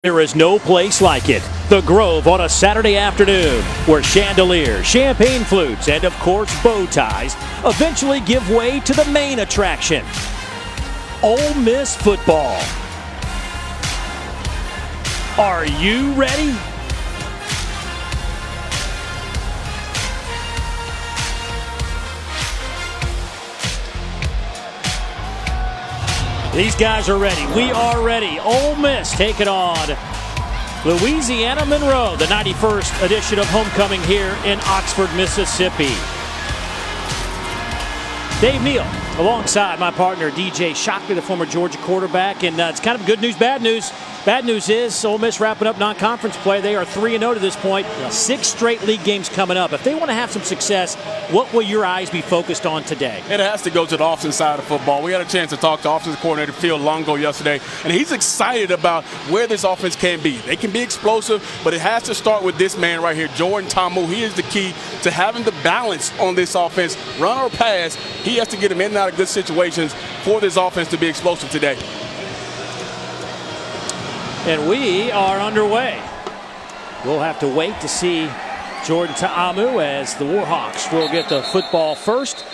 There is no place like it. The Grove on a Saturday afternoon, where chandeliers, champagne flutes, and of course bow ties eventually give way to the main attraction. Ole Miss football. Are you ready? These guys are ready. We are ready. Ole Miss taking on Louisiana Monroe, the 91st edition of homecoming here in Oxford, Mississippi. Dave Neal alongside my partner DJ Shockley, the former Georgia quarterback. And it's kind of good news, bad news. Bad news is Ole Miss wrapping up non-conference play. They are 3-0 to this point. 6 straight league games coming up. If they want to have some success, what will your eyes be focused on today? It has to go to the offensive side of football. We had a chance to talk to offensive coordinator Phil Longo yesterday, and he's excited about where this offense can be. They can be explosive, but it has to start with this man right here, Jordan Ta'amu. He is the key to having the balance on this offense, run or pass. He has to get him in and out of good situations for this offense to be explosive today. And we are underway. We'll have to wait to see Jordan Ta'amu as the Warhawks will get the football first.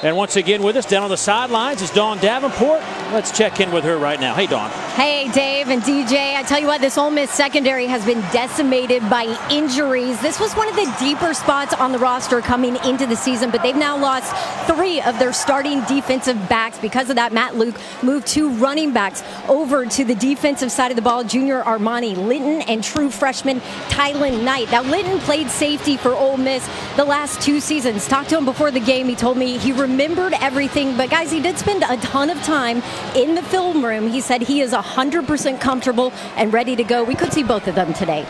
And once again with us down on the sidelines is Dawn Davenport. Let's check in with her right now. Hey, Dawn. Hey, Dave and DJ. I tell you what, this Ole Miss secondary has been decimated by injuries. This was one of the deeper spots on the roster coming into the season, but they've now lost 3 of their starting defensive backs. Because of that, Matt Luke moved 2 running backs over to the defensive side of the ball, junior Armani Linton and true freshman Tylen Knight. Now, Linton played safety for Ole Miss the last 2 seasons. Talked to him before the game. He told me he remembered everything, but guys, he did spend a ton of time in the film room. He said he is 100% comfortable and ready to go. We could see both of them today.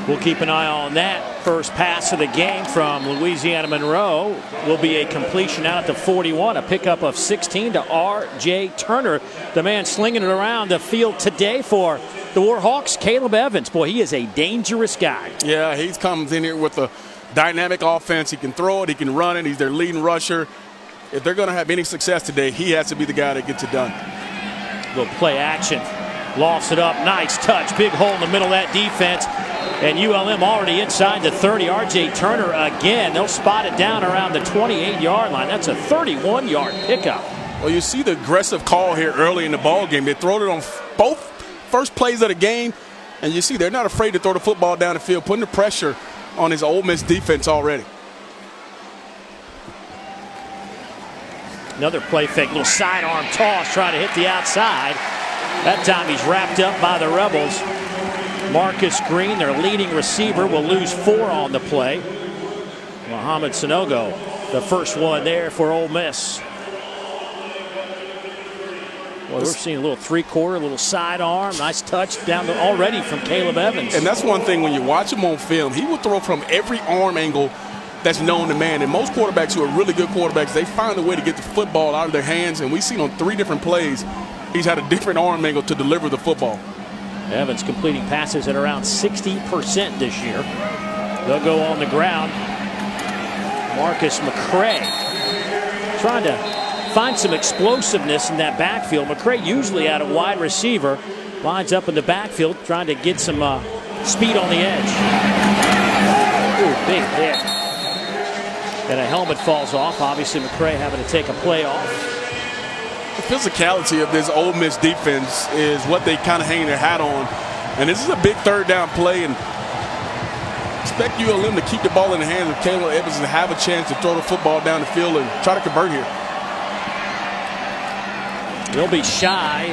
We'll keep an eye on that. First pass of the game from Louisiana Monroe will be a completion out at the 41, a pickup of 16 to R.J. Turner, the man slinging it around the field today for the Warhawks, Caleb Evans. Boy, he is a dangerous guy. Yeah, he comes in here with a dynamic offense. He can throw it, he can run it. He's their leading rusher. If they're going to have any success today, he has to be the guy that gets it done. Little play action. Lofts it up. Nice touch. Big hole in the middle of that defense. And ULM already inside the 30. R.J. Turner again. They'll spot it down around the 28-yard line. That's a 31-yard pickup. Well, you see the aggressive call here early in the ball game. They throw it on both first plays of the game. And you see they're not afraid to throw the football down the field, putting the pressure on his Ole Miss defense already. Another play fake, little sidearm toss, trying to hit the outside. That time he's wrapped up by the Rebels. Marcus Green, their leading receiver, will lose 4 on the play. Mohamed Sanogo, the first one there for Ole Miss. Well, we're seeing a little 3-quarter, a little sidearm, nice touch down already from Caleb Evans. And that's one thing when you watch him on film, he will throw from every arm angle that's known to man. And most quarterbacks who are really good quarterbacks, they find a way to get the football out of their hands. And we've seen on 3 different plays, he's had a different arm angle to deliver the football. Evans completing passes at around 60% this year. They'll go on the ground. Marcus McCray trying to find some explosiveness in that backfield. McCray usually out of wide receiver. Lines up in the backfield trying to get some speed on the edge. Ooh, big hit. And a helmet falls off. Obviously, McCray having to take a play off. The physicality of this Ole Miss defense is what they kind of hang their hat on. And this is a big 3rd down play. And expect ULM to keep the ball in the hands of Caleb Evans and have a chance to throw the football down the field and try to convert here. They'll be shy.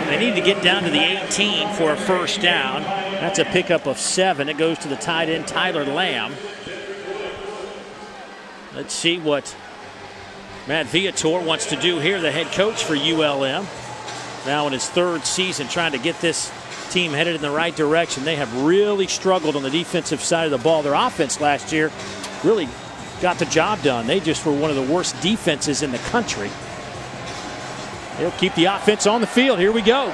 They need to get down to the 18 for a first down. That's a pickup of 7. It goes to the tight end, Tyler Lamb. Let's see what Matt Viator wants to do here, the head coach for ULM. Now in his 3rd season trying to get this team headed in the right direction. They have really struggled on the defensive side of the ball. Their offense last year really got the job done. They just were one of the worst defenses in the country. They'll keep the offense on the field. Here we go.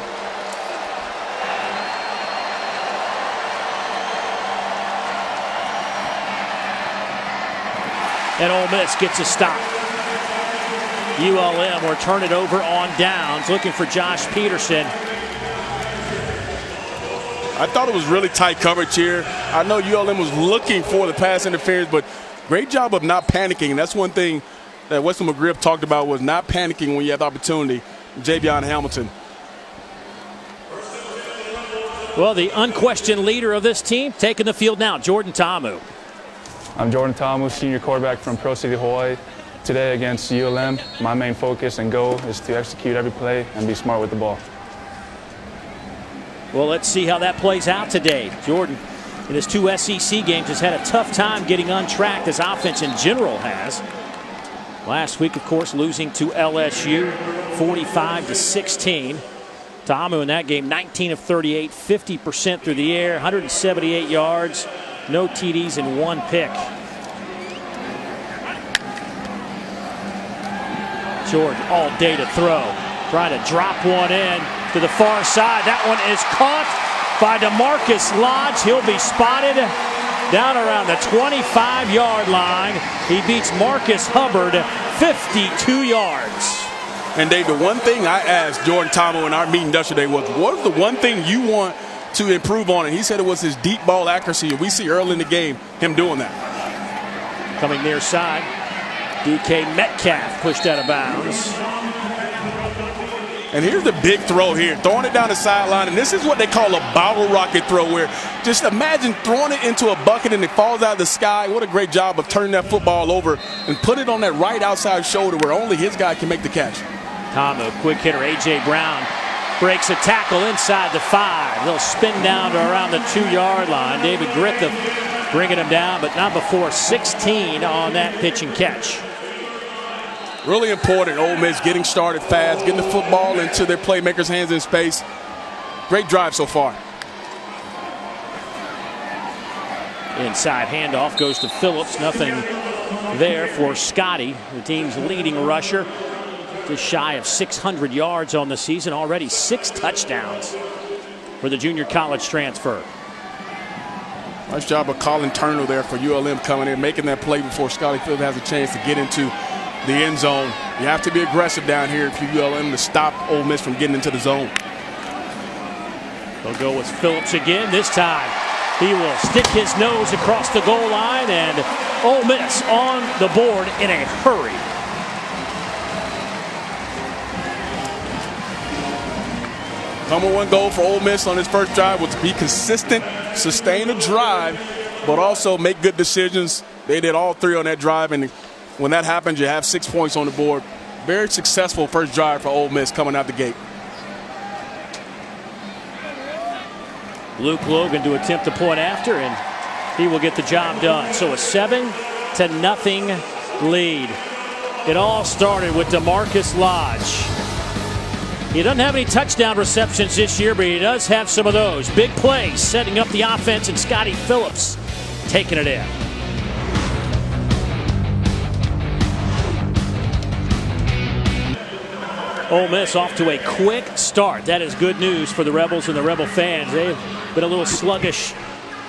And Ole Miss gets a stop. ULM will turn it over on downs, looking for Josh Peterson. I thought it was really tight coverage here. I know ULM was looking for the pass interference, but great job of not panicking. That's one thing that Wesley McGriff talked about, was not panicking when you have the opportunity. Javion Hamilton. Well, the unquestioned leader of this team taking the field now, Jordan Ta'amu. I'm Jordan Ta'amu, senior quarterback from Pro City, Hawaii. Today against ULM, my main focus and goal is to execute every play and be smart with the ball. Well, let's see how that plays out today. Jordan, in his 2 SEC games, has had a tough time getting untracked, as offense in general has. Last week, of course, losing to LSU 45-16. Ta'amu in that game, 19 of 38, 50% through the air, 178 yards, no TDs and 1 pick. Jordan all day to throw, trying to drop one in to the far side. That one is caught by DeMarcus Lodge. He'll be spotted down around the 25-yard line. He beats Marcus Hubbard 52 yards. And Dave, the one thing I asked Jordan Ta'amu in our meeting yesterday was, what is the one thing you want to improve on? And he said it was his deep ball accuracy. We see early in the game him doing that. Coming near side, DK Metcalf pushed out of bounds. And here's the big throw here, throwing it down the sideline. And this is what they call a bottle rocket throw, where just imagine throwing it into a bucket and it falls out of the sky. What a great job of turning that football over and put it on that right outside shoulder where only his guy can make the catch. Ta'amu, quick hitter, A.J. Brown breaks a tackle inside the 5. They'll spin down to around the 2-yard line. David Griffith bringing him down, but not before 16 on that pitch and catch. Really important, Ole Miss getting started fast, getting the football into their playmakers' hands in space. Great drive so far. Inside handoff goes to Phillips. Nothing there for Scotty, the team's leading rusher. Just shy of 600 yards on the season, already 6 touchdowns for the junior college transfer. Nice job of Colin Turner there for ULM coming in, making that play before Scotty Phillips has a chance to get into the end zone. You have to be aggressive down here if you're ULM to stop Ole Miss from getting into the zone. They'll go with Phillips again. This time he will stick his nose across the goal line, and Ole Miss on the board in a hurry. Number 1 goal for Ole Miss on his first drive was to be consistent, sustain a drive, but also make good decisions. They did all 3 on that drive, and when that happens, you have 6 points on the board. Very successful first drive for Ole Miss coming out the gate. Luke Logan to attempt the point after, and he will get the job done. So a 7-0 lead. It all started with DeMarcus Lodge. He doesn't have any touchdown receptions this year, but he does have some of those. Big plays setting up the offense, and Scotty Phillips taking it in. Ole Miss off to a quick start. That is good news for the Rebels and the Rebel fans. They've been a little sluggish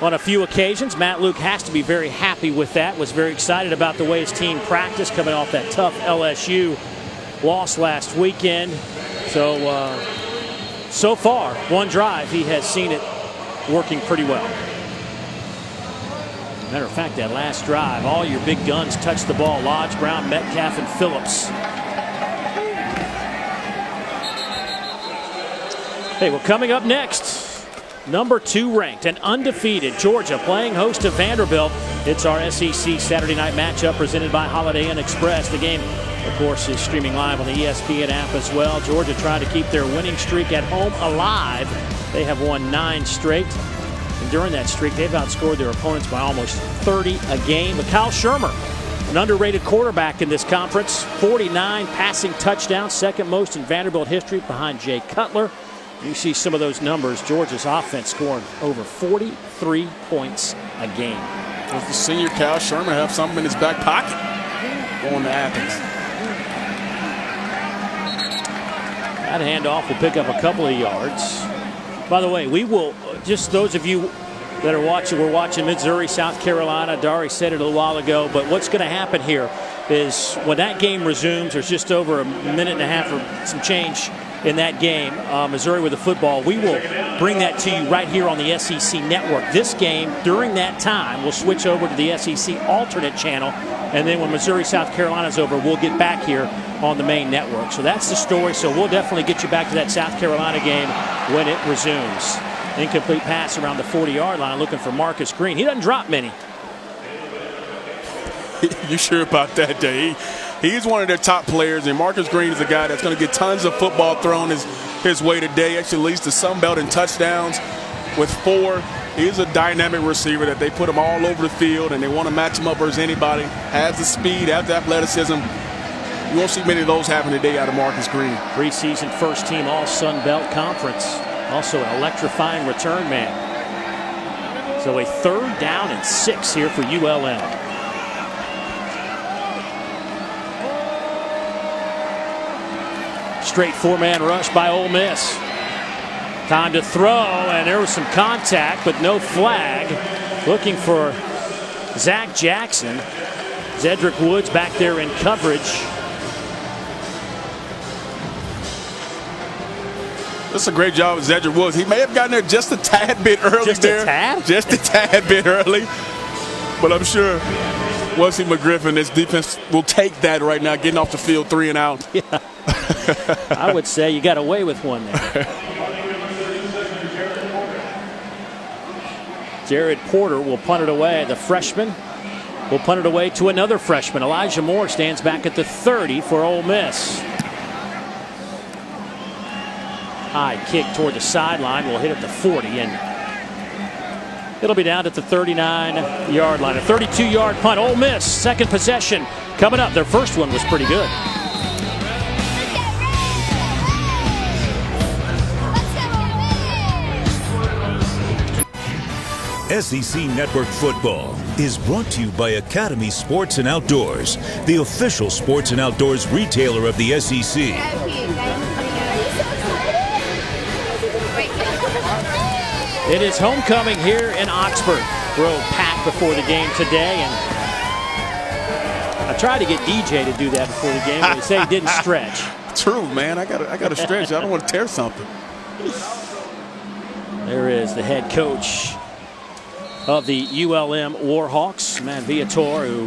on a few occasions. Matt Luke has to be very happy with that. Was very excited about the way his team practiced coming off that tough LSU loss last weekend. So far, 1 drive, he has seen it working pretty well. Matter of fact, that last drive, all your big guns touched the ball. Lodge, Brown, Metcalf, and Phillips. Hey, well, coming up next, number 2 ranked and undefeated Georgia playing host to Vanderbilt. It's our SEC Saturday night matchup presented by Holiday Inn Express. The game, of course, is streaming live on the ESPN app as well. Georgia trying to keep their winning streak at home alive. They have won 9 straight. And during that streak, they've outscored their opponents by almost 30 a game. But Kyle Shermer, an underrated quarterback in this conference, 49 passing touchdowns, second most in Vanderbilt history behind Jay Cutler. You see some of those numbers. Georgia's offense scoring over 43 points a game. Does the senior Kyle Shermer have something in his back pocket going to Athens? That handoff will pick up a couple of yards. By the way, we will, just those of you that are watching, we're watching Missouri, South Carolina. Dari said it a little while ago, but what's going to happen here is when that game resumes, there's just over a minute and a half or some change in that game, Missouri with the football. We will bring that to you right here on the SEC Network. This game, during that time, we'll switch over to the SEC alternate channel, and then when Missouri, South Carolina is over, we'll get back here on the main network. So that's the story. So we'll definitely get you back to that South Carolina game when it resumes. Incomplete pass around the 40-yard line, looking for Marcus Green. He doesn't drop many. You sure about that, Jay? He's one of their top players, and Marcus Green is a guy that's going to get tons of football thrown his way today. Actually leads the Sun Belt in touchdowns with 4. He's a dynamic receiver that they put him all over the field, and they want to match him up versus anybody. Has the speed, has the athleticism. You won't see many of those happen today out of Marcus Green. Preseason first team all Sun Belt Conference. Also an electrifying return man. So a 3rd down and 6 here for ULM. Straight 4-man rush by Ole Miss. Time to throw, and there was some contact, but no flag. Looking for Zach Jackson. Zedrick Woods back there in coverage. That's a great job of Zedrick Woods. He may have gotten there just a tad bit early. Just a tad? Just a tad bit early. But I'm sure Wesley McGriffin, this defense will take that right now, getting off the field 3 and out. Yeah. I would say you got away with one there. Jared Porter will punt it away. The freshman will punt it away to another freshman. Elijah Moore stands back at the 30 for Ole Miss. High kick toward the sideline will hit at the 40, and it'll be down at the 39-yard line. A 32-yard punt. Ole Miss, second possession coming up. Their first one was pretty good. SEC Network Football is brought to you by Academy Sports and Outdoors, the official sports and outdoors retailer of the SEC. It is homecoming here in Oxford. Grove packed before the game today, and I tried to get DJ to do that before the game, but he said he didn't stretch. True, man. I got to stretch. I don't want to tear something. There is the head coach of the ULM Warhawks, Matt Viator, who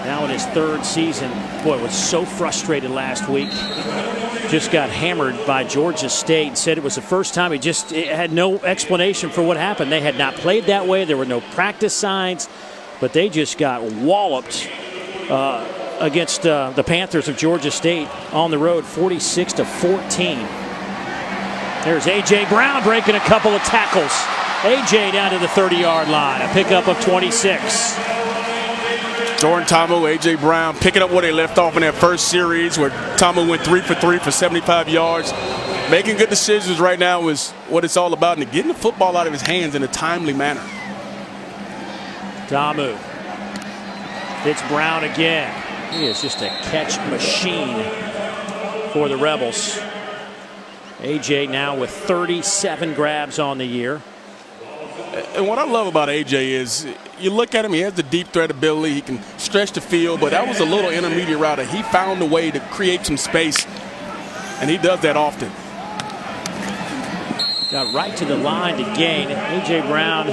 now in his 3rd season, boy, was so frustrated last week. Just got hammered by Georgia State. Said it was the first time. It had no explanation for what happened. They had not played that way. There were no practice signs, but they just got walloped against the Panthers of Georgia State on the road, 46-14. There's A.J. Brown breaking a couple of tackles. A.J. down to the 30-yard line, a pickup of 26. Jordan Ta'amu, A.J. Brown picking up where they left off in that first series where Ta'amu went 3 for 3 for 75 yards. Making good decisions right now is what it's all about, and getting the football out of his hands in a timely manner. Ta'amu. It's Brown again. He is just a catch machine for the Rebels. A.J. now with 37 grabs on the year. And what I love about A.J. is you look at him, he has the deep threat ability, he can stretch the field, but that was a little intermediate route. He found a way to create some space, and he does that often. Got right to the line to gain. A.J. Brown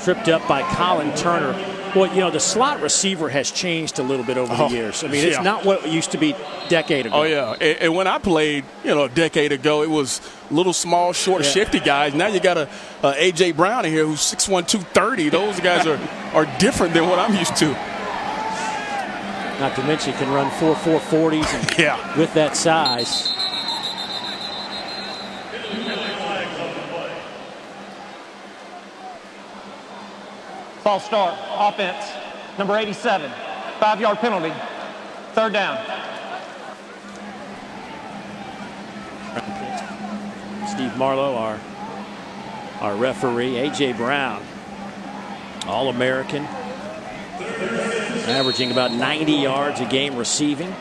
tripped up by Colin Turner. Well, you know, the slot receiver has changed a little bit over the years. I mean, it's not what it used to be a decade ago. Oh, yeah. And when I played, a decade ago, it was little, small, short, shifty guys. Now you got a A.J. Brown in here who's 6'1", 230. Those guys are different than what I'm used to. Not to mention can run 4.40s and with that size. False start, offense, number 87, 5-yard penalty, 3rd down. Steve Marlowe, our referee. A.J. Brown, All-American, averaging about 90 yards a game receiving,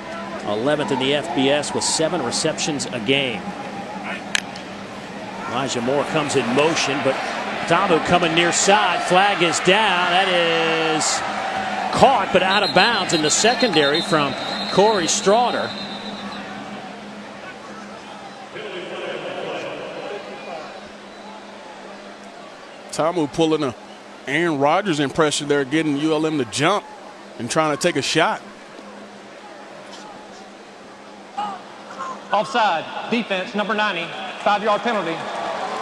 11th in the FBS with 7 receptions a game. Elijah Moore comes in motion, but Ta'amu coming near side. Flag is down. That is caught, but out of bounds in the secondary from Corey Straughter. Tamu pulling a Aaron Rodgers impression there, getting ULM to jump and trying to take a shot. Offside, defense, number 90, 5-yard penalty,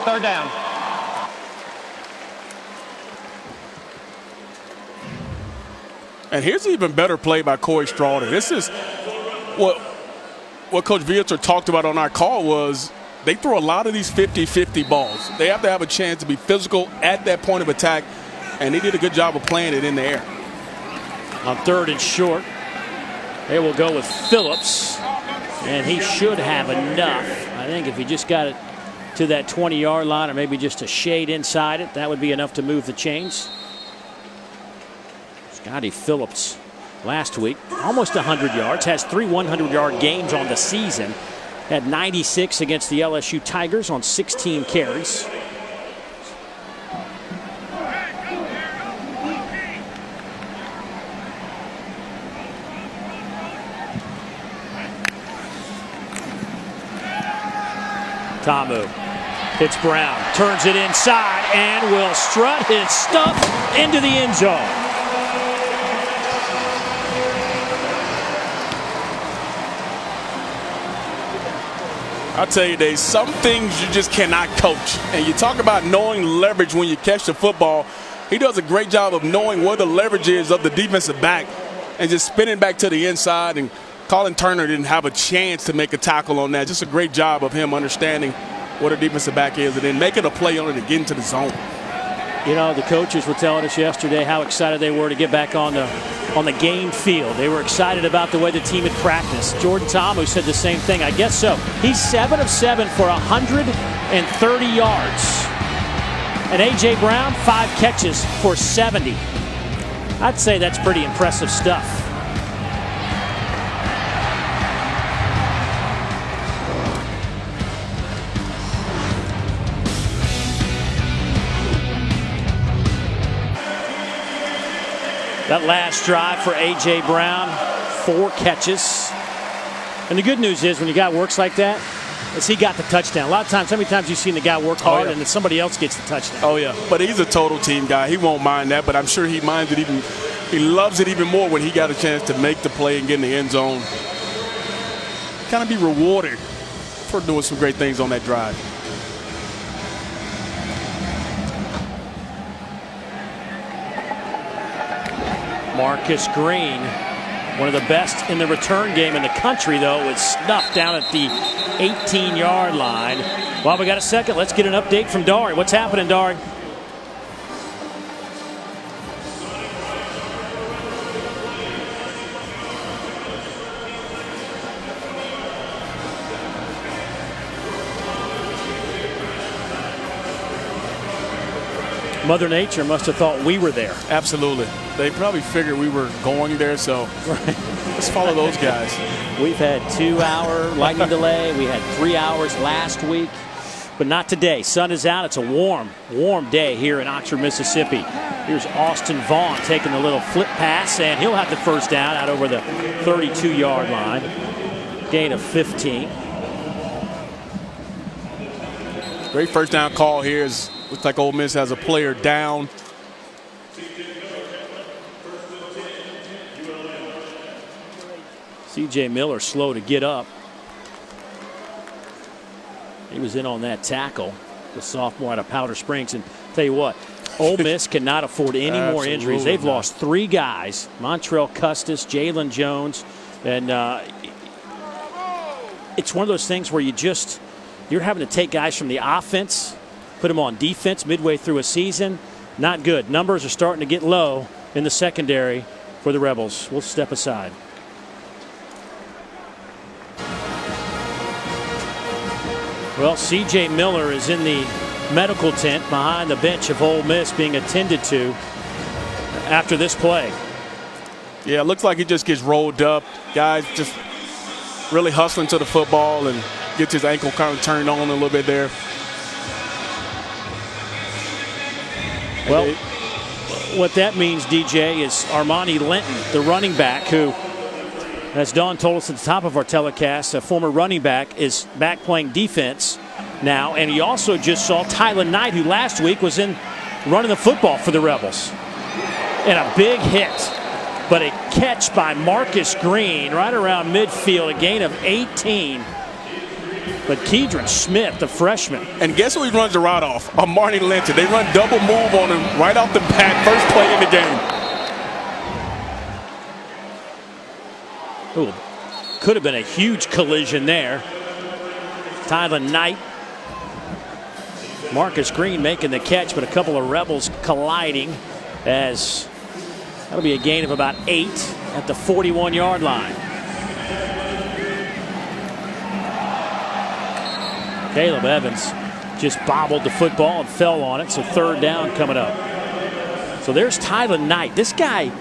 3rd down. And here's an even better play by Corey Strawder. This is what Coach Viator talked about on our call was they throw a lot of these 50-50 balls. They have to have a chance to be physical at that point of attack, and they did a good job of playing it in the air. On 3rd and short, they will go with Phillips, and he should have enough. I think if he just got it to that 20-yard line or maybe just a shade inside it, that would be enough to move the chains. Scotty Phillips last week, almost 100 yards, has 3 100-yard games on the season. Had 96 against the LSU Tigers on 16 carries. Tamu hits Brown, turns it inside, and will strut his stuff into the end zone. I'll tell you, there's some things you just cannot coach. And you talk about knowing leverage when you catch the football. He does a great job of knowing where the leverage is of the defensive back and just spinning back to the inside. And Colin Turner didn't have a chance to make a tackle on that. Just a great job of him understanding what a defensive back is and then making a play on it and get into the zone. You know, the coaches were telling us yesterday how excited they were to get back on the game field. They were excited about the way the team had practiced. Jordan Tamu said the same thing. I guess so. He's 7 of 7 for 130 yards. And A.J. Brown, 5 catches for 70. I'd say that's pretty impressive stuff. That last drive for A.J. Brown, 4 catches. And the good news is when you got works like that, is he got the touchdown. A lot of times, how many times you've seen the guy work hard and then somebody else gets the touchdown? Oh, yeah. But he's a total team guy. He won't mind that, but I'm sure he minds it even. He loves it even more when he got a chance to make the play and get in the end zone. Kind of be rewarded for doing some great things on that drive. Marcus Green, one of the best in the return game in the country, though, was snuffed down at the 18-yard line. Well, we got a second. Let's get an update from Dari. What's happening, Dari? Mother Nature must have thought we were there. Absolutely. They probably figured we were going there, so let's follow those guys. We've had 2-hour lightning delay. We had 3 hours last week, but not today. Sun is out. It's a warm, warm day here in Oxford, Mississippi. Here's Austin Vaughn taking a little flip pass, and he'll have the first down out over the 32-yard line. Gain of 15. Great first down call here. Looks like Ole Miss has a player down. C.J. Miller slow to get up. He was in on that tackle, the sophomore out of Powder Springs. And tell you what, Ole Miss cannot afford any more injuries. They've lost 3 guys, Montrell Custis, Jalen Jones. And it's one of those things where you're having to take guys from the offense, put them on defense midway through a season. Not good. Numbers are starting to get low in the secondary for the Rebels. We'll step aside. Well, C.J. Miller is in the medical tent behind the bench of Ole Miss being attended to after this play. Yeah, it looks like he just gets rolled up. Guys just really hustling to the football and gets his ankle kind of turned on a little bit there. Well, what that means, DJ, is Armani Linton, the running back, who, as Dawn told us at the top of our telecast, a former running back, is back playing defense now. And he also just saw Tyler Knight, who last week was in running the football for the Rebels. And a big hit. But a catch by Marcus Green right around midfield, a gain of 18. But Keidron Smith, the freshman. And guess who he runs the route off? Marnie Linton. They run double move on him right off the bat, first play in the game. Ooh, could have been a huge collision there. Tyler Knight. Marcus Green making the catch, but a couple of Rebels colliding as that'll be a gain of about 8 at the 41-yard line. Caleb Evans just bobbled the football and fell on it, so third down coming up. So there's Tyler Knight. This guy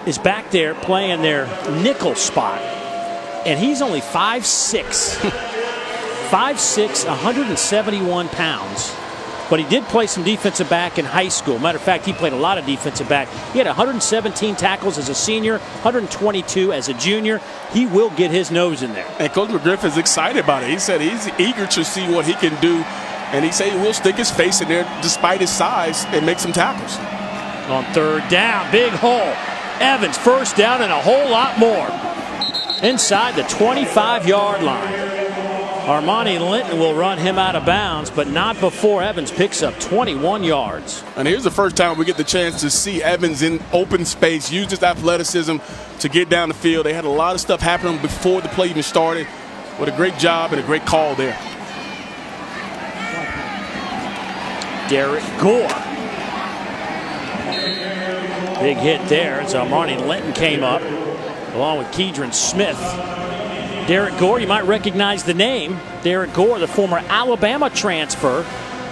is back there playing their nickel spot, and he's only 5'6". 5'6", 171 pounds. But he did play some defensive back in high school. Matter of fact, he played a lot of defensive back. He had 117 tackles as a senior, 122 as a junior. He will get his nose in there. And Coach McGriff is excited about it. He said he's eager to see what he can do. And he said he will stick his face in there despite his size and make some tackles. On third down, big hole. Evans first down and a whole lot more. Inside the 25-yard line. Armani Linton will run him out of bounds, but not before Evans picks up 21 yards. And here's the first time we get the chance to see Evans in open space, use his athleticism to get down the field. They had a lot of stuff happening before the play even started. What a great job and a great call there. Derek Gore. Big hit there as Armani Linton came up, along with Keidron Smith. Derek Gore, you might recognize the name. Derek Gore, the former Alabama transfer,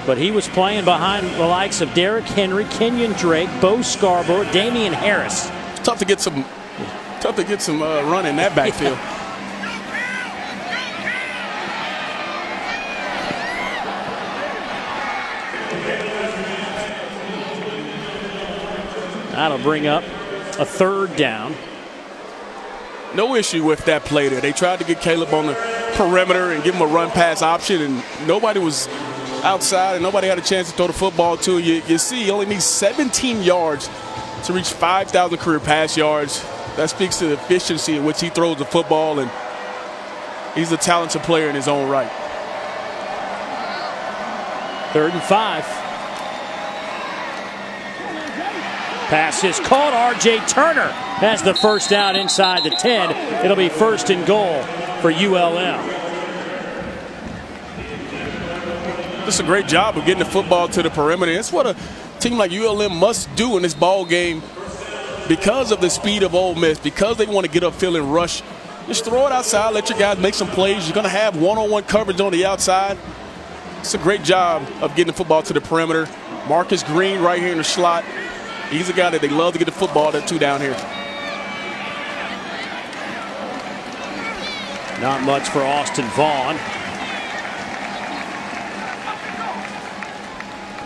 but he was playing behind the likes of Derrick Henry, Kenyon Drake, Bo Scarborough, Damian Harris. Tough to get some run in that backfield. That'll bring up a third down. No issue with that play there. They tried to get Caleb on the perimeter and give him a run-pass option, and nobody was outside, and nobody had a chance to throw the football to you. You see, he only needs 17 yards to reach 5,000 career pass yards. That speaks to the efficiency in which he throws the football, and he's a talented player in his own right. 3rd and 5. Pass is caught. R.J. Turner has the first down inside the 10. It'll be 1st and goal for ULM. Just a great job of getting the football to the perimeter. It's what a team like ULM must do in this ball game because of the speed of Ole Miss, because they want to get upfield and rush. Just throw it outside, let your guys make some plays. You're going to have one-on-one coverage on the outside. It's a great job of getting the football to the perimeter. Marcus Green right here in the slot. He's a guy that they love to get the football to down here. Not much for Austin Vaughn.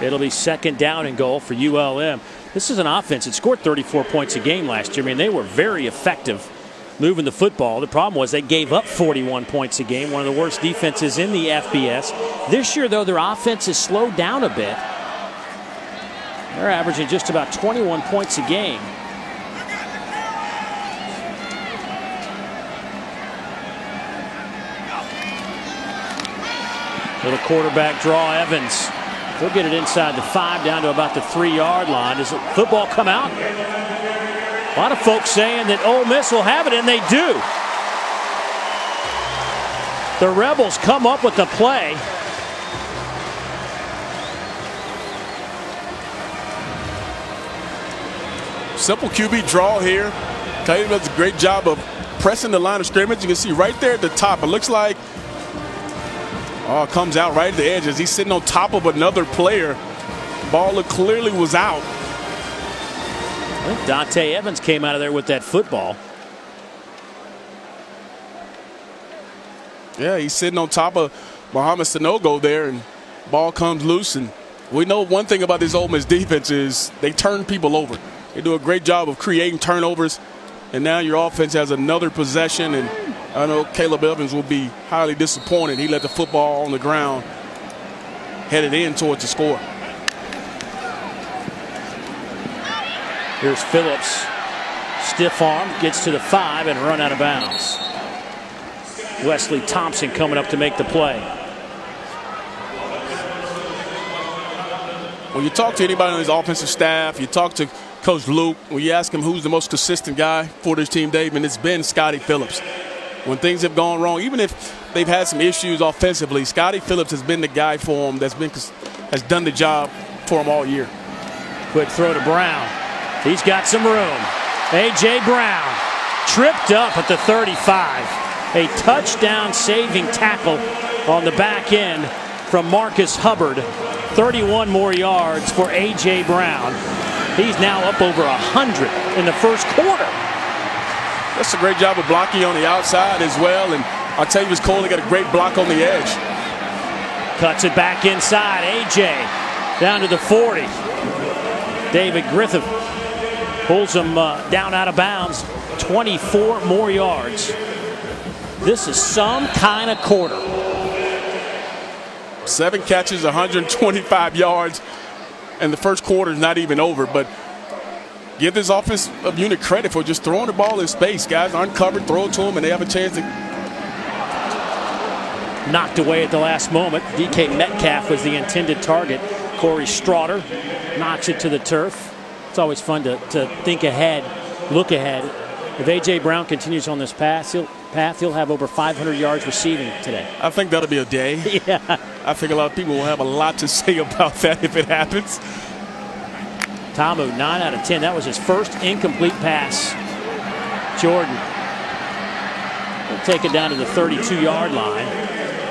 It'll be 2nd down and goal for ULM. This is an offense that scored 34 points a game last year. I mean, they were very effective moving the football. The problem was they gave up 41 points a game, one of the worst defenses in the FBS. This year, though, their offense has slowed down a bit. They're averaging just about 21 points a game. Little quarterback draw, Evans. He'll get it inside the 5 down to about the 3-yard line. Does the football come out? A lot of folks saying that Ole Miss will have it, and they do. The Rebels come up with the play. Simple QB draw here. Taylor does a great job of pressing the line of scrimmage. You can see right there at the top, it looks like it comes out right at the edges. He's sitting on top of another player. Ball clearly was out. I think Dante Evans came out of there with that football. Yeah, he's sitting on top of Muhammad Sanogo there, and ball comes loose. And we know one thing about this Ole Miss defense is they turn people over. They do a great job of creating turnovers, and now your offense has another possession, and I know Caleb Evans will be highly disappointed. He let the football on the ground, headed in towards the score. Here's Phillips. Stiff arm, gets to the 5 and run out of bounds. Wesley Thompson coming up to make the play. When you talk to anybody on his offensive staff, you talk to Coach Luke, when you ask him who's the most consistent guy for this team, Dave, and it's been Scotty Phillips. When things have gone wrong, even if they've had some issues offensively, Scotty Phillips has been the guy for him has done the job for him all year. Quick throw to Brown. He's got some room. A.J. Brown tripped up at the 35. A touchdown saving tackle on the back end from Marcus Hubbard. 31 more yards for A.J. Brown. He's now up over 100 in the first quarter. That's a great job of blocking on the outside as well. And I'll tell you, Coley got a great block on the edge. Cuts it back inside. A.J. down to the 40. David Griffith pulls him down out of bounds. 24 more yards. This is some kind of quarter. 7 catches, 125 yards, and the first quarter is not even over. But give this offensive unit credit for just throwing the ball in space. Guys uncovered, throw it to them, and they have a chance to. Knocked away at the last moment. DK Metcalf was the intended target. Corey Straughter knocks it to the turf. It's always fun to think ahead, look ahead. If A.J. Brown continues on this path, he'll have over 500 yards receiving today. I think that'll be a day. Yeah. I think a lot of people will have a lot to say about that if it happens. Tamu, 9 out of 10. That was his first incomplete pass. Jordan will take it down to the 32-yard line.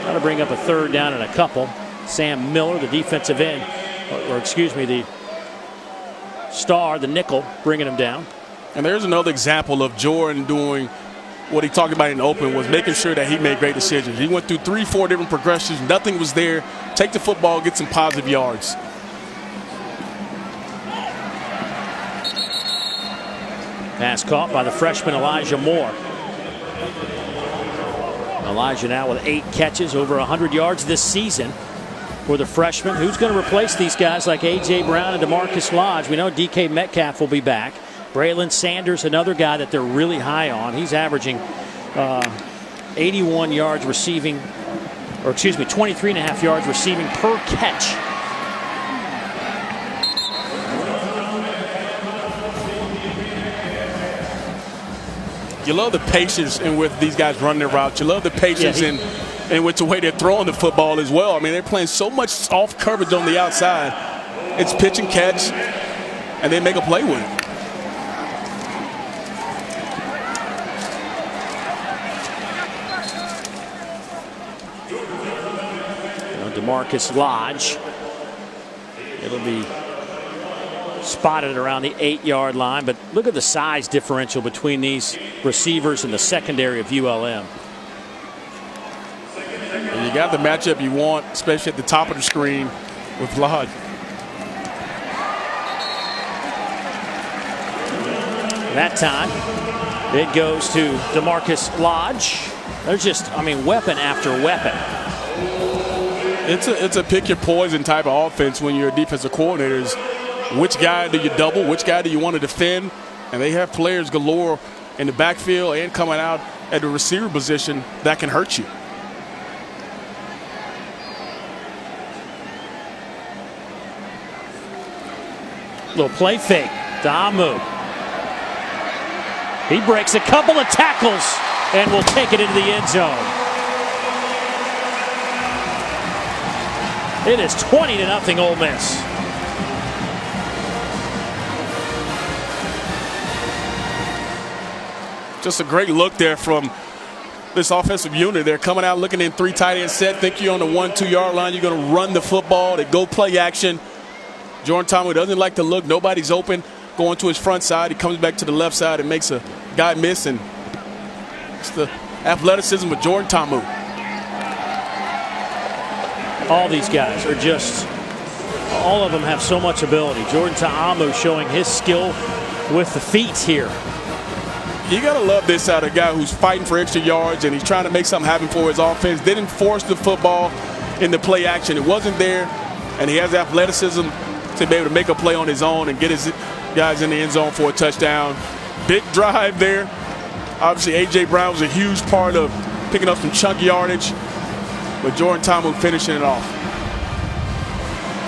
That'll bring up a third down and a couple. Sam Miller, the defensive end, the star, the nickel, bringing him down. And there's another example of Jordan doing what he talked about in the open, was making sure that he made great decisions. He went through 3-4 different progressions. Nothing was there. Take the football, get some positive yards. Pass caught by the freshman Elijah Moore. Elijah now with 8 catches, over 100 yards this season for the freshman. Who's going to replace these guys like A.J. Brown and DeMarcus Lodge? We know DK Metcalf will be back. Braylon Sanders, another guy that they're really high on. He's averaging 81 yards receiving, 23 and a half yards receiving per catch. You love the patience in with these guys running their routes. You love the patience in with the way they're throwing the football as well. I mean, they're playing so much soft coverage on the outside. It's pitch and catch, and they make a play with it. DeMarcus Lodge. It'll be spotted around the 8-yard line, but look at the size differential between these receivers and the secondary of ULM. And you got the matchup you want, especially at the top of the screen with Lodge. That time, it goes to DeMarcus Lodge. There's just, weapon after weapon. It's a pick your poison type of offense when you're a defensive coordinator. Which guy do you double? Which guy do you want to defend? And they have players galore in the backfield and coming out at the receiver position that can hurt you. Little play fake. Damu. He breaks a couple of tackles and will take it into the end zone. It is 20-0 Ole Miss. Just a great look there from this offensive unit. They're coming out looking in 3 tight end set. Think you're on the 1-2 yard line. You're going to run the football. They go play action. Jordan Tamu doesn't like to look. Nobody's open. Going to his front side. He comes back to the left side and makes a guy miss. And it's the athleticism of Jordan Tamu. All these guys are all of them have so much ability. Jordan Ta'amu showing his skill with the feet here. You got to love this out of a guy who's fighting for extra yards and he's trying to make something happen for his offense. Didn't force the football in the play action. It wasn't there, and he has athleticism to be able to make a play on his own and get his guys in the end zone for a touchdown. Big drive there. Obviously, A.J. Brown was a huge part of picking up some chunk yardage, but Jordan Ta'amu finishing it off.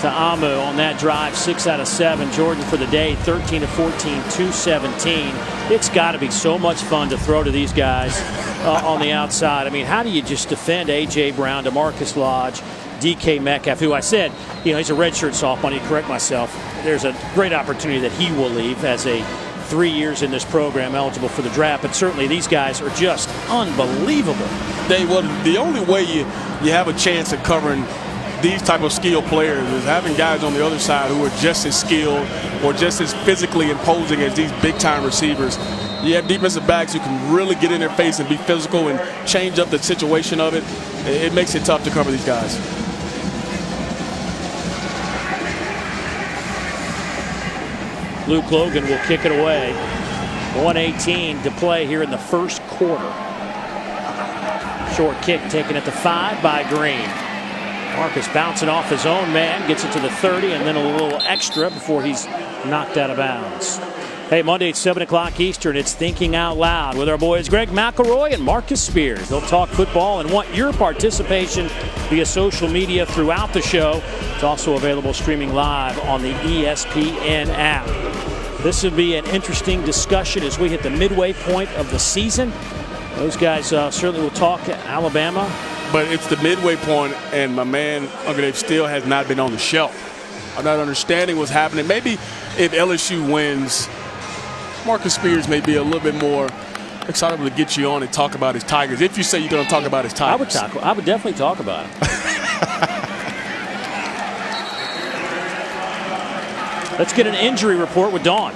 Ta'amu on that drive, 6 out of 7. Jordan for the day, 13 of 14, 217. It's got to be so much fun to throw to these guys on the outside. I mean, how do you just defend A.J. Brown, DeMarcus Lodge, DK Metcalf, who I said, he's a redshirt sophomore. I need to correct myself. There's a great opportunity that he will leave as a 3 years in this program, eligible for the draft. But certainly these guys are just unbelievable. The only way you have a chance of covering these type of skilled players is having guys on the other side who are just as skilled or just as physically imposing as these big-time receivers. You have defensive backs who can really get in their face and be physical and change up the situation of it. It makes it tough to cover these guys. Luke Logan will kick it away. 1:18 to play here in the first quarter. Short kick taken at the 5 by Green. Marcus bouncing off his own man, gets it to the 30, and then a little extra before he's knocked out of bounds. Hey, Monday at 7 o'clock Eastern, it's Thinking Out Loud with our boys Greg McElroy and Marcus Spears. They'll talk football and want your participation via social media throughout the show. It's also available streaming live on the ESPN app. This will be an interesting discussion as we hit the midway point of the season. Those guys certainly will talk Alabama. But it's the midway point, and my man Uncle Dave still has not been on the shelf. I'm not understanding what's happening. Maybe if LSU wins, Marcus Spears may be a little bit more excited to get you on and talk about his Tigers. If you say you're going to talk about his Tigers. I would definitely talk about it. Let's get an injury report with Dawn.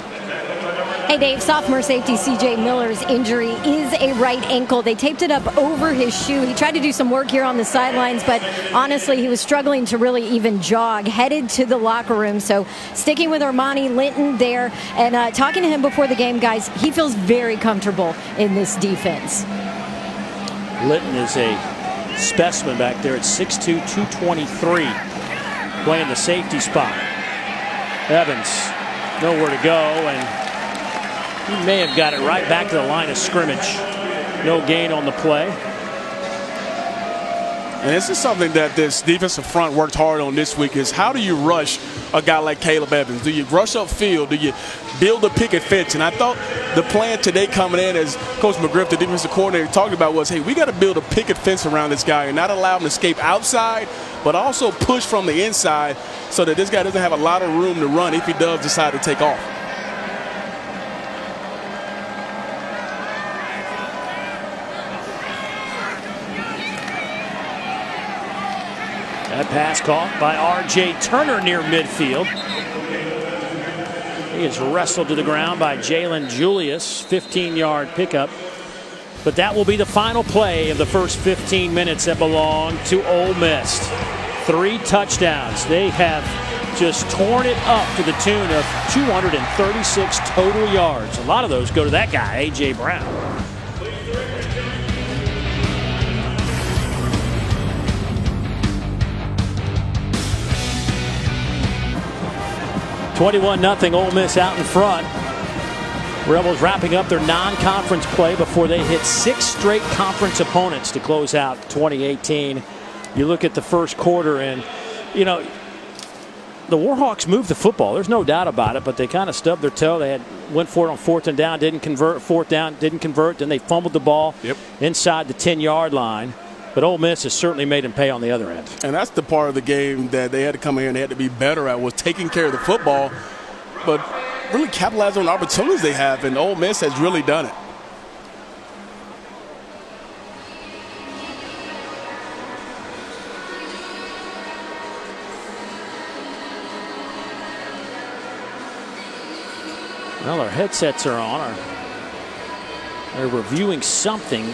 Hey Dave, sophomore safety C.J. Miller's injury is a right ankle. They taped it up over his shoe. He tried to do some work here on the sidelines, but honestly, he was struggling to really even jog. Headed to the locker room. So sticking with Armani Linton there and talking to him before the game, guys, he feels very comfortable in this defense. Linton is a specimen back there at 6'2", 223, playing the safety spot. Evans nowhere to go, and he may have got it right back to the line of scrimmage. No gain on the play. And this is something that this defensive front worked hard on this week is how do you rush a guy like Caleb Evans? Do you rush upfield? Do you build a picket fence? And I thought the plan today coming in, as Coach McGriff, the defensive coordinator, talked about was, hey, we got to build a picket fence around this guy and not allow him to escape outside, but also push from the inside so that this guy doesn't have a lot of room to run if he does decide to take off. That pass caught by R.J. Turner near midfield. He is wrestled to the ground by Jalen Julius. 15-yard pickup. But that will be the final play of the first 15 minutes that belong to Ole Miss. 3 touchdowns. They have just torn it up to the tune of 236 total yards. A lot of those go to that guy, A.J. Brown. 21-0 Ole Miss out in front. Rebels wrapping up their non-conference play before they hit 6 straight conference opponents to close out 2018. You look at the first quarter and, the Warhawks moved the football. There's no doubt about it, but they kind of stubbed their toe. They went for it on 4th and down, didn't convert. 4th down, didn't convert. Then they fumbled the ball inside the 10-yard line. But Ole Miss has certainly made them pay on the other end. And that's the part of the game that they had to come in here and they had to be better at, was taking care of the football, but really capitalize on the opportunities they have, and Ole Miss has really done it. Well, our headsets are on. They're reviewing something.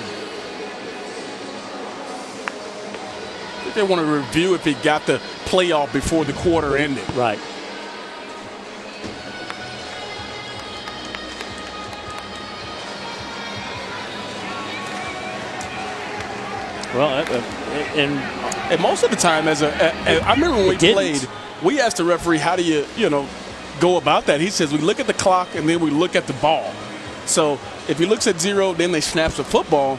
They want to review if he got the playoff before the quarter ended. Right. Well, and most of the time, I remember when we played, we asked the referee, how do you, go about that. He says we look at the clock and then we look at the ball. So if he looks at 0, then they snaps the football.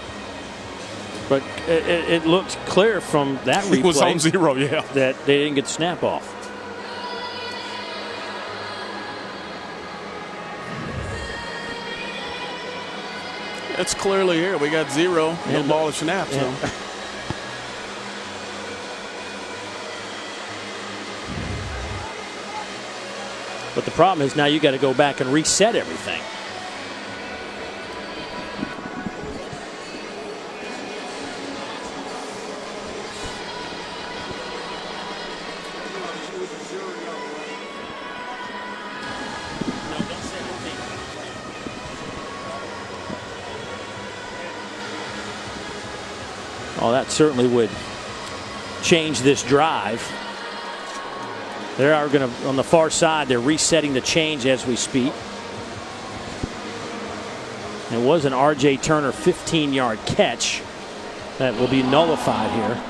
But it looked clear from that replay. It was on 0, yeah. That they didn't get the snap off. It's clearly here. We got 0. No ball is snapped. Yeah. So. But the problem is now you got to go back and reset everything. Oh, that certainly would change this drive. They are going to, on the far side, they're resetting the change as we speak. It was an R.J. Turner 15-yard catch that will be nullified here.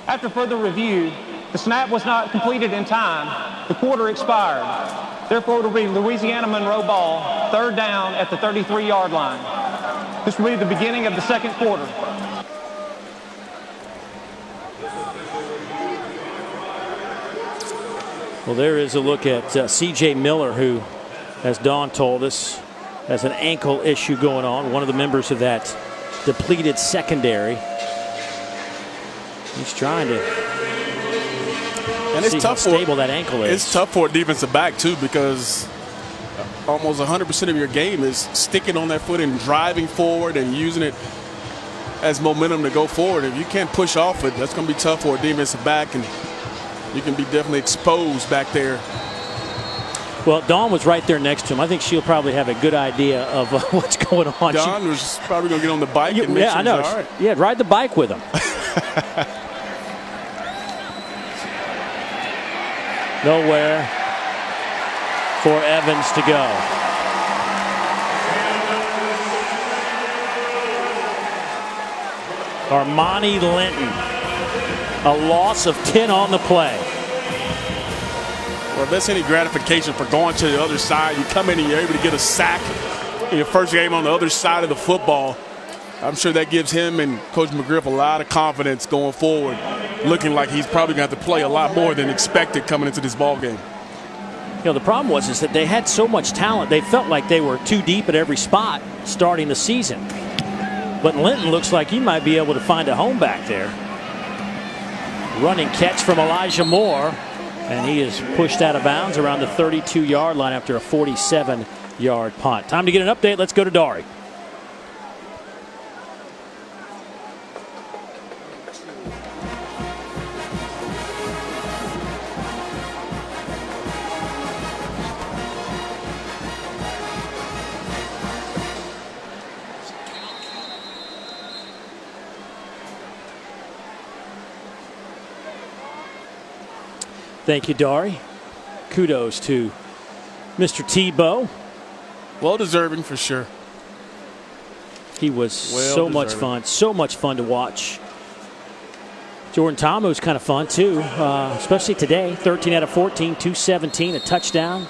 After further review, the snap was not completed in time. The quarter expired. Therefore, it will be Louisiana Monroe ball, 3rd down at the 33-yard line. This will be the beginning of the second quarter. Well, there is a look at C.J. Miller, who, as Dawn told us, has an ankle issue going on. One of the members of that depleted secondary. He's trying to see how stable that ankle is. It's tough for a defensive back, too, because almost 100% of your game is sticking on that foot and driving forward and using it as momentum to go forward. If you can't push off it, that's going to be tough for a defensive back, and you can be definitely exposed back there. Well, Dawn was right there next to him. I think she'll probably have a good idea of what's going on. Dawn was probably going to get on the bike and make sure I know. he's all right. Yeah, ride the bike with him. Nowhere for Evans to go. Armani Linton, a loss of 10 on the play. Well, if that's any gratification for going to the other side, you come in and you're able to get a sack in your first game on the other side of the football. I'm sure that gives him and Coach McGriff a lot of confidence going forward, looking like he's probably going to have to play a lot more than expected coming into this ball game. You know, the problem was that they had so much talent. They felt like they were too deep at every spot starting the season. But Linton looks like he might be able to find a home back there. Running catch from Elijah Moore, and he is pushed out of bounds around the 32-yard line after a 47-yard punt. Time to get an update. Let's go to Dari. Thank you, Dari. Kudos to Mr. Tebow. Well deserving for sure. He was so much fun to watch. Jordan Ta'amu was kind of fun too, especially today. 13 out of 14, 217, a touchdown.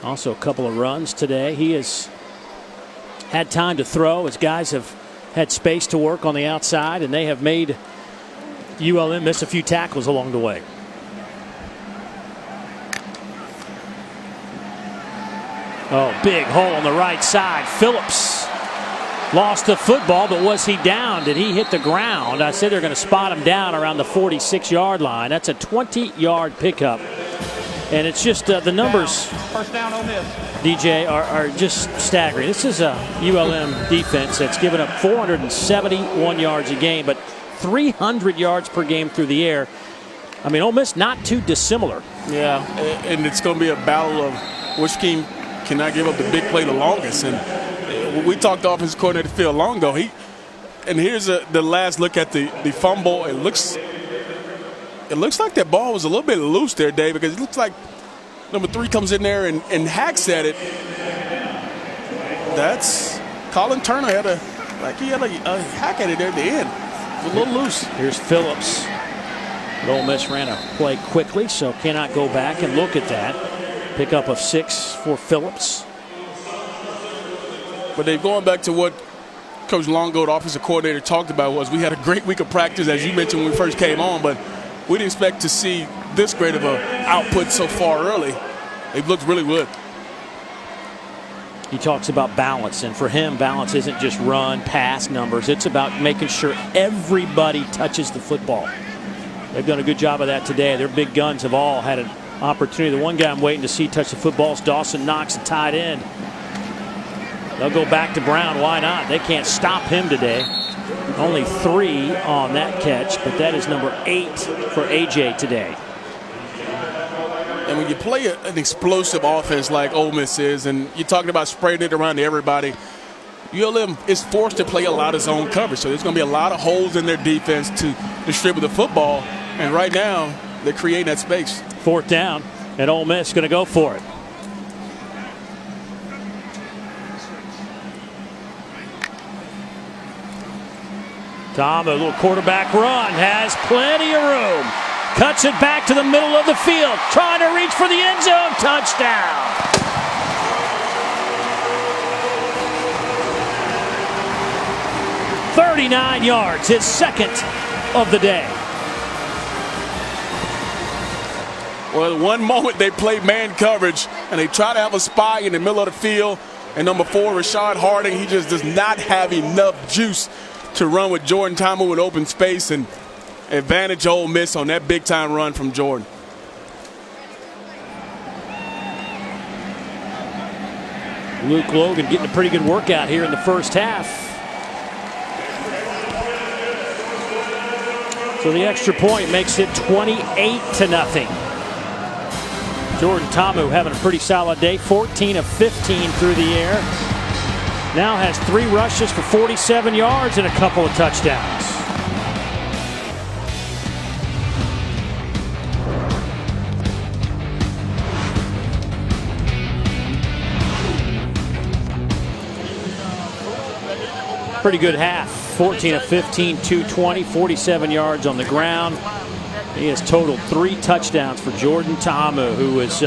Also a couple of runs today. He has had time to throw. His guys have had space to work on the outside, and they have made ULM miss a few tackles along the way. Oh, big hole on the right side. Phillips lost the football, but was he down? Did he hit the ground? I said they're going to spot him down around the 46-yard line. That's a 20-yard pickup. And it's just the numbers, First down, Ole Miss. DJ, are just staggering. This is a ULM defense that's given up 471 yards a game, but 300 yards per game through the air. I mean, Ole Miss not too dissimilar. Yeah, and it's going to be a battle of which team cannot give up the big play the longest. And we talked to offensive coordinator Phil Longo. And here's the last look at the fumble. It looks like that ball was a little bit loose there, Dave, because it looks like number 3 comes in there and hacks at it. That's Colin Turner had a hack at it there at the end. A little loose. Here's Phillips. But Ole Miss ran a play quickly, so cannot go back and look at that. Pickup of 6 for Phillips. But they're going back to what Coach Longo, the offensive coordinator, talked about was we had a great week of practice, as you mentioned when we first came on, but we didn't expect to see this great of an output so far early. They've looked really good. He talks about balance, and for him, balance isn't just run, pass numbers. It's about making sure everybody touches the football. They've done a good job of that today. Their big guns have all had an opportunity. The one guy I'm waiting to see touch the football is Dawson Knox, a tight end. They'll go back to Brown. Why not? They can't stop him today. Only 3 on that catch, but that is number 8 for AJ today. And when you play an explosive offense like Ole Miss is, and you're talking about spreading it around to everybody, ULM is forced to play a lot of zone coverage. So there's going to be a lot of holes in their defense to distribute the football. And right now, they're creating that space. 4th down, and Ole Miss going to go for it. Tom, a little quarterback run, has plenty of room. Cuts it back to the middle of the field, trying to reach for the end zone. Touchdown. "39 yards, his 2nd of the day. Well, one moment they play man coverage, and they try to have a spy in the middle of the field. And number 4, Rashad Harding, he just does not have enough juice to run with Jordan Ta'amu in open space, and advantage Ole Miss on that big-time run from Jordan. Luke Logan getting a pretty good workout here in the first half. So the extra point makes it 28-0. Jordan Ta'amu having a pretty solid day, 14 of 15 through the air. Now has 3 rushes for 47 yards and a couple of touchdowns. Pretty good half. 14 of 15, 220, 47 yards on the ground. He has totaled 3 touchdowns for Jordan Ta'amu, who was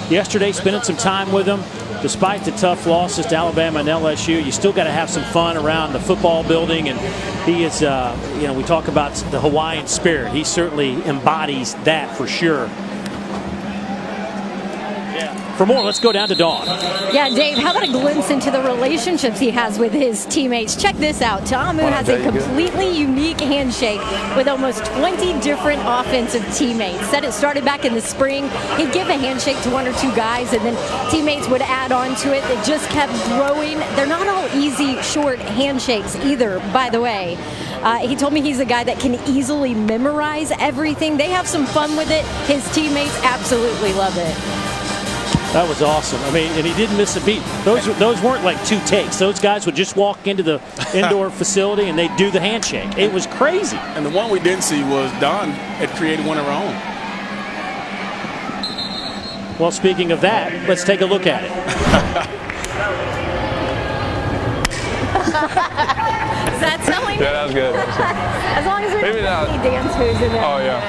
yesterday spending some time with him. Despite the tough losses to Alabama and LSU, you still got to have some fun around the football building. And he is, you know, we talk about the Hawaiian spirit. He certainly embodies that for sure. For more, let's go down to Dawn. Yeah, Dave, how about a glimpse into the relationships he has with his teammates? Check this out. Ta'amu has a completely unique handshake with almost 20 different offensive teammates. Said it started back in the spring. He'd give a handshake to 1 or 2 guys, and then teammates would add on to it. It just kept growing. They're not all easy, short handshakes either, by the way. He told me he's a guy that can easily memorize everything. They have some fun with it. His teammates absolutely love it. That was awesome. I mean, and he didn't miss a beat. Those weren't like 2 takes. Those guys would just walk into the indoor facility and they'd do the handshake. It was crazy. And the one we didn't see was Don had created one of her own. Well, speaking of that, let's take a look at it. Is that selling? Yeah, that was good. As long as we Maybe don't not. see dance moves in there. Oh, yeah.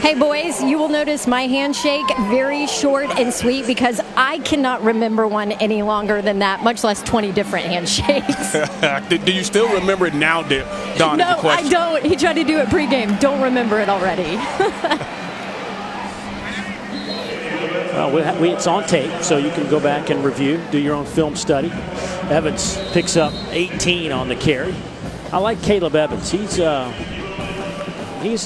Hey boys, you will notice my handshake very short and sweet because I cannot remember one any longer than that, much less 20 different handshakes. Do you still remember it now, Don? No, I don't. He tried to do it pregame. Don't remember it already. Well, it's on tape, so you can go back and review, do your own film study. Evans picks up 18 on the carry. I like Caleb Evans. He's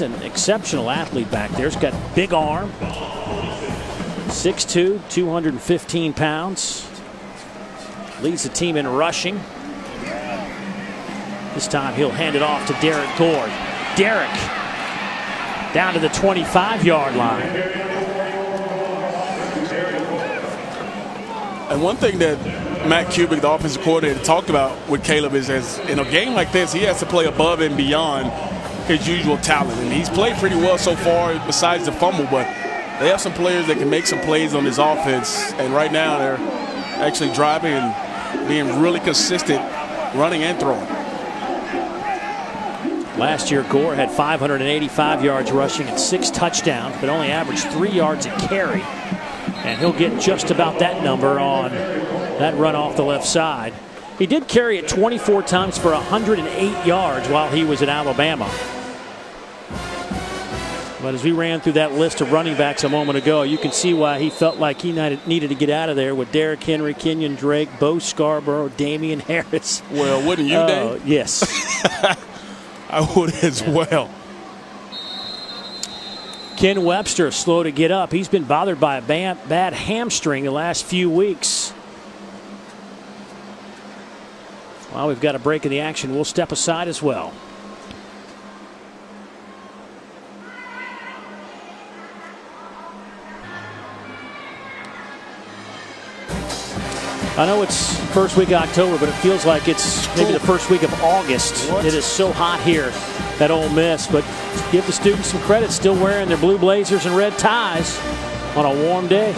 an exceptional athlete back there. He's got big arm, 6'2", 215 pounds. Leads the team in rushing. This time he'll hand it off to Derek Gore. Derek down to the 25-yard line. And one thing that Matt Kubik, the offensive coordinator, talked about with Caleb is as in a game like this, he has to play above and beyond his usual talent. And he's played pretty well so far besides the fumble, but they have some players that can make some plays on this offense. And right now they're actually driving and being really consistent running and throwing. Last year, Gore had 585 yards rushing and 6 touchdowns, but only averaged 3 yards a carry. And he'll get just about that number on that run off the left side. He did carry it 24 times for 108 yards while he was at Alabama. But as we ran through that list of running backs a moment ago, you can see why he felt like he needed to get out of there with Derrick Henry, Kenyon Drake, Bo Scarborough, Damian Harris. Well, wouldn't you, Dave? Yes. I would as well. Ken Webster slow to get up. He's been bothered by a bad hamstring the last few weeks. Well, we've got a break in the action. We'll step aside as well. I know it's first week of October, but it feels like it's maybe the first week of August. What? It is so hot here at Ole Miss, but give the students some credit, still wearing their blue blazers and red ties on a warm day.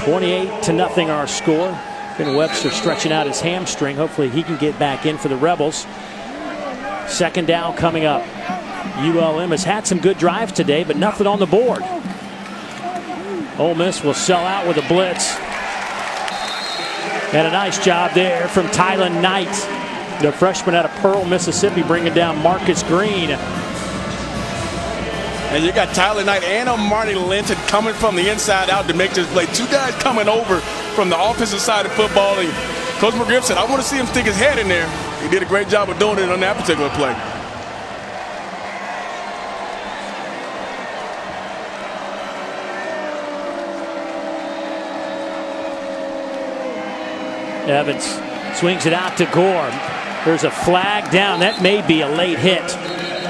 28-0 our score. Ken Webster stretching out his hamstring. Hopefully he can get back in for the Rebels. Second down coming up. ULM has had some good drives today, but nothing on the board. Ole Miss will sell out with a blitz. And a nice job there from Tylen Knight, the freshman out of Pearl, Mississippi, bringing down Marcus Green. And you got Tylen Knight and Marty Linton coming from the inside out to make this play. Two guys coming over from the offensive side of football. And Coach McGriff said, I want to see him stick his head in there. He did a great job of doing it on that particular play. Evans swings it out to Gore. There's a flag down. That may be a late hit.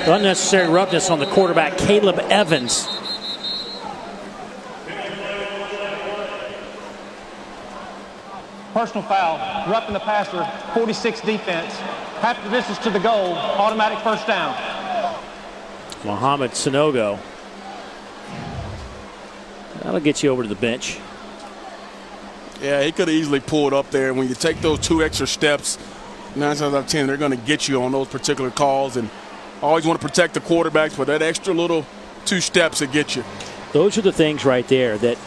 Unnecessary roughness on the quarterback, Caleb Evans. Personal foul, roughing the passer, 46 defense. Half the distance to the goal, automatic first down. Mohamed Sanogo. That'll get you over to the bench. Yeah, he could have easily pulled up there. When you take those 2 extra steps, 9 times out of 10, they're going to get you on those particular calls. And always want to protect the quarterbacks, but that extra little 2 steps that get you. Those are the things right there that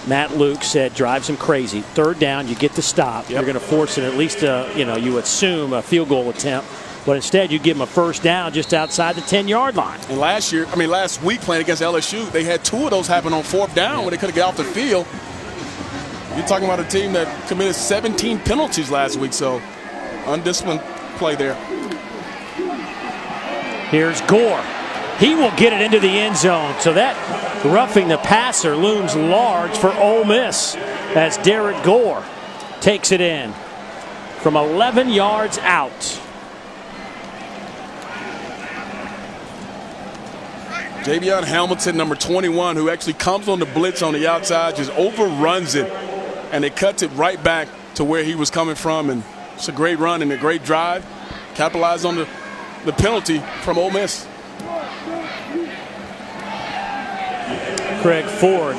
Matt Luke said drives him crazy. Third down, you get the stop. Yep. You're going to force it at least, you assume a field goal attempt. But instead, you give them a first down just outside the 10-yard line. And last week playing against LSU, they had 2 of those happen on 4th down where they could have got off the field. You're talking about a team that committed 17 penalties last week, so undisciplined play there. Here's Gore. He will get it into the end zone. So that roughing the passer looms large for Ole Miss as Derek Gore takes it in from 11 yards out. Javion Hamilton, number 21, who actually comes on the blitz on the outside, just overruns it, and it cuts it right back to where he was coming from. And it's a great run and a great drive. Capitalized on the penalty from Ole Miss. Craig Ford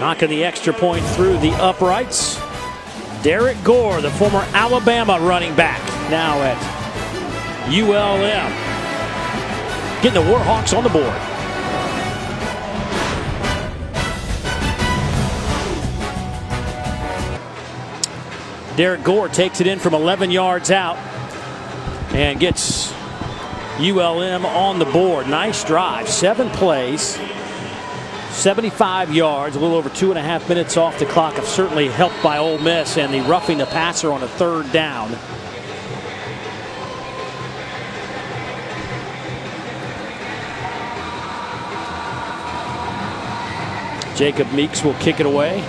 knocking the extra point through the uprights. Derek Gore, the former Alabama running back, now at ULM. Getting the Warhawks on the board. Derek Gore takes it in from 11 yards out and gets ULM on the board. Nice drive, 7 plays, 75 yards, a little over 2.5 minutes off the clock. Have certainly helped by Ole Miss and the roughing the passer on a 3rd down. Jacob Meeks will kick it away.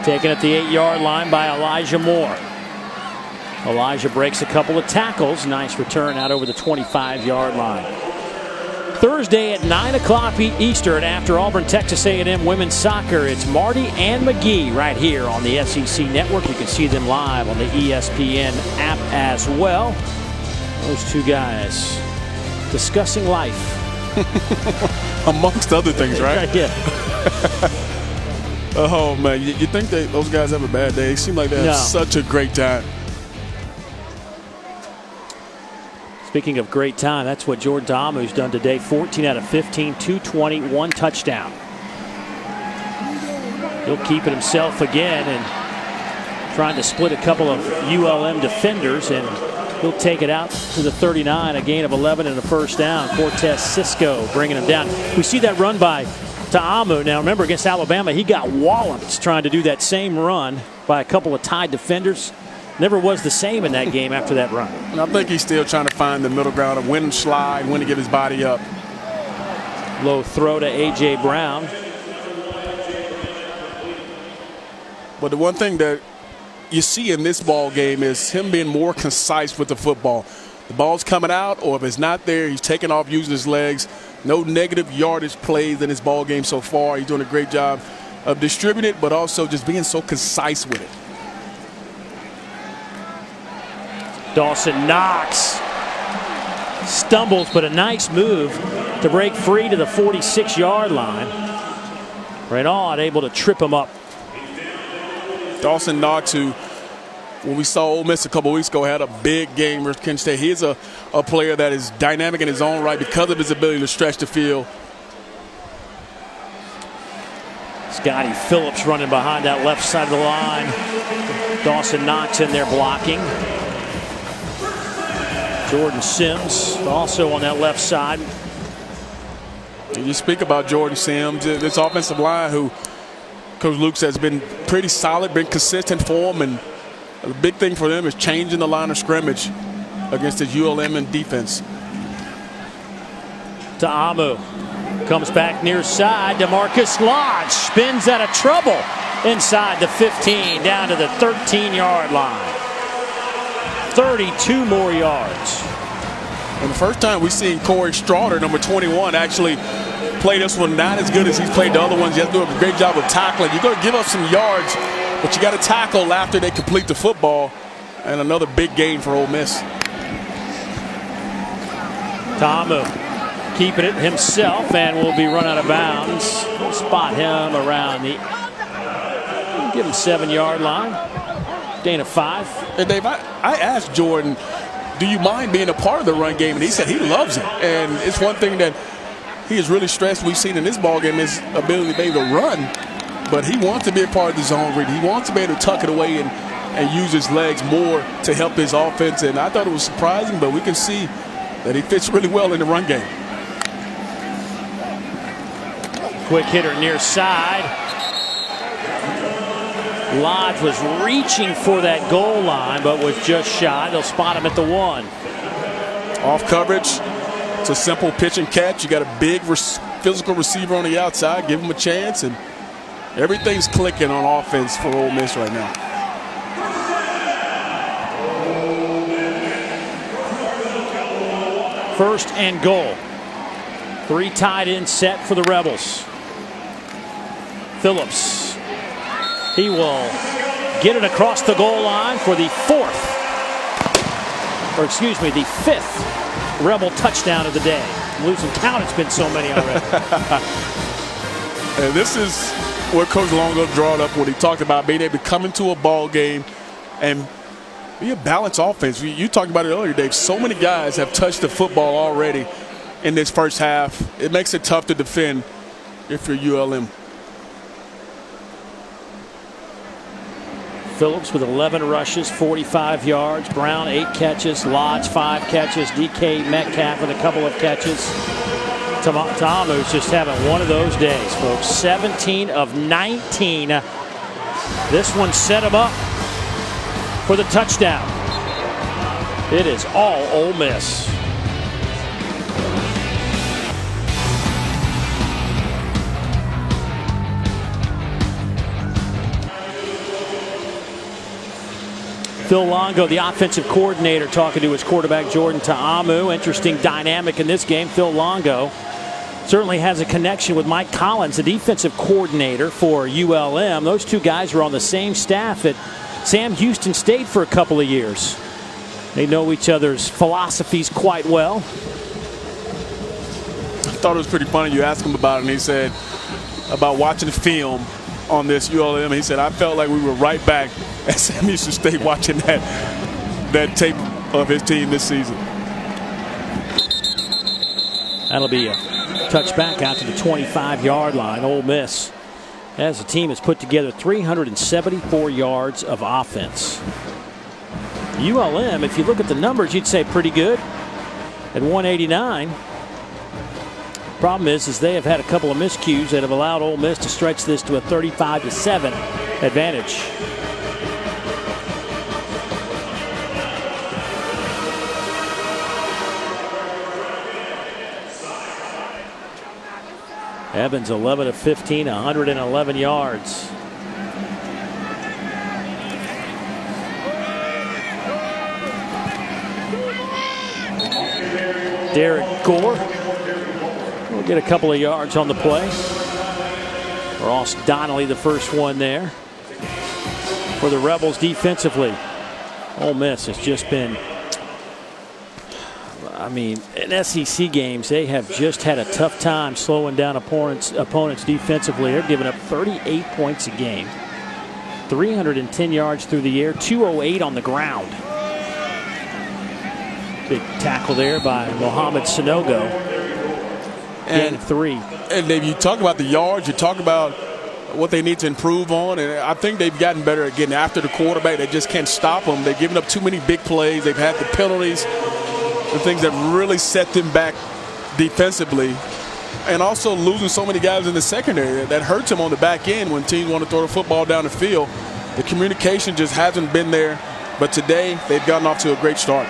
Taken at the 8-yard line by Elijah Moore. Elijah breaks a couple of tackles. Nice return out over the 25-yard line. Thursday at 9 o'clock Eastern after Auburn, Texas A&M women's soccer. It's Marty and McGee right here on the SEC Network. You can see them live on the ESPN app as well. Those two guys discussing life. Amongst other things, right? Yeah. Oh, man. You think those guys have a bad day? They seem like they have such a great time. Speaking of great time, that's what Jordan Ta'amu's done today. 14 out of 15, 220, 1 touchdown. He'll keep it himself again and trying to split a couple of ULM defenders, and he'll take it out to the 39, a gain of 11 and a first down. Cortez Cisco bringing him down. We see that run by Ta'amu. Now remember, against Alabama, he got walloped trying to do that same run by a couple of tied defenders. Never was the same in that game after that run. And I think he's still trying to find the middle ground of when to slide, when to get his body up. Low throw to A.J. Brown. But the one thing that you see in this ball game is him being more concise with the football. The ball's coming out, or if it's not there, he's taking off using his legs. No negative yardage plays in his ball game so far. He's doing a great job of distributing it, but also just being so concise with it. Dawson Knox stumbles, but a nice move to break free to the 46-yard line. Renaud able to trip him up. Dawson Knox, who, when we saw Ole Miss a couple weeks ago, had a big game versus Kent State. He's a player that is dynamic in his own right because of his ability to stretch the field. Scotty Phillips running behind that left side of the line. Dawson Knox in there blocking. Jordan Sims also on that left side. You speak about Jordan Sims, this offensive line who Coach Luke says has been pretty solid, been consistent for him, and the big thing for them is changing the line of scrimmage against his ULM and defense. Ta'amu comes back near side. DeMarcus Lodge spins out of trouble inside the 15 down to the 13-yard line. 32 more yards. And the first time we've seen Corey Straughter, number 21, actually play this one not as good as he's played the other ones. He has to do a great job of tackling. You're going to give up some yards, but you got to tackle after they complete the football. And another big gain for Ole Miss. Ta'amu keeping it himself and will be run out of bounds. We'll spot him around the, give him 7-yard line. Gain of 5. And Dave, I asked Jordan, do you mind being a part of the run game? And he said he loves it. And it's one thing that he has really stressed we've seen in this ball game, his ability to be able to run. But he wants to be a part of the zone read. He wants to be able to tuck it away and use his legs more to help his offense. And I thought it was surprising, but we can see that he fits really well in the run game. Quick hitter near side. Lodge was reaching for that goal line, but was just shy. They'll spot him at the 1. Off coverage. It's a simple pitch and catch. You got a big physical receiver on the outside. Give him a chance, and everything's clicking on offense for Ole Miss right now. First and goal. 3 tight ends set for the Rebels. Phillips. He will get it across the goal line for the 5th Rebel touchdown of the day. I'm losing count. It's been so many already. And this is what Coach Longo drawed up when he talked about being able to come into a ball game and be a balanced offense. You talked about it earlier, Dave. So many guys have touched the football already in this first half. It makes it tough to defend if you're ULM. Phillips with 11 rushes, 45 yards. Brown 8 catches. Lodge 5 catches. DK Metcalf with a couple of catches. Ta'amu's just having one of those days, folks. 17 of 19. This one set him up for the touchdown. It is all Ole Miss. Phil Longo, the offensive coordinator, talking to his quarterback, Jordan Ta'amu. Interesting dynamic in this game. Phil Longo certainly has a connection with Mike Collins, the defensive coordinator for ULM. Those two guys were on the same staff at Sam Houston State for a couple of years. They know each other's philosophies quite well. thought it was pretty funny. You asked him about it, and he said about watching film on this ULM. He said, I felt like we were right back at Sam Houston State watching that tape of his team this season. That'll be a touchback out to the 25-yard line. Ole Miss, as a team, has put together 374 yards of offense. ULM, if you look at the numbers, you'd say pretty good at 189. Problem is they have had a couple of miscues that have allowed Ole Miss to stretch this to a 35-7 advantage. Evans 11 of 15, 111 yards. Derek Gore will get a couple of yards on the play. Ross Donnelly, the first one there for the Rebels defensively. Ole Miss has just been, I mean, in SEC games, they have just had a tough time slowing down opponents defensively. They're giving up 38 points a game, 310 yards through the air, 208 on the ground. Big tackle there by Mohamed Sanogo. And 3. And if you talk about the yards, you talk about what they need to improve on, and I think they've gotten better at getting after the quarterback. They just can't stop them. They've given up too many big plays. They've had the penalties, the things that really set them back defensively, and also losing so many guys in the secondary. That hurts them on the back end when teams want to throw the football down the field. The communication just hasn't been there, but today they've gotten off to a great start.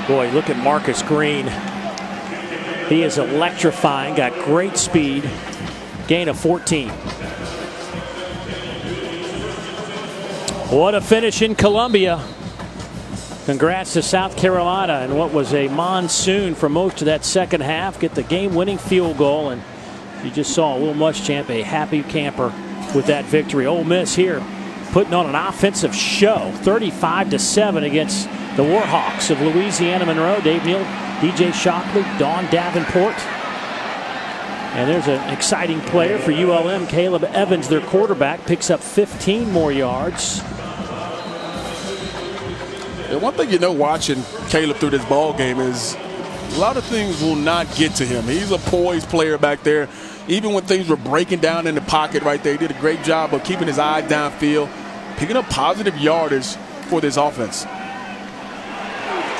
Boy, look at Marcus Green. He is electrifying, got great speed, gain of 14. What a finish in Columbia. Congrats to South Carolina and what was a monsoon for most of that second half. Get the game-winning field goal, and you just saw Will Muschamp, a happy camper with that victory. Ole Miss here putting on an offensive show, 35-7 against the Warhawks of Louisiana Monroe. Dave Neal, DJ Shockley, Dawn Davenport. And there's an exciting player for ULM. Caleb Evans, their quarterback, picks up 15 more yards. And one thing you know watching Caleb through this ball game is a lot of things will not get to him. He's a poised player back there. Even when things were breaking down in the pocket right there, he did a great job of keeping his eyes downfield, picking up positive yardage for this offense.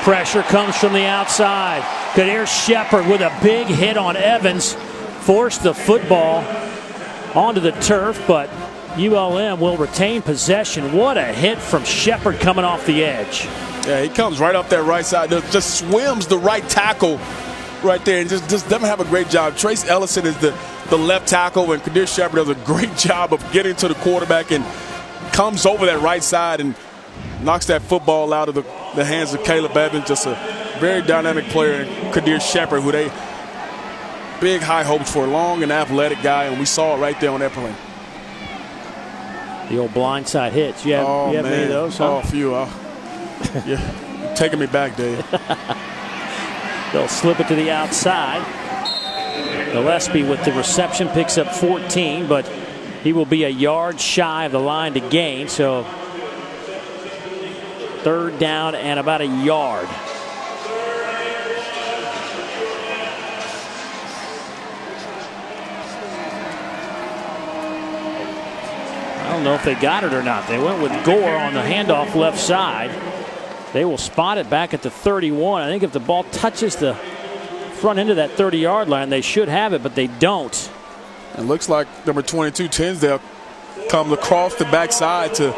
Pressure comes from the outside. Kadir Shepard with a big hit on Evans. Forced the football onto the turf, but ULM will retain possession. What a hit from Shepard coming off the edge. Yeah, he comes right up that right side. Just swims the right tackle right there and just doesn't have a great job. Trace Ellison is the left tackle, and Kadir Shepard does a great job of getting to the quarterback and comes over that right side and knocks that football out of the hands of Caleb Evans. Just a very dynamic player, Kadir Shepard, who they big high hopes for, a long and athletic guy, and we saw it right there on that play. The old blindside hits. You have many of those, huh? Oh, a few. Yeah, taking me back, Dave. They'll slip it to the outside. Gillespie with the reception picks up 14, but he will be a yard shy of the line to gain, so third down and about a yard. I don't know if they got it or not. They went with Gore on the handoff left side. They will spot it back at the 31. I think if the ball touches the front end of that 30-yard line, they should have it, but they don't. It looks like number 22, Tinsdale, comes across the backside to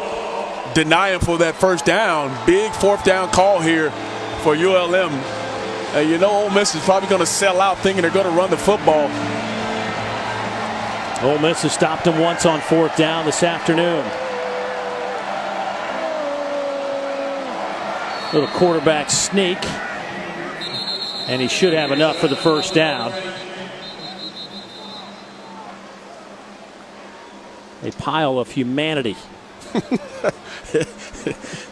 deny him for that first down. Big fourth down call here for ULM. And you know Ole Miss is probably going to sell out thinking they're going to run the football. Ole Miss has stopped him once on fourth down this afternoon. Little quarterback sneak, and he should have enough for the first down. A pile of humanity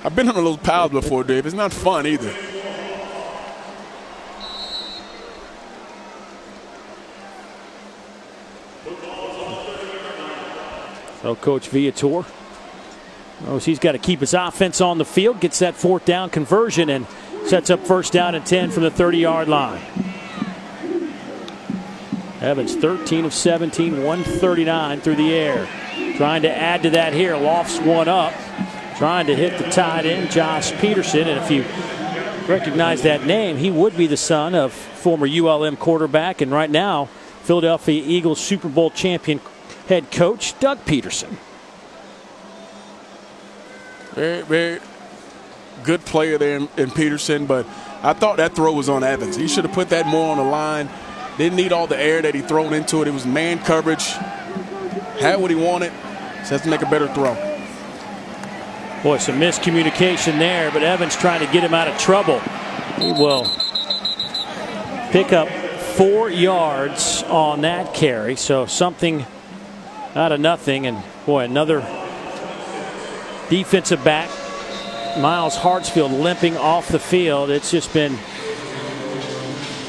I've been on those pals before, Dave. It's not fun either. So Coach Viator knows he's got to keep his offense on the field, gets that 4th down conversion, and sets up 1st down and 10 from the 30-yard line. Evans 13 of 17, 139 through the air. Trying to add to that here, lofts one up. Trying to hit the tight end, Josh Peterson. And if you recognize that name, he would be the son of former ULM quarterback and right now Philadelphia Eagles Super Bowl champion head coach Doug Peterson. Very, very good player there in Peterson, but I thought that throw was on Evans. He should have put that more on the line. Didn't need all the air that he thrown into it. It was man coverage. Had what he wanted. So has to make a better throw. Boy, some miscommunication there, but Evans trying to get him out of trouble. He will pick up 4 yards on that carry. So something out of nothing. And boy, another defensive back, Miles Hartsfield, limping off the field. It's just been,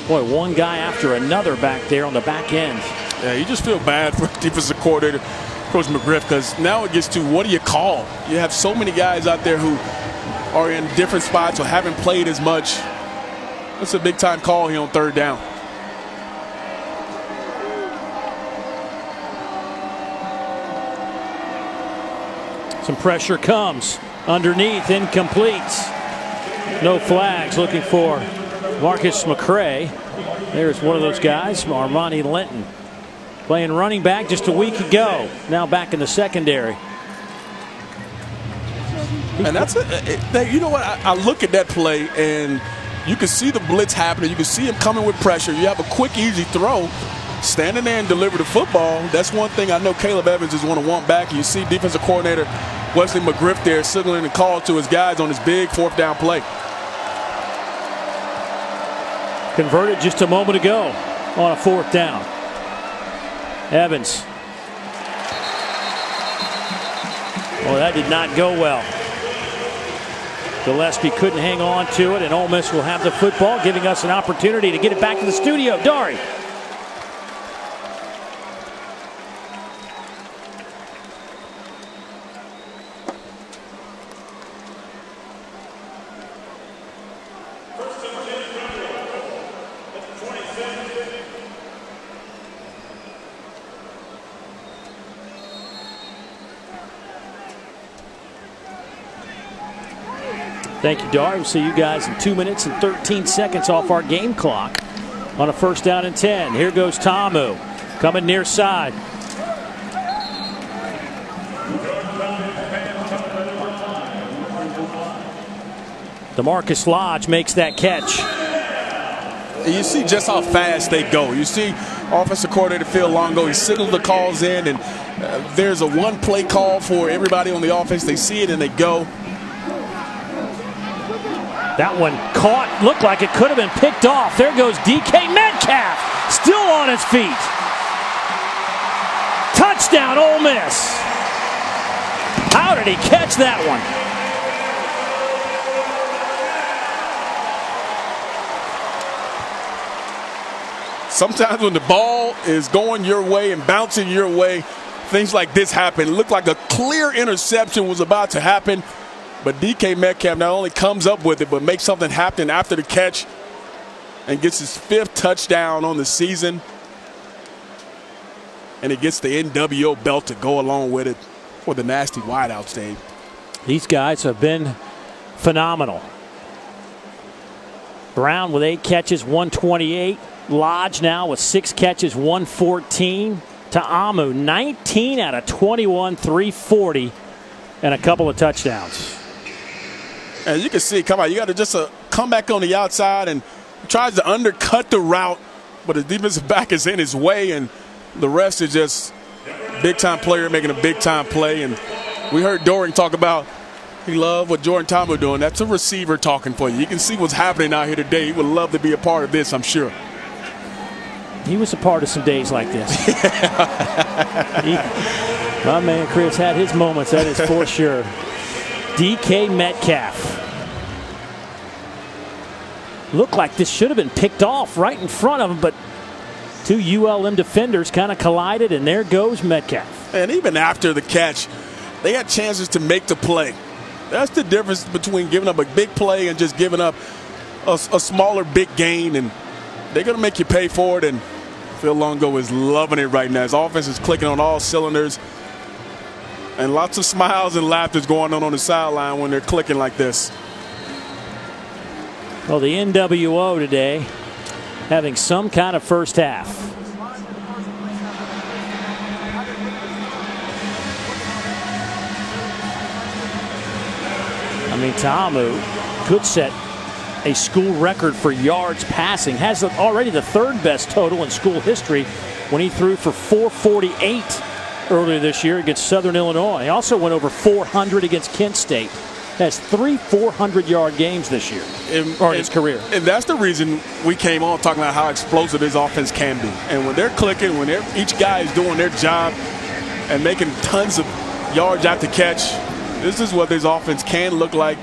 boy, one guy after another back there on the back end. Yeah, you just feel bad for defensive coordinator Coach McGriff, because now it gets to what do you call? You have so many guys out there who are in different spots or haven't played as much. That's a big-time call here on 3rd down. Some pressure comes underneath, incomplete. No flags, looking for Marcus McCray. There's one of those guys, Armani Linton, playing running back just a week ago. Now back in the secondary. And that's you know what? I look at that play and you can see the blitz happening. You can see him coming with pressure. You have a quick, easy throw. Standing there and deliver the football. That's one thing I know Caleb Evans is going to want back. You see defensive coordinator Wesley McGriff there signaling the call to his guys on this big 4th down play. Converted just a moment ago on a 4th down. Evans. Well, that did not go well. Gillespie couldn't hang on to it, and Ole Miss will have the football, giving us an opportunity to get it back to the studio. Dari. Thank you, Dar. We'll see you guys in 2 minutes and 13 seconds off our game clock on a 1st down and 10. Here goes Tamu coming near side. DeMarcus Lodge makes that catch. You see just how fast they go. You see offensive coordinator Phil Longo, he signaled the calls in, and there's a one-play call for everybody on the offense. They see it and they go. That one caught, looked like it could have been picked off. There goes DK Metcalf, still on his feet. Touchdown, Ole Miss. How did he catch that one? Sometimes when the ball is going your way and bouncing your way, things like this happen. It looked like a clear interception was about to happen. But DK Metcalf not only comes up with it, but makes something happen after the catch and gets his 5th touchdown on the season. And it gets the NWO belt to go along with it for the nasty wideouts, Dave. These guys have been phenomenal. Brown with 8 catches, 128. Lodge now with 6 catches, 114. Ta'amu, 19 out of 21, 340, and a couple of touchdowns. And you can see, come on, you got to just come back on the outside and tries to undercut the route, but the defensive back is in his way, and the rest is just big-time player making a big-time play. And we heard Doring talk about he loved what Jordan Tamu doing. That's a receiver talking for you. You can see what's happening out here today. He would love to be a part of this, I'm sure. He was a part of some days like this. My man Chris had his moments, that is for sure. DK Metcalf. Looked like this should have been picked off right in front of him, but two ULM defenders kind of collided, and there goes Metcalf. And even after the catch, they had chances to make the play. That's the difference between giving up a big play and just giving up a smaller big gain, and they're going to make you pay for it. And Phil Longo is loving it right now. His offense is clicking on all cylinders, and lots of smiles and laughter going on the sideline when they're clicking like this. Well, the NWO today having some kind of first half. I mean, Ta'amu could set a school record for yards passing. Has already the third best total in school history when he threw for 448 earlier this year against Southern Illinois. He also went over 400 against Kent State. Has 3 400-yard games this year, or in his career. And that's the reason we came on talking about how explosive this offense can be. And when they're clicking, when each guy is doing their job and making tons of yards after catch, this is what this offense can look like.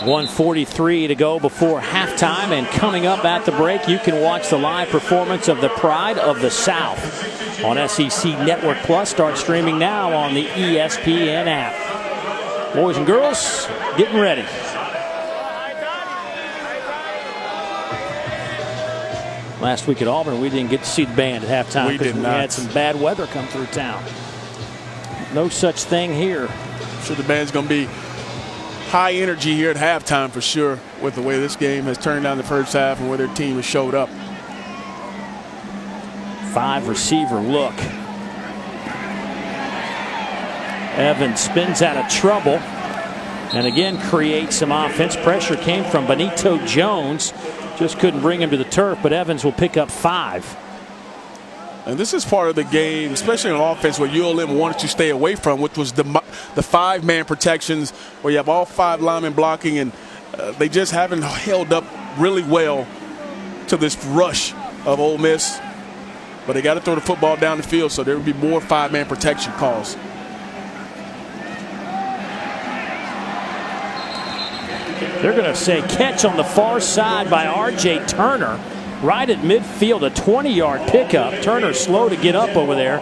.143 to go before halftime, and coming up at the break, you can watch the live performance of the Pride of the South on SEC Network Plus. Start streaming now on the ESPN app. Boys and girls, getting ready. Last week at Auburn, we didn't get to see the band at halftime because we had some bad weather come through town. No such thing here. I'm sure the band's going to be high energy here at halftime for sure, with the way this game has turned out in the first half and where their team has showed up. 5 receiver look. Evans spins out of trouble and again creates some offense. Pressure came from Benito Jones. Just couldn't bring him to the turf, but Evans will pick up 5. And this is part of the game, especially on offense, where ULM wanted to stay away from, which was the 5-man protections, where you have all 5 linemen blocking, and they just haven't held up really well to this rush of Ole Miss. But they got to throw the football down the field, so there will be more 5-man protection calls. They're going to say catch on the far side by R.J. Turner. Right at midfield, a 20-yard pickup. Turner slow to get up over there.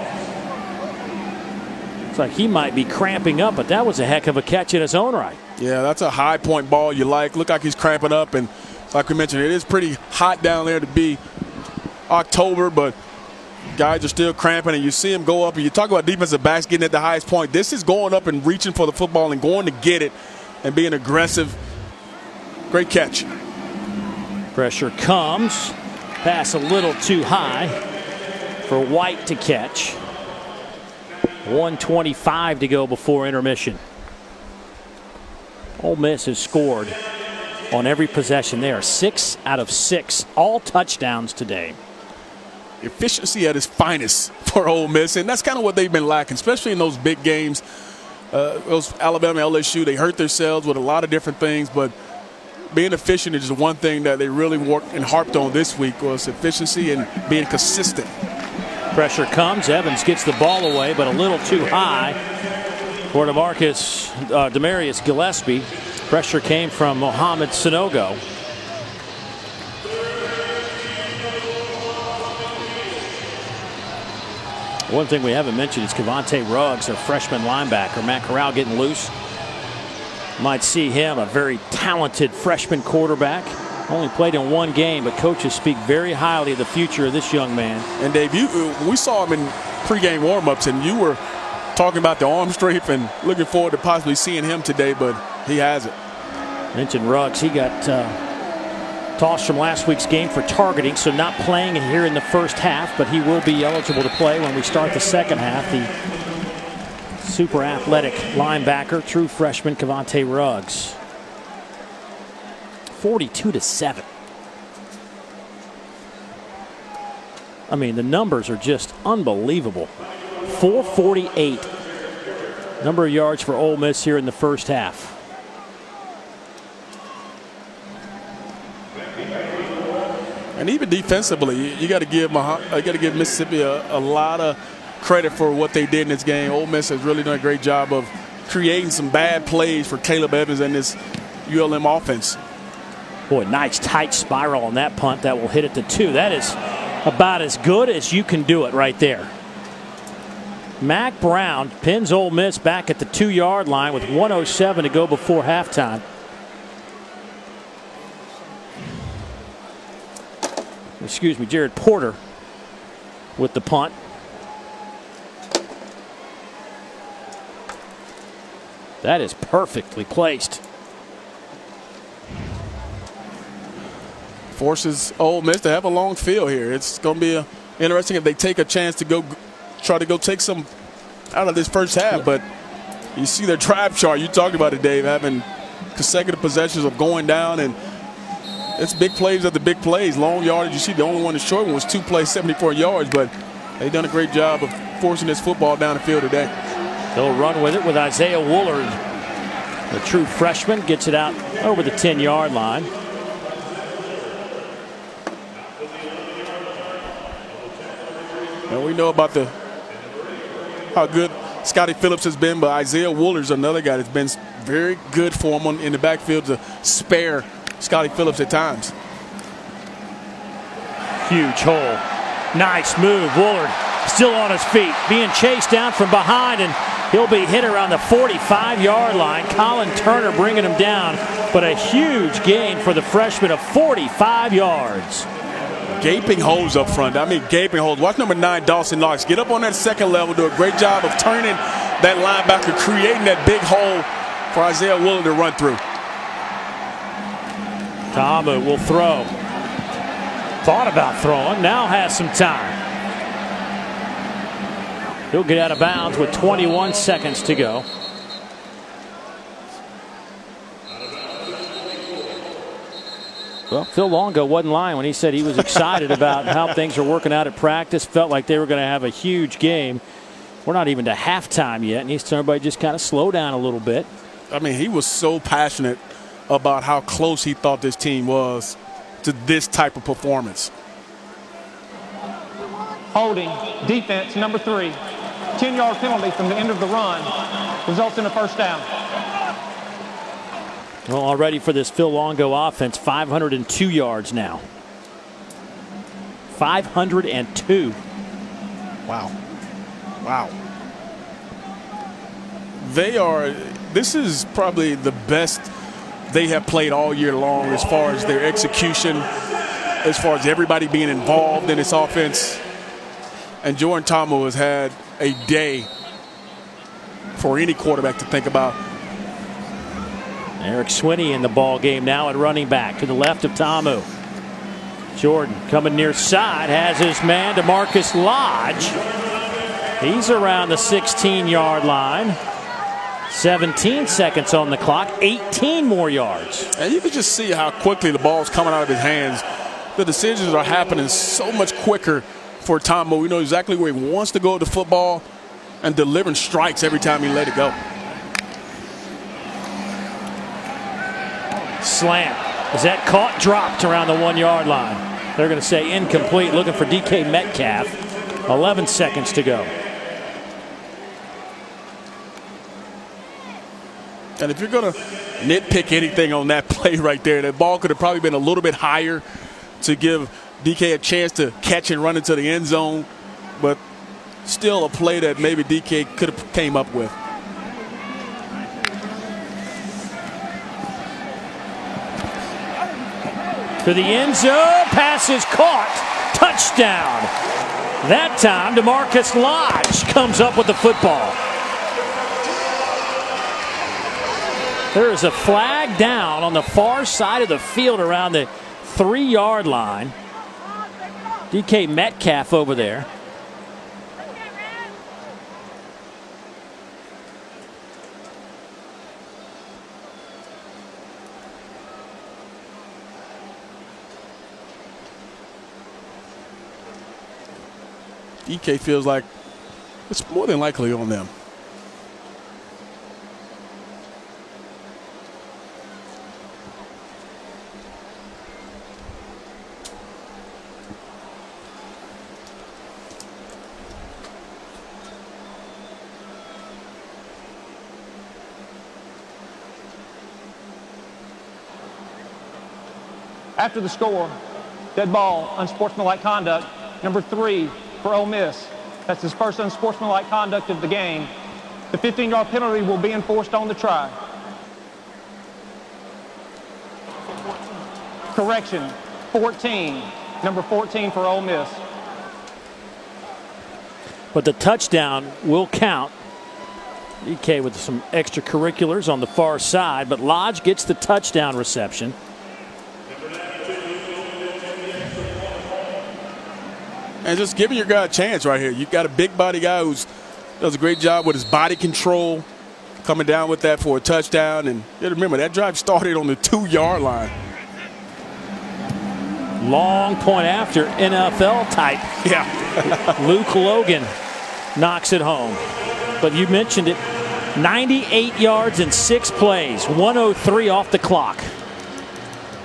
Looks like he might be cramping up, but that was a heck of a catch in his own right. Yeah, that's a high point ball you like. Look like he's cramping up, and like we mentioned, it is pretty hot down there to be October, but guys are still cramping, and you see him go up, and you talk about defensive backs getting at the highest point. This is going up and reaching for the football and going to get it and being aggressive. Great catch. Pressure comes. Pass a little too high for White to catch. 1:25 to go before intermission. Ole Miss has scored on every possession there. 6 out of 6, all touchdowns today. Efficiency at its finest for Ole Miss, and that's kind of what they've been lacking, especially in those big games. Those Alabama, LSU, they hurt themselves with a lot of different things, but being efficient is one thing that they really worked and harped on this week, was efficiency and being consistent. Pressure comes. Evans gets the ball away, but a little too high for Demarius Gillespie. Pressure came from Mohamed Sanogo. One thing we haven't mentioned is Cavante Ruggs, a freshman linebacker. Matt Corral getting loose. Might see him, a very talented freshman quarterback. Only played in 1 game, but coaches speak very highly of the future of this young man. And Dave, we saw him in pregame warmups, and you were talking about the arm strength and looking forward to possibly seeing him today, but he has it. Mentioned Ruggs, he got tossed from last week's game for targeting, so not playing here in the first half, but he will be eligible to play when we start the second half. The super athletic linebacker, true freshman Cavante Ruggs. 42-7. I mean, the numbers are just unbelievable. 448 number of yards for Ole Miss here in the first half. And even defensively, you got to give Mississippi a lot of credit for what they did in this game. Ole Miss has really done a great job of creating some bad plays for Caleb Evans and this ULM offense. Boy, nice tight spiral on that punt that will hit it to 2. That is about as good as you can do it right there. Mack Brown pins Ole Miss back at the 2-yard line with 1:07 to go before halftime. Excuse me, Jared Porter with the punt. That is perfectly placed. Forces Ole Miss to have a long field here. It's going to be interesting if they take a chance to try to take some out of this first half. But you see their drive chart. You talked about it, Dave, having consecutive possessions of going down, and it's big plays at the big plays. Long yardage. You see the only one, the short one, was 2 plays, 74 yards. But they've done a great job of forcing this football down the field today. They'll run with it with Isaiah Woolard. The true freshman gets it out over the 10-yard line. And we know about how good Scotty Phillips has been, but Isaiah Wooler's another guy that's been very good for him in the backfield to spare Scotty Phillips at times. Huge hole. Nice move. Woolard still on his feet, being chased down from behind, and he'll be hit around the 45-yard line. Colin Turner bringing him down, but a huge gain for the freshman of 45 yards. Gaping holes up front. I mean, gaping holes. Watch number 9, Dawson Knox, get up on that second level, do a great job of turning that linebacker, creating that big hole for Isaiah Woolard to run through. Tamu will throw. Thought about throwing, now has some time. He'll get out of bounds with 21 seconds to go. Well, Phil Longo wasn't lying when he said he was excited about how things are working out at practice. Felt like they were going to have a huge game. We're not even to halftime yet, and he's telling everybody just kind of slow down a little bit. I mean, he was so passionate about how close he thought this team was to this type of performance. Holding, defense, number 3. 10-yard penalty from the end of the run results in a first down. Well, already for this Phil Longo offense, 502 yards now. 502. Wow. Wow. This is probably the best they have played all year long as far as their execution, as far as everybody being involved in this offense. And Jordan Tamu has had a day for any quarterback to think about. Eric Swinney in the ball game now at running back to the left of Tamu. Jordan coming near side, has his man DeMarcus Lodge. He's around the 16-yard line. 17 seconds on the clock, 18 more yards. And you can just see how quickly the ball's coming out of his hands. The decisions are happening so much quicker for Tamu. We know exactly where he wants to go with the football and delivering strikes every time he let it go. Slam. Is that caught? Dropped around the 1-yard line. They're going to say incomplete, looking for DK Metcalf. 11 seconds to go. And if you're going to nitpick anything on that play right there, that ball could have probably been a little bit higher to give DK a chance to catch and run into the end zone. But still a play that maybe DK could have came up with. To the end zone, pass is caught, touchdown. That time DeMarcus Lodge comes up with the football. There is a flag down on the far side of the field around the 3-yard line. DK Metcalf over there. DK feels like it's more than likely on them. After the score, dead ball, unsportsmanlike conduct, number 3 for Ole Miss. That's his first unsportsmanlike conduct of the game. The 15-yard penalty will be enforced on the try. Correction, 14, number 14 for Ole Miss. But the touchdown will count. DK with some extracurriculars on the far side, but Lodge gets the touchdown reception. And just giving your guy a chance right here. You've got a big body guy who does a great job with his body control, coming down with that for a touchdown. And remember, that drive started on the 2-yard line. Long point after, NFL type. Yeah. Luke Logan knocks it home. But you mentioned it, 98 yards in 6 plays, 103 off the clock.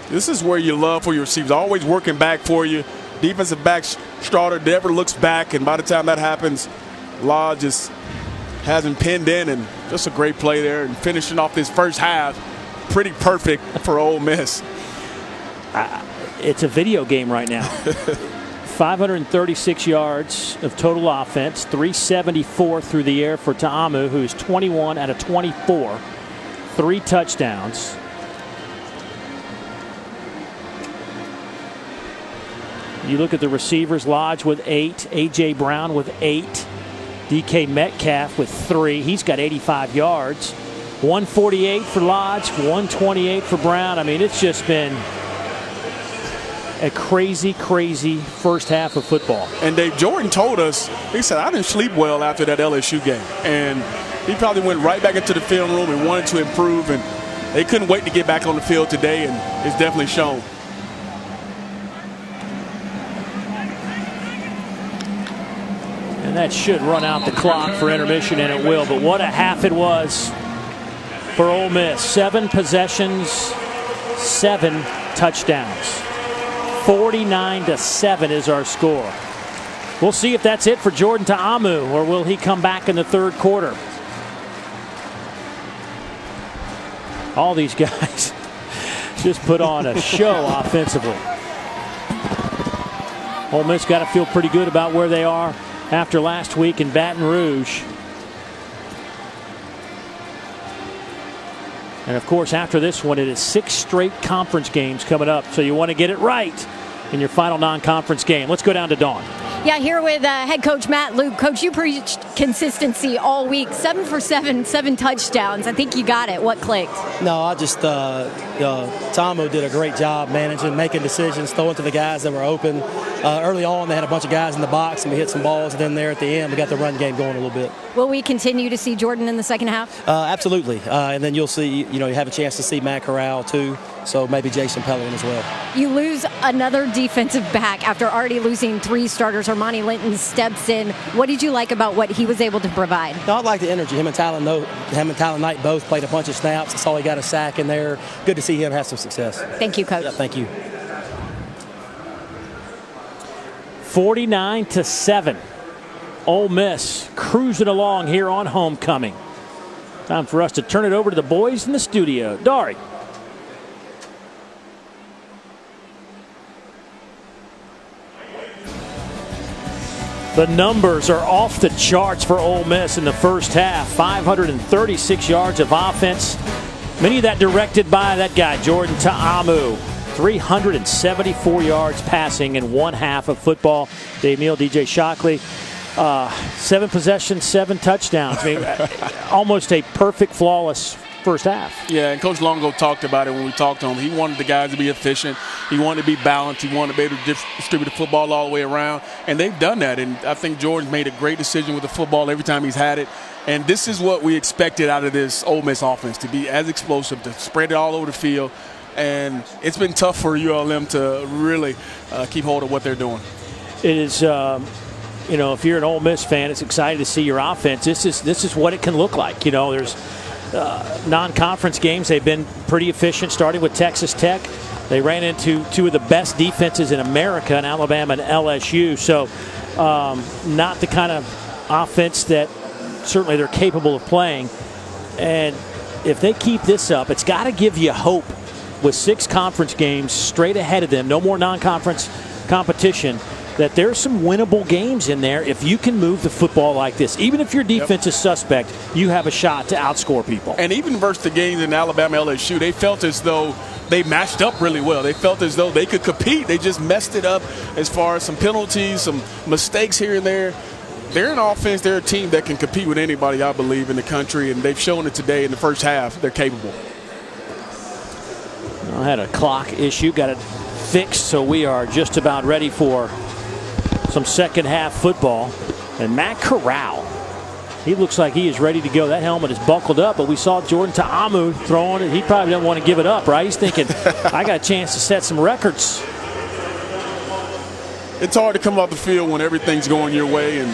This is where you love for your receivers, always working back for you. Defensive back starter never looks back, and by the time that happens, Lodge just has him pinned in, and just a great play there and finishing off this first half pretty perfect for Ole Miss. It's a video game right now. 536 yards of total offense, 374 through the air for Ta'amu, who's 21 out of 24, 3 touchdowns. You look at the receivers, Lodge with 8, A.J. Brown with 8, DK Metcalf with 3. He's got 85 yards. 148 for Lodge, 128 for Brown. I mean, it's just been a crazy, crazy first half of football. And Dave Jordan told us, he said, I didn't sleep well after that LSU game. And he probably went right back into the film room and wanted to improve. And they couldn't wait to get back on the field today, and it's definitely shown. And that should run out the clock for intermission, and it will. But what a half it was for Ole Miss. 7 possessions, 7 touchdowns. 49-7 is our score. We'll see if that's it for Jordan Ta'amu, or will he come back in the third quarter? All these guys just put on a show offensively. Ole Miss got to feel pretty good about where they are after last week in Baton Rouge. And of course, after this one, it is 6 straight conference games coming up. So you want to get it right in your final non-conference game. Let's go down to Dawn. Yeah, here with head coach Matt Luke. Coach, you preached consistency all week. 7 for 7, 7 touchdowns. I think you got it. What clicked? No, I just Tomo did a great job managing, making decisions, throwing to the guys that were open. Early on, they had a bunch of guys in the box, and we hit some balls. And then there at the end, we got the run game going a little bit. Will we continue to see Jordan in the second half? Absolutely. And then you'll see, you have a chance to see Matt Corral, too. So maybe Jason Pellin as well. You lose another defensive back after already losing 3 starters. Armani Linton steps in. What did you like about what he was able to provide? No, I like the energy. Him and Tyler Knight both played a bunch of snaps. I saw he got a sack in there. Good to see him have some success. Thank you, Coach. Yeah, thank you. 49-7. Ole Miss cruising along here on homecoming. Time for us to turn it over to the boys in the studio. Dari. The numbers are off the charts for Ole Miss in the first half. 536 yards of offense. Many of that directed by that guy, Jordan Ta'amu. 374 yards passing in one half of football. Dave Neal, DJ Shockley. 7 possessions, 7 touchdowns. I mean, almost a perfect, flawless first half. Yeah, and Coach Longo talked about it when we talked to him. He wanted the guys to be efficient. He wanted to be balanced. He wanted to be able to distribute the football all the way around. And they've done that. And I think Jordan's made a great decision with the football every time he's had it. And this is what we expected out of this Ole Miss offense, to be as explosive, to spread it all over the field. And it's been tough for ULM to really keep hold of what they're doing. It is, if you're an Ole Miss fan, it's exciting to see your offense. This is what it can look like. There's non-conference games. They've been pretty efficient, starting with Texas Tech. They ran into 2 of the best defenses in America in Alabama and LSU. So not the kind of offense that certainly they're capable of playing. And if they keep this up, it's got to give you hope with 6 conference games straight ahead of them, no more non-conference competition, that there's some winnable games in there if you can move the football like this. Even if your defense is suspect, you have a shot to outscore people. And even versus the games in Alabama, LSU, they felt as though they matched up really well. They felt as though they could compete. They just messed it up as far as some penalties, some mistakes here and there. They're an offense, they're a team that can compete with anybody, I believe, in the country, and they've shown it today in the first half. They're capable. I had a clock issue, got it fixed, so we are just about ready for some second half football. And Matt Corral, he looks like he is ready to go. That helmet is buckled up, but we saw Jordan Ta'amu throwing it. He probably doesn't want to give it up, right? He's thinking, I got a chance to set some records. It's hard to come off the field when everything's going your way and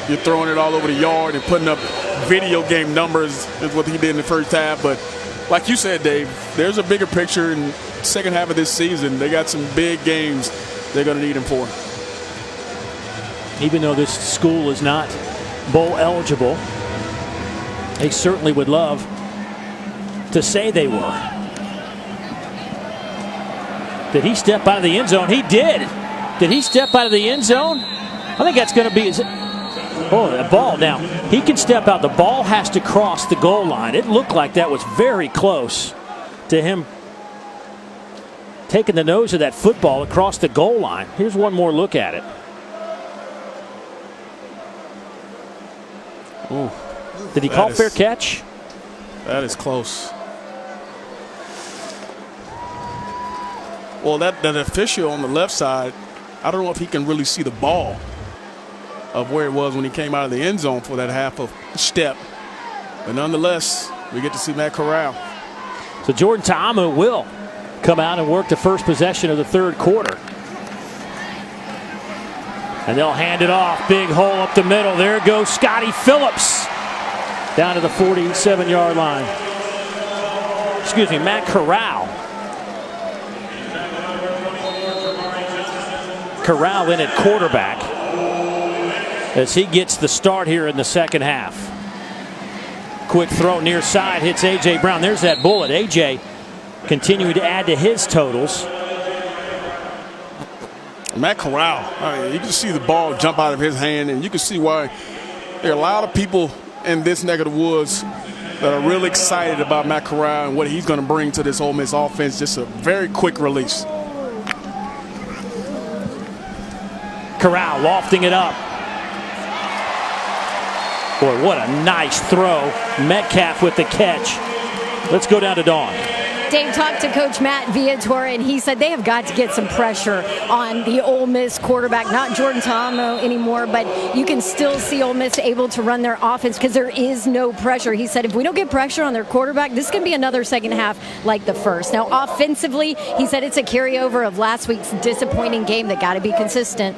you're throwing it all over the yard and putting up video game numbers is what he did in the first half. But like you said, Dave, there's a bigger picture in the second half of this season. They got some big games they're going to need him for. Even though this school is not bowl eligible, they certainly would love to say they were. Did he step out of the end zone? He did. Did he step out of the end zone? I think that's going to be... Oh, the ball. Now, he can step out. The ball has to cross the goal line. It looked like that was very close to him taking the nose of that football across the goal line. Here's one more look at it. Ooh. Did he call fair catch? That is close. Well, that official on the left side, I don't know if he can really see the ball of where it was when he came out of the end zone for that half of step. But nonetheless, we get to see Matt Corral. So Jordan Ta'amu will come out and work the first possession of the third quarter. And they'll hand it off. Big hole up the middle. There goes Scotty Phillips down to the 47-yard line. Excuse me, Matt Corral. Corral in at quarterback as he gets the start here in the second half. Quick throw near side, hits A.J. Brown. There's that bullet. A.J. continuing to add to his totals. Matt Corral, you can see the ball jump out of his hand, and you can see why there are a lot of people in this neck of the woods that are really excited about Matt Corral and what he's going to bring to this Ole Miss offense. Just a very quick release. Corral lofting it up. Boy, what a nice throw. Metcalf with the catch. Let's go down to Dawn. Dave talked to Coach Matt Viator, and he said they have got to get some pressure on the Ole Miss quarterback. Not Jordan Ta'amu anymore, but you can still see Ole Miss able to run their offense because there is no pressure. He said if we don't get pressure on their quarterback, this can be another second half like the first. Now, offensively, he said it's a carryover of last week's disappointing game that got to be consistent.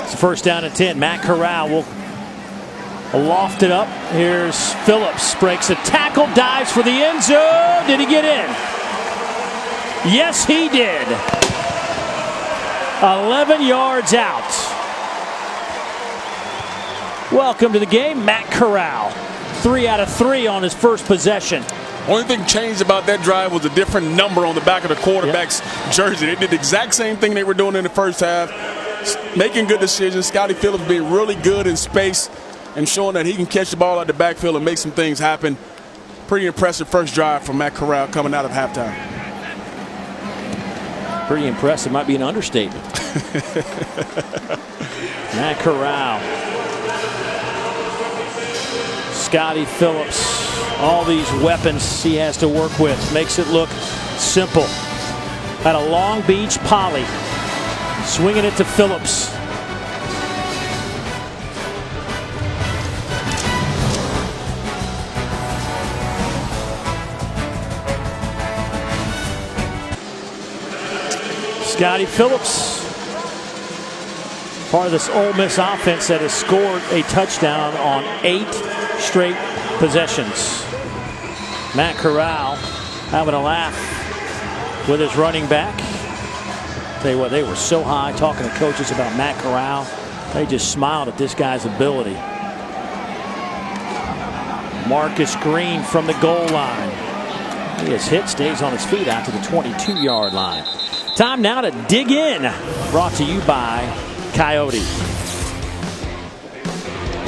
It's first down and 10. Matt Corral will loft it up. Here's Phillips, breaks a tackle, dives for the end zone. Did he get in? Yes, he did. 11 yards out. Welcome to the game, Matt Corral. 3 out of 3 on his first possession. Only thing changed about that drive was a different number on the back of the quarterback's jersey. They did the exact same thing they were doing in the first half, making good decisions. Scotty Phillips being really good in space and showing that he can catch the ball out the backfield and make some things happen. Pretty impressive first drive from Matt Corral coming out of halftime. Pretty impressive might be an understatement. Matt Corral. Scotty Phillips. All these weapons he has to work with. Makes it look simple. At a Long Beach Poly. Swinging it to Phillips. Scotty Phillips, part of this Ole Miss offense that has scored a touchdown on 8 straight possessions. Matt Corral having a laugh with his running back. Tell you what, they were so high talking to coaches about Matt Corral. They just smiled at this guy's ability. Marcus Green from the goal line. He is hit, stays on his feet out to the 22-yard line. Time now to dig in. Brought to you by Coyote.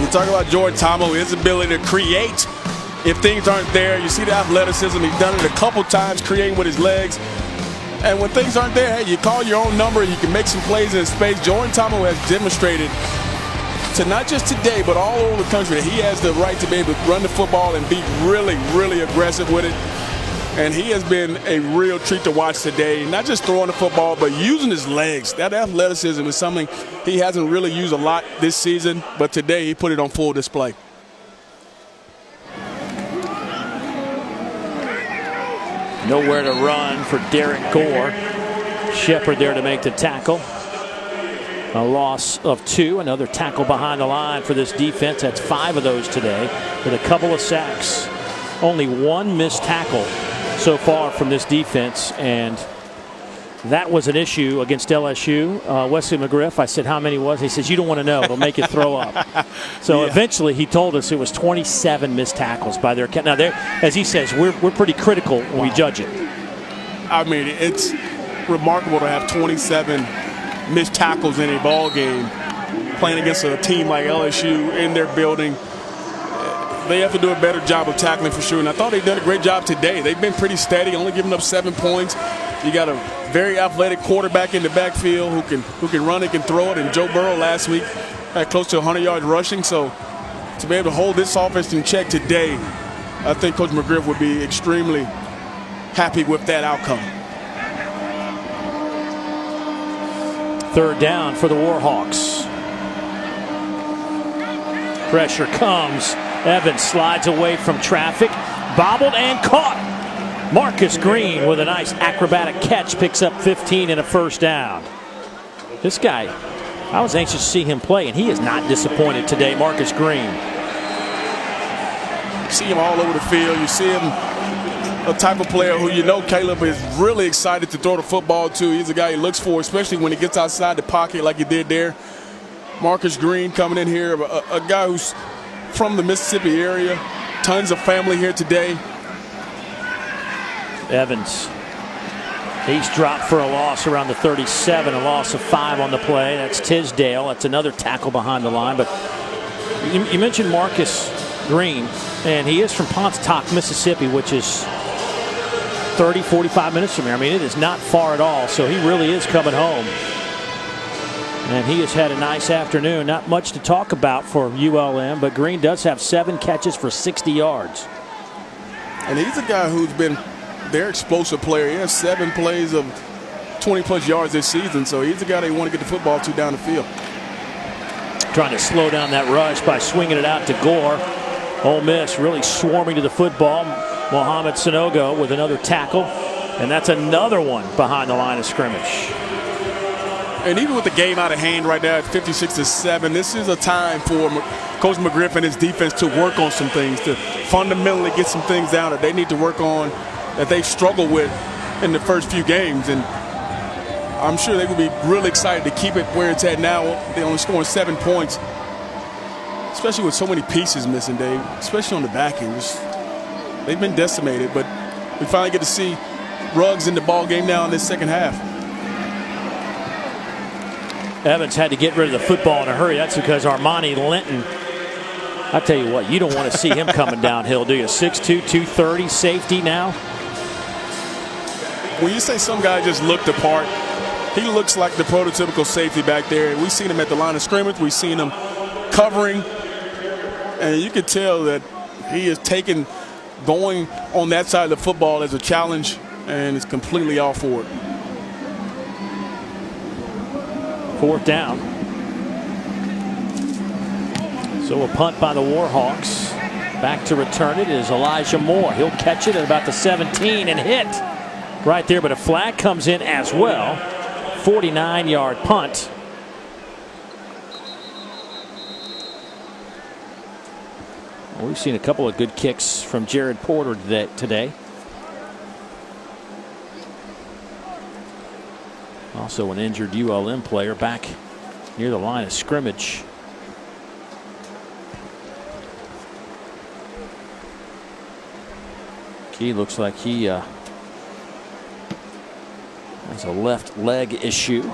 You talk about Jordan Tomo, his ability to create if things aren't there. You see the athleticism. He's done it a couple times, creating with his legs. And when things aren't there, hey, you call your own number. You can make some plays in space. Jordan Tomo has demonstrated to not just today, but all over the country that he has the right to be able to run the football and be really, really aggressive with it. And he has been a real treat to watch today. Not just throwing the football, but using his legs. That athleticism is something he hasn't really used a lot this season, but today he put it on full display. Nowhere to run for Derek Gore. Shepard there to make the tackle. A loss of 2. Another tackle behind the line for this defense. That's 5 of those today with a couple of sacks. Only 1 missed tackle so far from this defense, and that was an issue against LSU. Wesley McGriff, I said how many was? He says, you don't want to know. It'll make you throw up. So eventually he told us it was 27 missed tackles by their count. Now, as he says, we're pretty critical when we judge it. I mean, it's remarkable to have 27 missed tackles in a ball game playing against a team like LSU in their building. They have to do a better job of tackling for sure, and I thought they did a great job today. They've been pretty steady, only giving up 7 points. You got a very athletic quarterback in the backfield who can run and can throw it, and Joe Burrow last week had close to 100 yards rushing. So to be able to hold this offense in check today, I think Coach McGriff would be extremely happy with that outcome. 3rd down for the Warhawks. Pressure comes. Evans slides away from traffic, bobbled and caught. Marcus Green with a nice acrobatic catch picks up 15 and a 1st down. This guy, I was anxious to see him play, and he is not disappointed today, Marcus Green. You see him all over the field. You see him a type of player who you know Caleb is really excited to throw the football to. He's a guy he looks for, especially when he gets outside the pocket like he did there. Marcus Green coming in here, a guy who's from the Mississippi area. Tons of family here today. Evans. He's dropped for a loss around the 37, a loss of 5 on the play. That's Tisdale. That's another tackle behind the line. But you mentioned Marcus Green, and he is from Pontotoc, Mississippi, which is 30, 45 minutes from here. I mean, it is not far at all, so he really is coming home. And he has had a nice afternoon. Not much to talk about for ULM, but Green does have 7 catches for 60 yards. And he's a guy who's been their explosive player. He has 7 plays of 20-plus yards this season, so he's a guy they want to get the football to down the field. Trying to slow down that rush by swinging it out to Gore. Ole Miss really swarming to the football. Mohamed Sanogo with another tackle, and that's another one behind the line of scrimmage. And even with the game out of hand right now at 56-7, this is a time for Coach McGriff and his defense to work on some things, to fundamentally get some things down that they need to work on, that they struggled with in the first few games. And I'm sure they will be really excited to keep it where it's at now. They only scoring 7 points, especially with so many pieces missing, Dave, especially on the back end. They've been decimated, but we finally get to see Ruggs in the ball game now in this second half. Evans had to get rid of the football in a hurry. That's because Armani Linton, I tell you what, you don't want to see him coming downhill, do you? 6'2", 230, safety now. When you say some guy just looked the part, he looks like the prototypical safety back there. We've seen him at the line of scrimmage. We've seen him covering. And you can tell that he is taking going on that side of the football as a challenge and is completely all for it. 4th down. So a punt by the Warhawks. Back to return it is Elijah Moore. He'll catch it at about the 17 and hit right there, but a flag comes in as well. 49-yard punt. Well, we've seen a couple of good kicks from Jared Porter today. Also an injured ULM player back near the line of scrimmage. He looks like he has a left leg issue.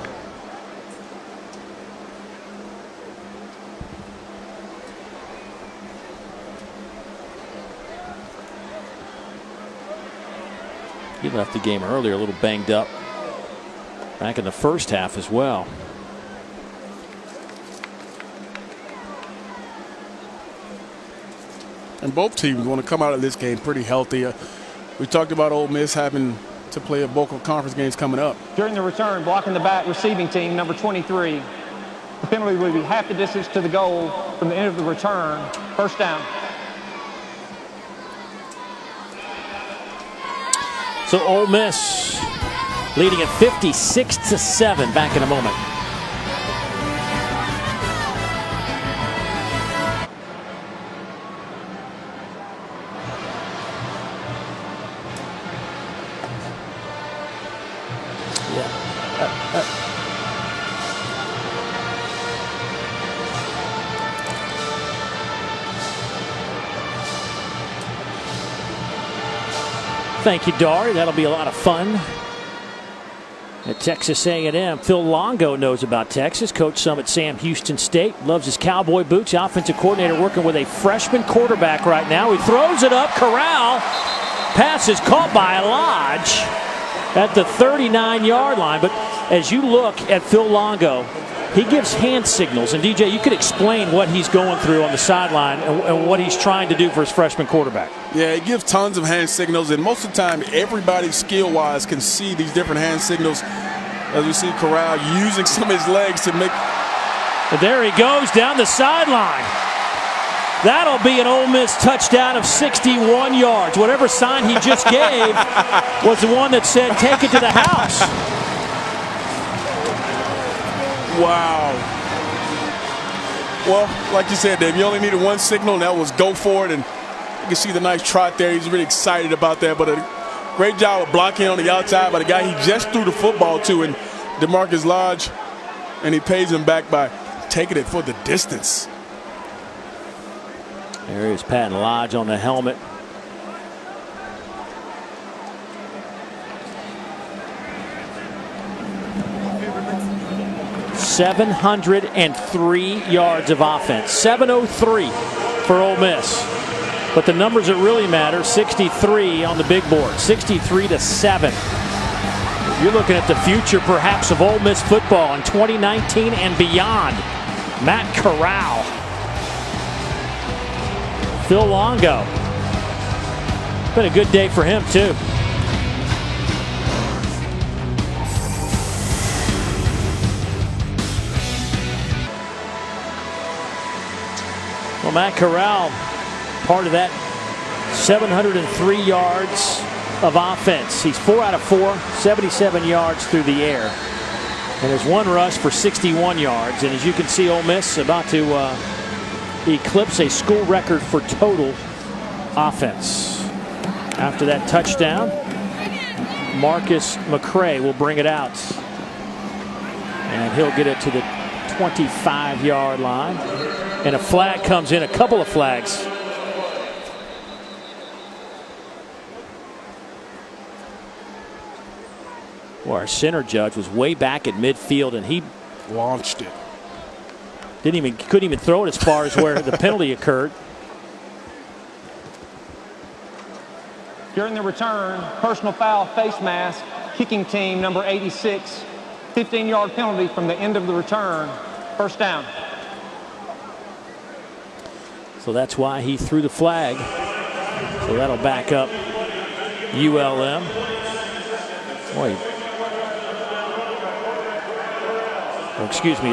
He left the game earlier, a little banged up. Back in the first half as well. And both teams want to come out of this game pretty healthy. We talked about Ole Miss having to play a vocal conference games coming up. During the return, blocking the back receiving team, number 23. The penalty will be half the distance to the goal from the end of the return. First down. So Ole Miss leading at 56-7. Back in a moment. Thank you, Dari. That'll be a lot of fun at Texas A&M. Phil Longo knows about Texas. Coached some at Sam Houston State. Loves his cowboy boots. Offensive coordinator working with a freshman quarterback right now. He throws it up. Corral. Pass is caught by Lodge at the 39-yard line. But as you look at Phil Longo, he gives hand signals. And, DJ, you could explain what he's going through on the sideline and what he's trying to do for his freshman quarterback. Yeah, he gives tons of hand signals, and most of the time, everybody skill-wise can see these different hand signals. As we see Corral using some of his legs to make. And there he goes down the sideline. That'll be an Ole Miss touchdown of 61 yards. Whatever sign he just gave was the one that said, take it to the house. Wow. Well, like you said, Dave, you only needed one signal, and that was go for it. And you can see the nice trot there. He's really excited about that. But a great job of blocking on the outside by the guy he just threw the football to, and DeMarcus Lodge. And he pays him back by taking it for the distance. There is Patton Lodge on the helmet. ...703 yards of offense. 703 for Ole Miss. But the numbers that really matter, 63 on the big board. 63-7. You're looking at the future, perhaps, of Ole Miss football in 2019 and beyond. Matt Corral. Phil Longo. Been a good day for him, too. Well, Matt Corral, part of that 703 yards of offense. He's 4 out of 4, 77 yards through the air. And there's one rush for 61 yards. And as you can see, Ole Miss about to eclipse a school record for total offense. After that touchdown, Marcus McCray will bring it out. And he'll get it to the 25-yard line. And a flag comes in, a couple of flags. Well, our center judge was way back at midfield, and he Launched it. couldn't even throw it as far as where the penalty occurred. During the return, personal foul, face mask, kicking team, number 86. 15-yard penalty from the end of the return. First down. So that's why he threw the flag. So that'll back up ULM. Boy. Oh, excuse me.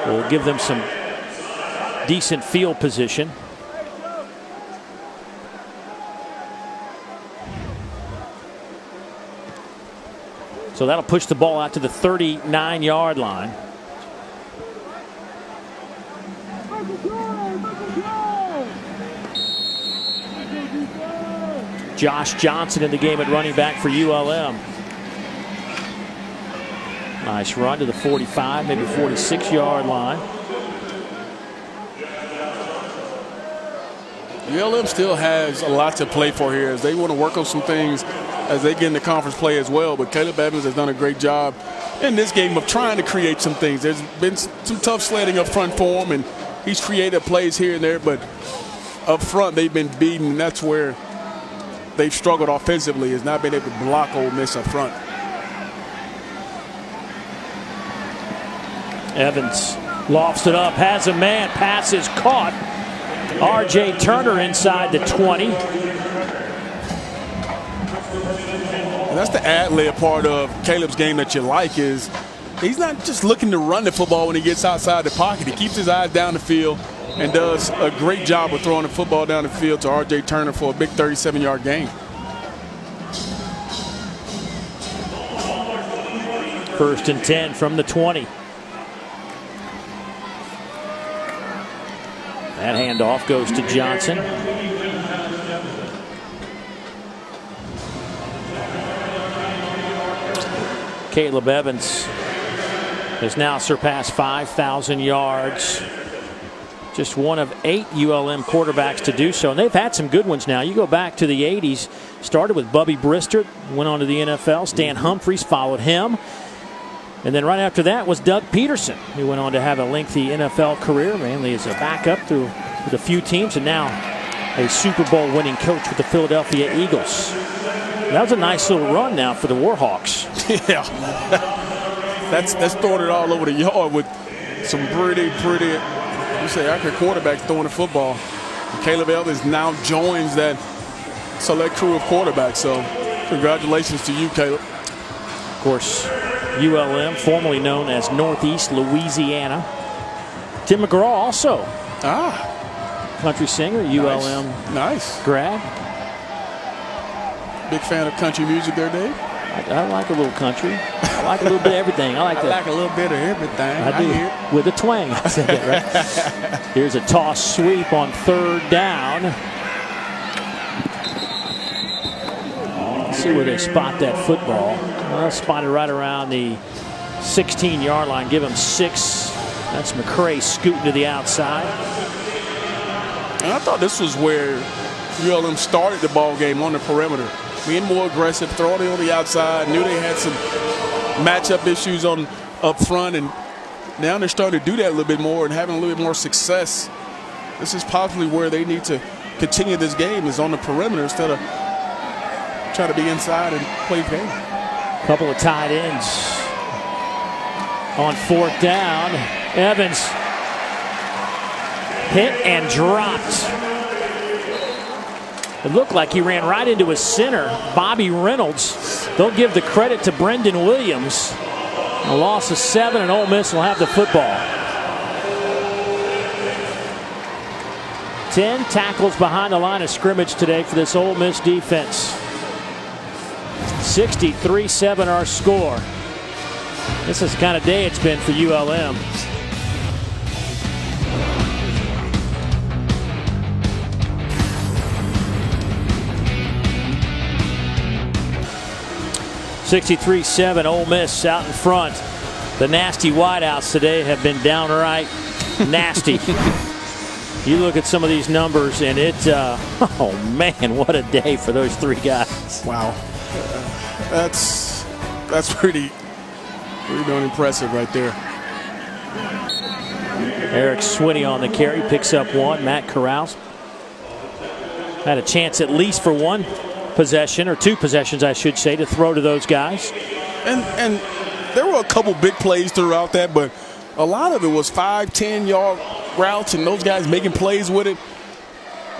We'll give them some decent field position. So that'll push the ball out to the 39-yard line. Josh Johnson in the game at running back for ULM. Nice run to the 45, maybe 46-yard line. ULM still has a lot to play for here as they want to work on some things as they get into conference play as well. But Caleb Evans has done a great job in this game of trying to create some things. There's been some tough sledding up front for him, and he's created plays here and there, but up front they've been beaten, and that's where they've struggled offensively, is not being able to block Ole Miss up front. Evans lofts it up, has a man, pass is caught. R.J. Turner inside the 20. And that's the ad-lib part of Caleb's game that you like, is he's not just looking to run the football when he gets outside the pocket. He keeps his eyes down the field and does a great job of throwing the football down the field to R.J. Turner for a big 37-yard gain. First and 10 from the 20. That handoff goes to Johnson. Caleb Evans has now surpassed 5,000 yards. Just one of 8 ULM quarterbacks to do so. And they've had some good ones now. You go back to the 80s, started with Bubby Bristol, went on to the NFL. Stan Humphries followed him. And then right after that was Doug Peterson, who went on to have a lengthy NFL career, mainly as a backup with a few teams, and now a Super Bowl winning coach with the Philadelphia Eagles. That was a nice little run now for the Warhawks. Yeah. That's throwing it all over the yard with some pretty, you say, accurate quarterbacks throwing the football. And Caleb Evans now joins that select crew of quarterbacks. So congratulations to you, Caleb. Of course, ULM, formerly known as Northeast Louisiana. Tim McGraw also. Country singer, ULM grad. Big fan of country music there, Dave? I like a little country. I like a little bit of everything. I like a little bit of everything. I do. With a twang. I said that, right? Here's a toss sweep on third down. Let's see where they spot that football. Well, spotted right around the 16-yard line. Give him 6. That's McCray scooting to the outside. And I thought this was where ULM started the ball game on the perimeter. Being more aggressive, throwing it on the outside. Knew they had some matchup issues up front, and now they're starting to do that a little bit more and having a little bit more success. This is possibly where they need to continue this game, is on the perimeter instead of trying to be inside and play the game. Couple of tight ends on fourth down. Evans hit and dropped. It looked like he ran right into his center, Bobby Reynolds. They'll give the credit to Brendan Williams. A loss of 7, and Ole Miss will have the football. 10 tackles behind the line of scrimmage today for this Ole Miss defense. 63-7 our score. This is the kind of day it's been for ULM. (63-7) Ole Miss out in front. The nasty wideouts today have been downright nasty. You look at some of these numbers, and oh man, what a day for those 3 guys. Wow, that's pretty darn impressive right there. Eric Swinney on the carry, picks up 1. Matt Corrals had a chance at least for 1 possession, or 2 possessions, I should say, to throw to those guys. And there were a couple big plays throughout that, but a lot of it was 5-10-yard routes and those guys making plays with it.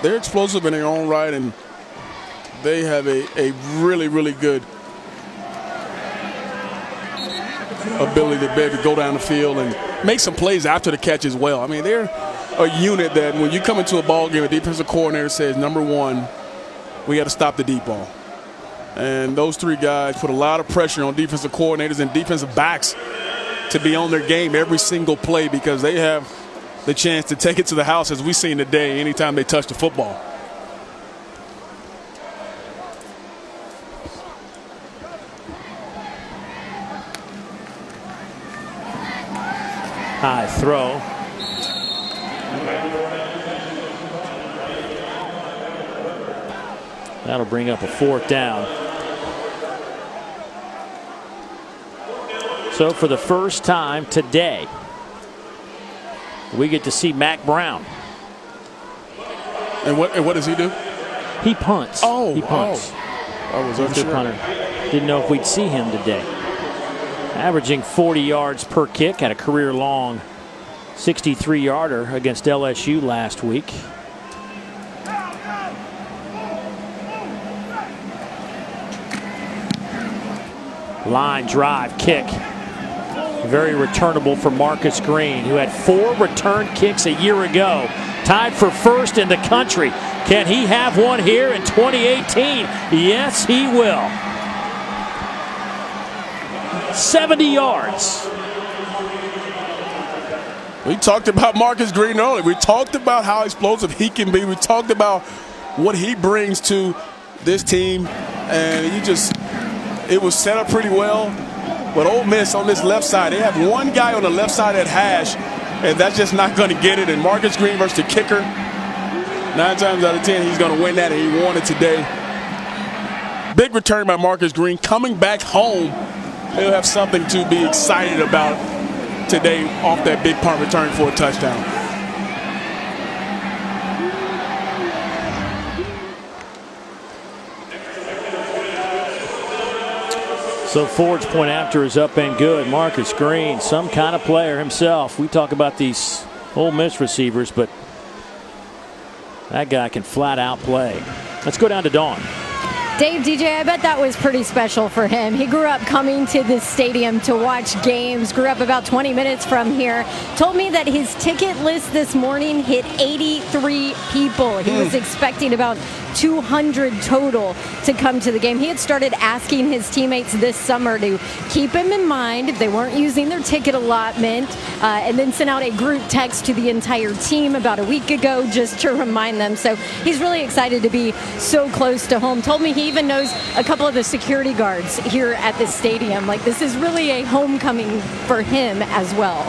They're explosive in their own right, and they have a really, really good ability to be able to go down the field and make some plays after the catch as well. I mean, they're a unit that when you come into a ball game, a defensive coordinator says, number 1, we got to stop the deep ball. And those 3 guys put a lot of pressure on defensive coordinators and defensive backs to be on their game every single play, because they have the chance to take it to the house, as we've seen today, anytime they touch the football. High throw. That'll bring up a 4th down. So for the first time today, we get to see Mac Brown. And what does he do? He punts. Oh, he punts. I was He's the punter. Didn't know if we'd see him today. Averaging 40 yards per kick, had a career-long 63-yarder against LSU last week. Line drive kick. Very returnable for Marcus Green, who had 4 return kicks a year ago. Tied for first in the country. Can he have one here in 2018? Yes, he will. 70 yards. We talked about Marcus Green earlier. We talked about how explosive he can be. We talked about what he brings to this team. And it was set up pretty well. But Ole Miss on this left side, they have one guy on the left side at hash, and that's just not going to get it. And Marcus Green versus the kicker, 9 times out of 10, he's going to win that, and he won it today. Big return by Marcus Green. Coming back home, he'll have something to be excited about today off that big punt return for a touchdown. So Ford's point after is up and good. Marcus Green, some kind of player himself. We talk about these Ole Miss receivers, but that guy can flat out play. Let's go down to Dawn. Dave, DJ, I bet that was pretty special for him. He grew up coming to this stadium to watch games, grew up about 20 minutes from here. Told me that his ticket list this morning hit 83 people. He was expecting about 200 total to come to the game. He had started asking his teammates this summer to keep him in mind if they weren't using their ticket allotment, and then sent out a group text to the entire team about a week ago just to remind them. So he's really excited to be so close to home. Told me he even knows a couple of the security guards here at the stadium. Like, this is really a homecoming for him as well.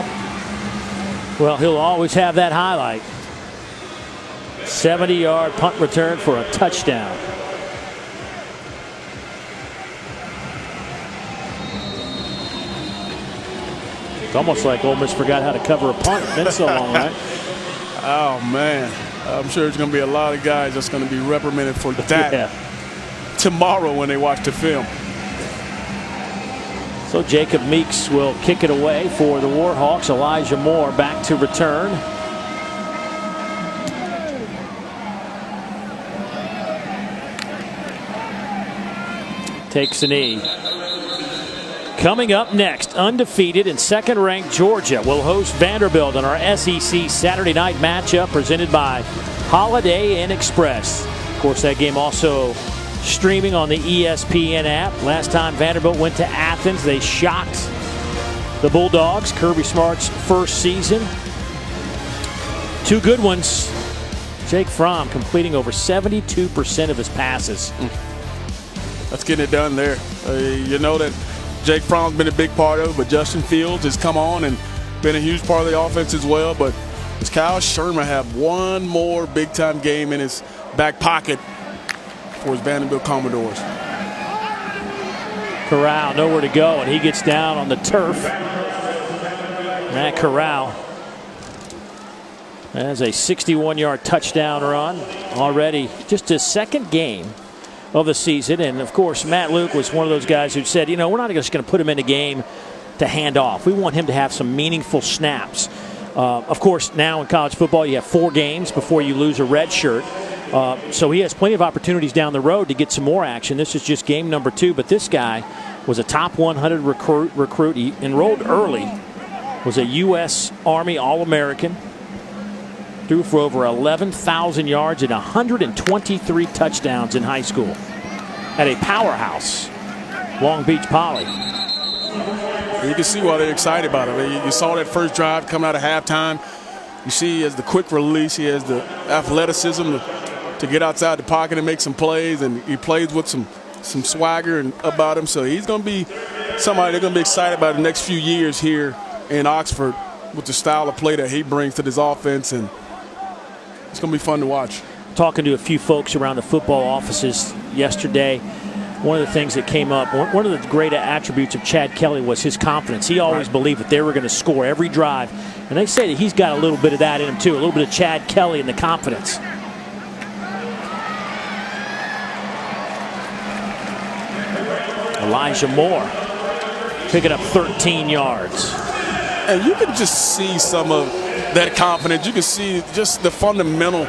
Well, he'll always have that highlight. 70-yard punt return for a touchdown. It's almost like Ole Miss forgot how to cover a punt. It's been so long, right? Oh, man. I'm sure there's going to be a lot of guys that's going to be reprimanded for that tomorrow when they watch the film. So Jacob Meeks will kick it away for the Warhawks. Elijah Moore back to return. Takes a knee. Coming up next, undefeated and second-ranked Georgia will host Vanderbilt in our SEC Saturday night matchup presented by Holiday Inn Express. Of course, that game also streaming on the ESPN app. Last time Vanderbilt went to Athens, they shocked the Bulldogs. Kirby Smart's first season. 2 good ones. Jake Fromm completing over 72% of his passes. That's getting it done there. You know that Jake Fromm's been a big part of it, but Justin Fields has come on and been a huge part of the offense as well. But does Kyle Sherman have one more big-time game in his back pocket for his Vanderbilt Commodores? Corral nowhere to go, and he gets down on the turf. Matt Corral has a 61-yard touchdown run already. Just his second game of the season. And of course, Matt Luke was one of those guys who said, you know, we're not just going to put him in a game to hand off. We want him to have some meaningful snaps. Of course, now in college football, you have 4 games before you lose a red shirt. So he has plenty of opportunities down the road to get some more action. This is just game number 2, but this guy was a top 100 recruit. He enrolled early, was a U.S. Army All-American, threw for over 11,000 yards and 123 touchdowns in high school at a powerhouse, Long Beach Poly. You can see why they're excited about it. You saw that first drive coming out of halftime. You see he has the quick release. He has the athleticism to get outside the pocket and make some plays, and he plays with some swagger about him. So he's going to be somebody they're going to be excited about the next few years here in Oxford with the style of play that he brings to this offense, and it's going to be fun to watch. talking to a few folks around the football offices yesterday, one of the things that came up, one of the great attributes of Chad Kelly was his confidence. He always believed that they were going to score every drive. And they say that he's got a little bit of that in him too, a little bit of Chad Kelly and the confidence. Elijah Moore picking up 13 yards. And you can just see some of that confidence. You can see just the fundamental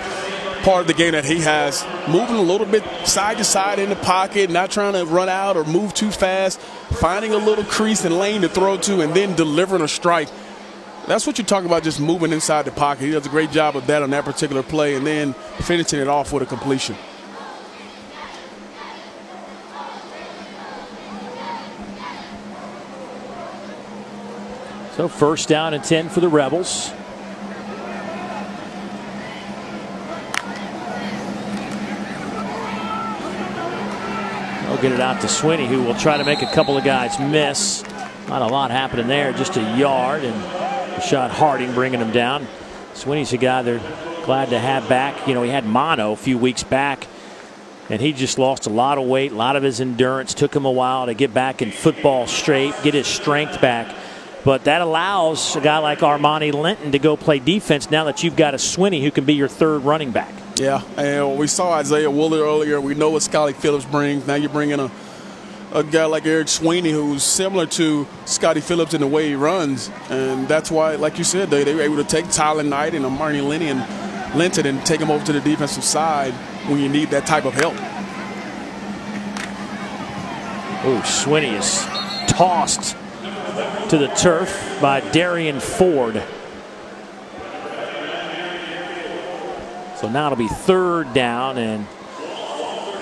part of the game that he has, moving a little bit side to side in the pocket, not trying to run out or move too fast, finding a little crease and lane to throw to, and then delivering a strike. That's what you talk about, just moving inside the pocket. He does a great job of that on that particular play, and then finishing it off with a completion. So 1st down and 10 for the Rebels. They'll get it out to Swinney, who will try to make a couple of guys miss. Not a lot happening there, just a yard, and Rashad Harding bringing him down. Swinney's a guy they're glad to have back. You know, he had mono a few weeks back, and he just lost a lot of weight, a lot of his endurance. Took him a while to get back in football shape, get his strength back. But that allows a guy like Armani Linton to go play defense now that you've got a Swinney who can be your 3rd running back. Yeah, and we saw Isaiah Woolley earlier. We know what Scotty Phillips brings. Now you're bringing a guy like Eric Swinney, who's similar to Scotty Phillips in the way he runs. And that's why, like you said, they were able to take Tyler Knight and Armani Linton and take him over to the defensive side when you need that type of help. Oh, Swinney is tossed to the turf by Darian Ford. So now it'll be 3rd down and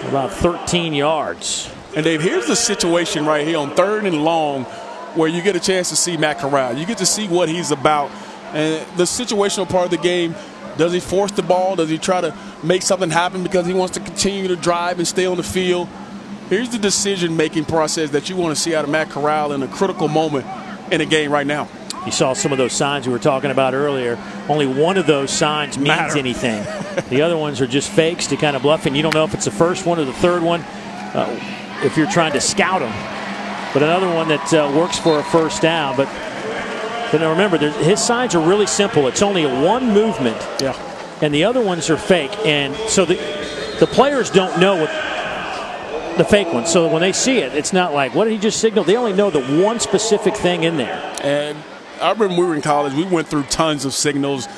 about 13 yards. And Dave, here's the situation right here on 3rd and long where you get a chance to see Matt Corral. You get to see what he's about. And the situational part of the game, does he force the ball? Does he try to make something happen because he wants to continue to drive and stay on the field? Here's the decision-making process that you want to see out of Matt Corral in a critical moment in a game right now. You saw some of those signs we were talking about earlier. Only one of those signs means anything. The other ones are just fakes to kind of bluff, and you don't know if it's the first one or the third one if you're trying to scout them. But another one that works for a 1st down. But now remember, his signs are really simple. It's only a one movement, and the other ones are fake. And so the players don't know what the fake one. So when they see it, it's not like, what did he just signal? They only know the one specific thing in there. And I remember when we were in college, we went through tons of signals,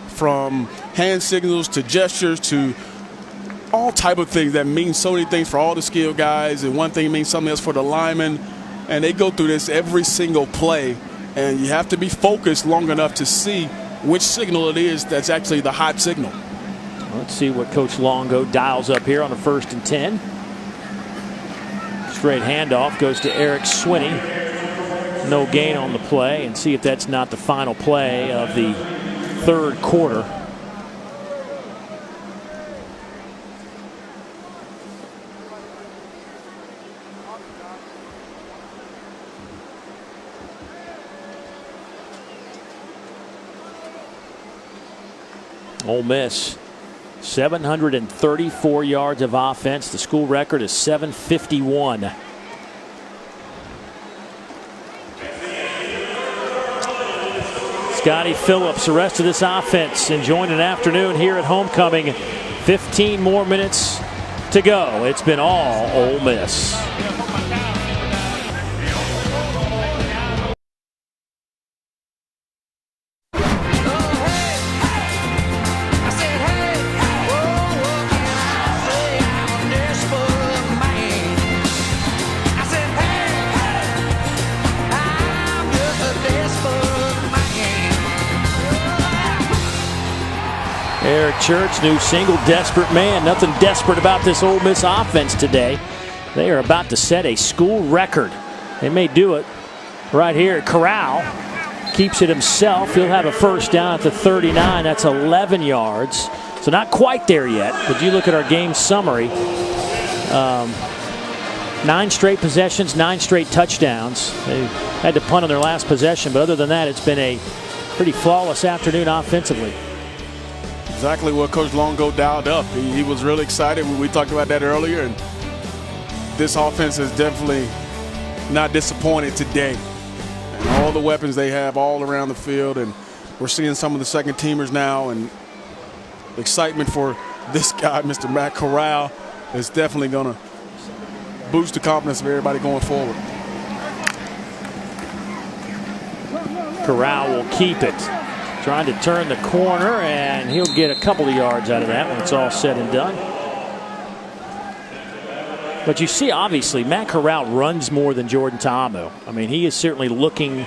from hand signals to gestures to all type of things that mean so many things for all the skilled guys, and one thing means something else for the linemen. And they go through this every single play, and you have to be focused long enough to see which signal it is that's actually the hot signal. Let's see what Coach Longo dials up here on the 1st and 10. Straight handoff goes to Eric Swinney. No gain on the play, and see if that's not the final play of the 3rd quarter. Ole Miss, 734 yards of offense. The school record is 751. Scotty Phillips, the rest of this offense enjoying an afternoon here at homecoming. 15 more minutes to go. It's been all Ole Miss. Eric Church, new single, Desperate Man. Nothing desperate about this Ole Miss offense today. They are about to set a school record. They may do it right here. Corral keeps it himself. He'll have a 1st down at the 39. That's 11 yards. So not quite there yet. But you look at our game summary. 9 straight possessions, 9 straight touchdowns. They had to punt on their last possession. But other than that, it's been a pretty flawless afternoon offensively. Exactly what Coach Longo dialed up. He was really excited. We talked about that earlier, and this offense is definitely not disappointed today. And all the weapons they have all around the field, and we're seeing some of the second teamers now, and excitement for this guy, Mr. Matt Corral, is definitely going to boost the confidence of everybody going forward. Corral will keep it. Trying to turn the corner, and he'll get a couple of yards out of that when it's all said and done. But you see, obviously, Matt Corral runs more than Jordan Ta'amu. I mean, he is certainly looking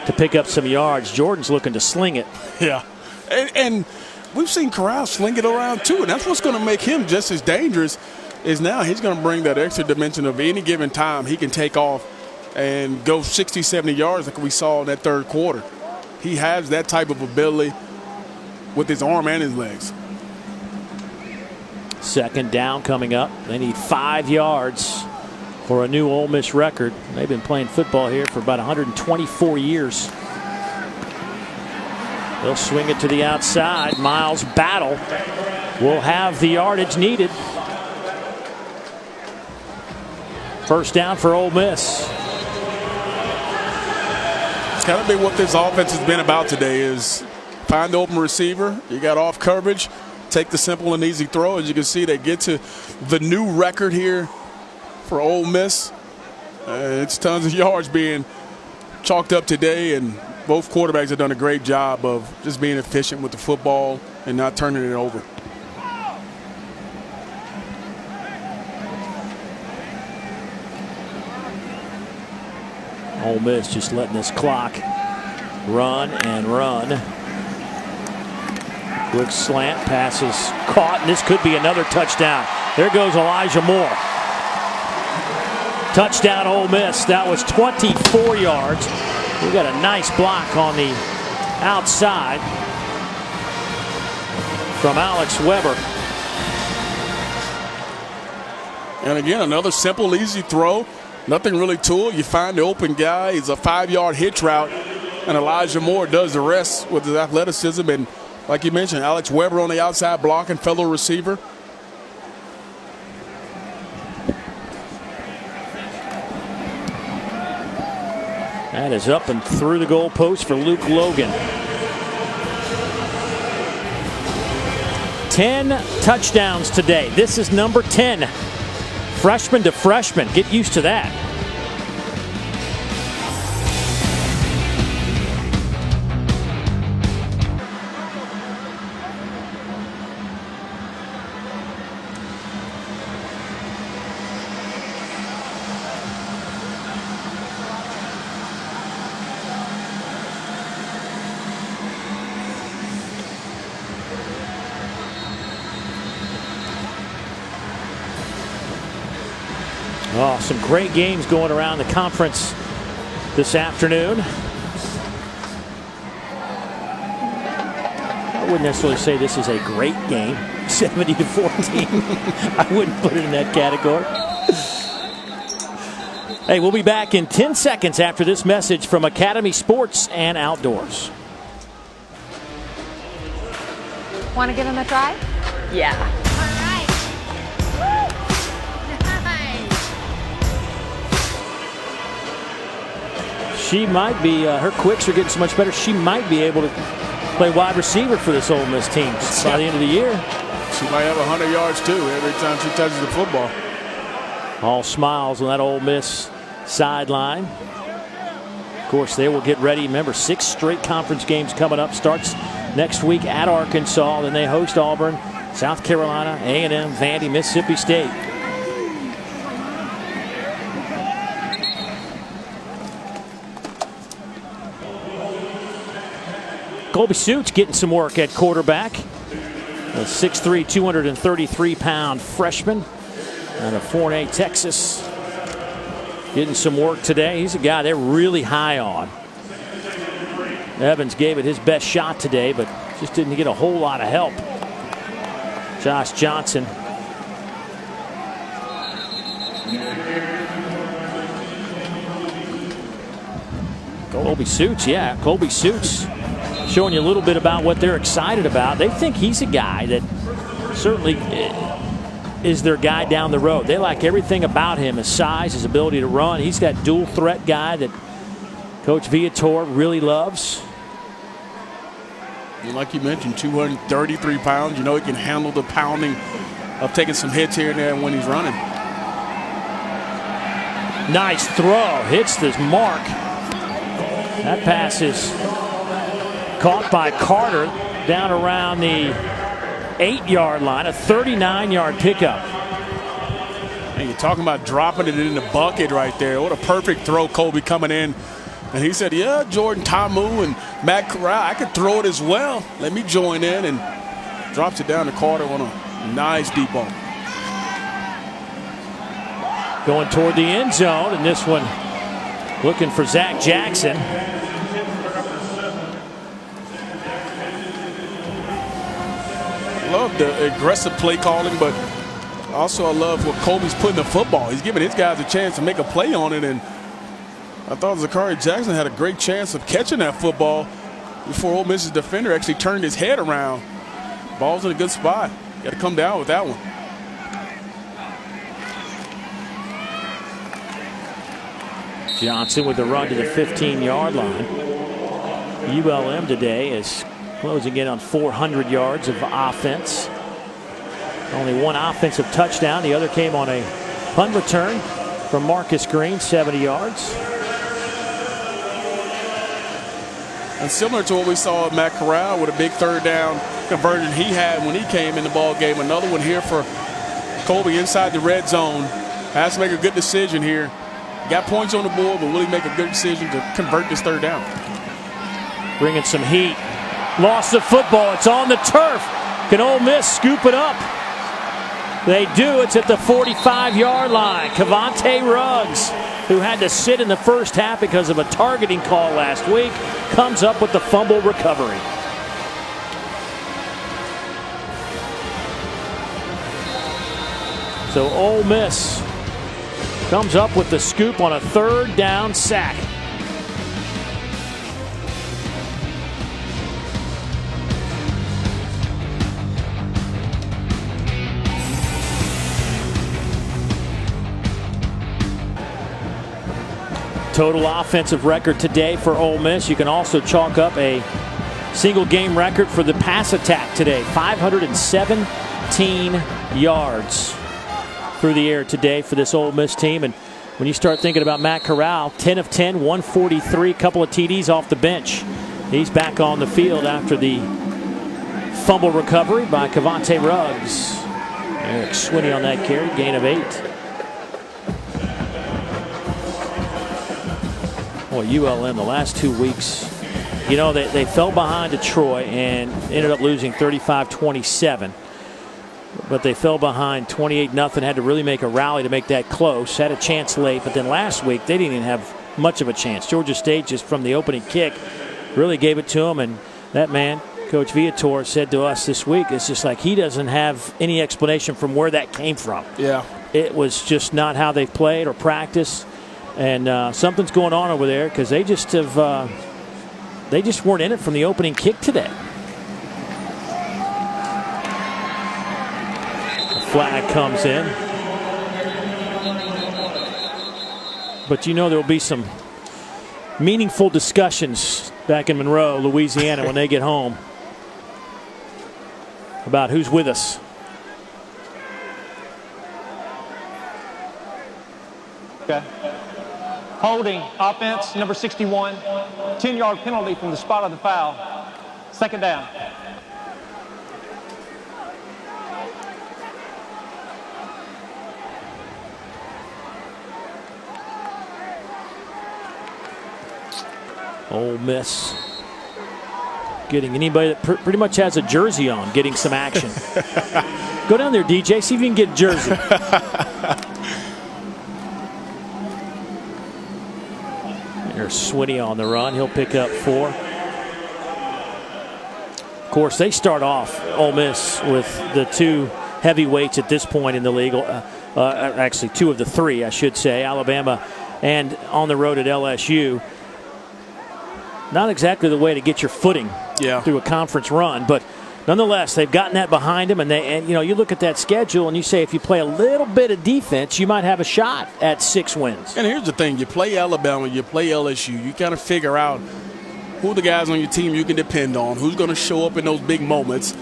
to pick up some yards. Jordan's looking to sling it. Yeah. And we've seen Corral sling it around, too, and that's what's going to make him just as dangerous is now he's going to bring that extra dimension of any given time he can take off and go 60, 70 yards like we saw in that third quarter. He has that type of ability with his arm and his legs. Second down coming up. They need 5 yards for a new Ole Miss record. They've been playing football here for about 124 years. They'll swing it to the outside. Miles Battle will have the yardage needed. First down for Ole Miss. It's got to be what this offense has been about today is find the open receiver. You got off coverage. Take the simple and easy throw. As you can see, they get to the new record here for Ole Miss. It's tons of yards being chalked up today, and both quarterbacks have done a great job of just being efficient with the football and not turning it over. Ole Miss just letting this clock run and run. Quick slant, passes caught, and this could be another touchdown. There goes Elijah Moore. Touchdown Ole Miss. That was 24 yards. We got a nice block on the outside from Alex Weber. And again, another simple, easy throw. Nothing really to it. You find the open guy. He's a 5-yard hitch route, and Elijah Moore does the rest with his athleticism. And like you mentioned, Alex Weber on the outside blocking, fellow receiver. That is up and through the goalpost for Luke Logan. 10 touchdowns today. This is number 10. Freshman to freshman. Get used to that. Oh, some great games going around the conference this afternoon. I wouldn't necessarily say this is a great game. 70-14. I wouldn't put it in that category. Hey, we'll be back in 10 seconds after this message from Academy Sports and Outdoors. Want to give him a try? Yeah. She might be, her quicks are getting so much better, she might be able to play wide receiver for this Ole Miss team by the end of the year. She might have 100 yards, too, every time she touches the football. All smiles on that Ole Miss sideline. Of course, they will get ready. Remember, 6 straight conference games coming up. Starts next week at Arkansas. Then they host Auburn, South Carolina, A&M, Vandy, Mississippi State. Colby Suits getting some work at quarterback. A 6'3", 233-pound freshman out of Fort Worth, Texas. Getting some work today. He's a guy they're really high on. Evans gave it his best shot today, but just didn't get a whole lot of help. Josh Johnson. Colby Suits, yeah. Colby Suits showing you a little bit about what they're excited about. They think he's a guy that certainly is their guy down the road. They like everything about him, his size, his ability to run. He's that dual threat guy that Coach Viator really loves. And like you mentioned, 233 pounds. You know he can handle the pounding of taking some hits here and there when he's running. Nice throw. Hits this mark. That pass is caught by Carter down around the 8-yard line, a 39-yard pickup. And you're talking about dropping it in the bucket right there. What a perfect throw, Kobe coming in. And he said, yeah, Jordan Ta'amu and Matt Corral, I could throw it as well. Let me join in, and drops it down to Carter on a nice deep ball. Going toward the end zone, and this one looking for Zach Jackson. Love the aggressive play calling, but also I love what Kobe's putting the football. He's giving his guys a chance to make a play on it, and I thought Zachary Jackson had a great chance of catching that football before Ole Miss's defender actually turned his head around. Ball's in a good spot. Got to come down with that one. Johnson with the run to the 15-yard line. ULM today is closing in on 400 yards of offense. Only one offensive touchdown. The other came on a punt return from Marcus Green, 70 yards. And similar to what we saw at Matt Corral with a big third down conversion he had when he came in the ball game. Another one here for Kobe inside the red zone. Has to make a good decision here. Got points on the board, but will he make a good decision to convert this third down? Bringing some heat. Lost the football. It's on the turf. Can Ole Miss scoop it up? They do. It's at the 45-yard line. Cavante Ruggs, who had to sit in the first half because of a targeting call last week, comes up with the fumble recovery. So Ole Miss comes up with the scoop on a third down sack. Total offensive record today for Ole Miss. You can also chalk up a single game record for the pass attack today. 517 yards through the air today for this Ole Miss team. And when you start thinking about Matt Corral, 10 of 10, 143, couple of TDs off the bench. He's back on the field after the fumble recovery by Cavante Ruggs. Eric Swinney on that carry, gain of 8. Boy, ULM the last 2 weeks, you know, they fell behind to Troy and ended up losing 35-27. But they fell behind 28-0, had to really make a rally to make that close. Had a chance late, but then last week they didn't even have much of a chance. Georgia State just from the opening kick really gave it to them. And that man, Coach Viator, said to us this week, it's just like he doesn't have any explanation from where that came from. Yeah. It was just not how they've played or practiced. And something's going on over there because they just have they just weren't in it from the opening kick today. The flag comes in, but you know there will be some meaningful discussions back in Monroe, Louisiana, when they get home about who's with us. Okay. Holding, offense, number 61. 10-yard penalty from the spot of the foul. Second down. Ole Miss getting anybody that pretty much has a jersey on, getting some action. Go down there, DJ, see if you can get a jersey. There's Swinney on the run. He'll pick up 4. Of course, they start off, Ole Miss, with the 2 heavyweights at this point in the league. Actually, 2 of the 3, I should say, Alabama and on the road at LSU. Not exactly the way to get your footing through a conference run, but nonetheless, they've gotten that behind them. And you know, you look at that schedule and you say if you play a little bit of defense, you might have a shot at 6 wins. And here's the thing: you play Alabama, you play LSU, you kind of figure out who the guys on your team you can depend on, who's going to show up in those big moments,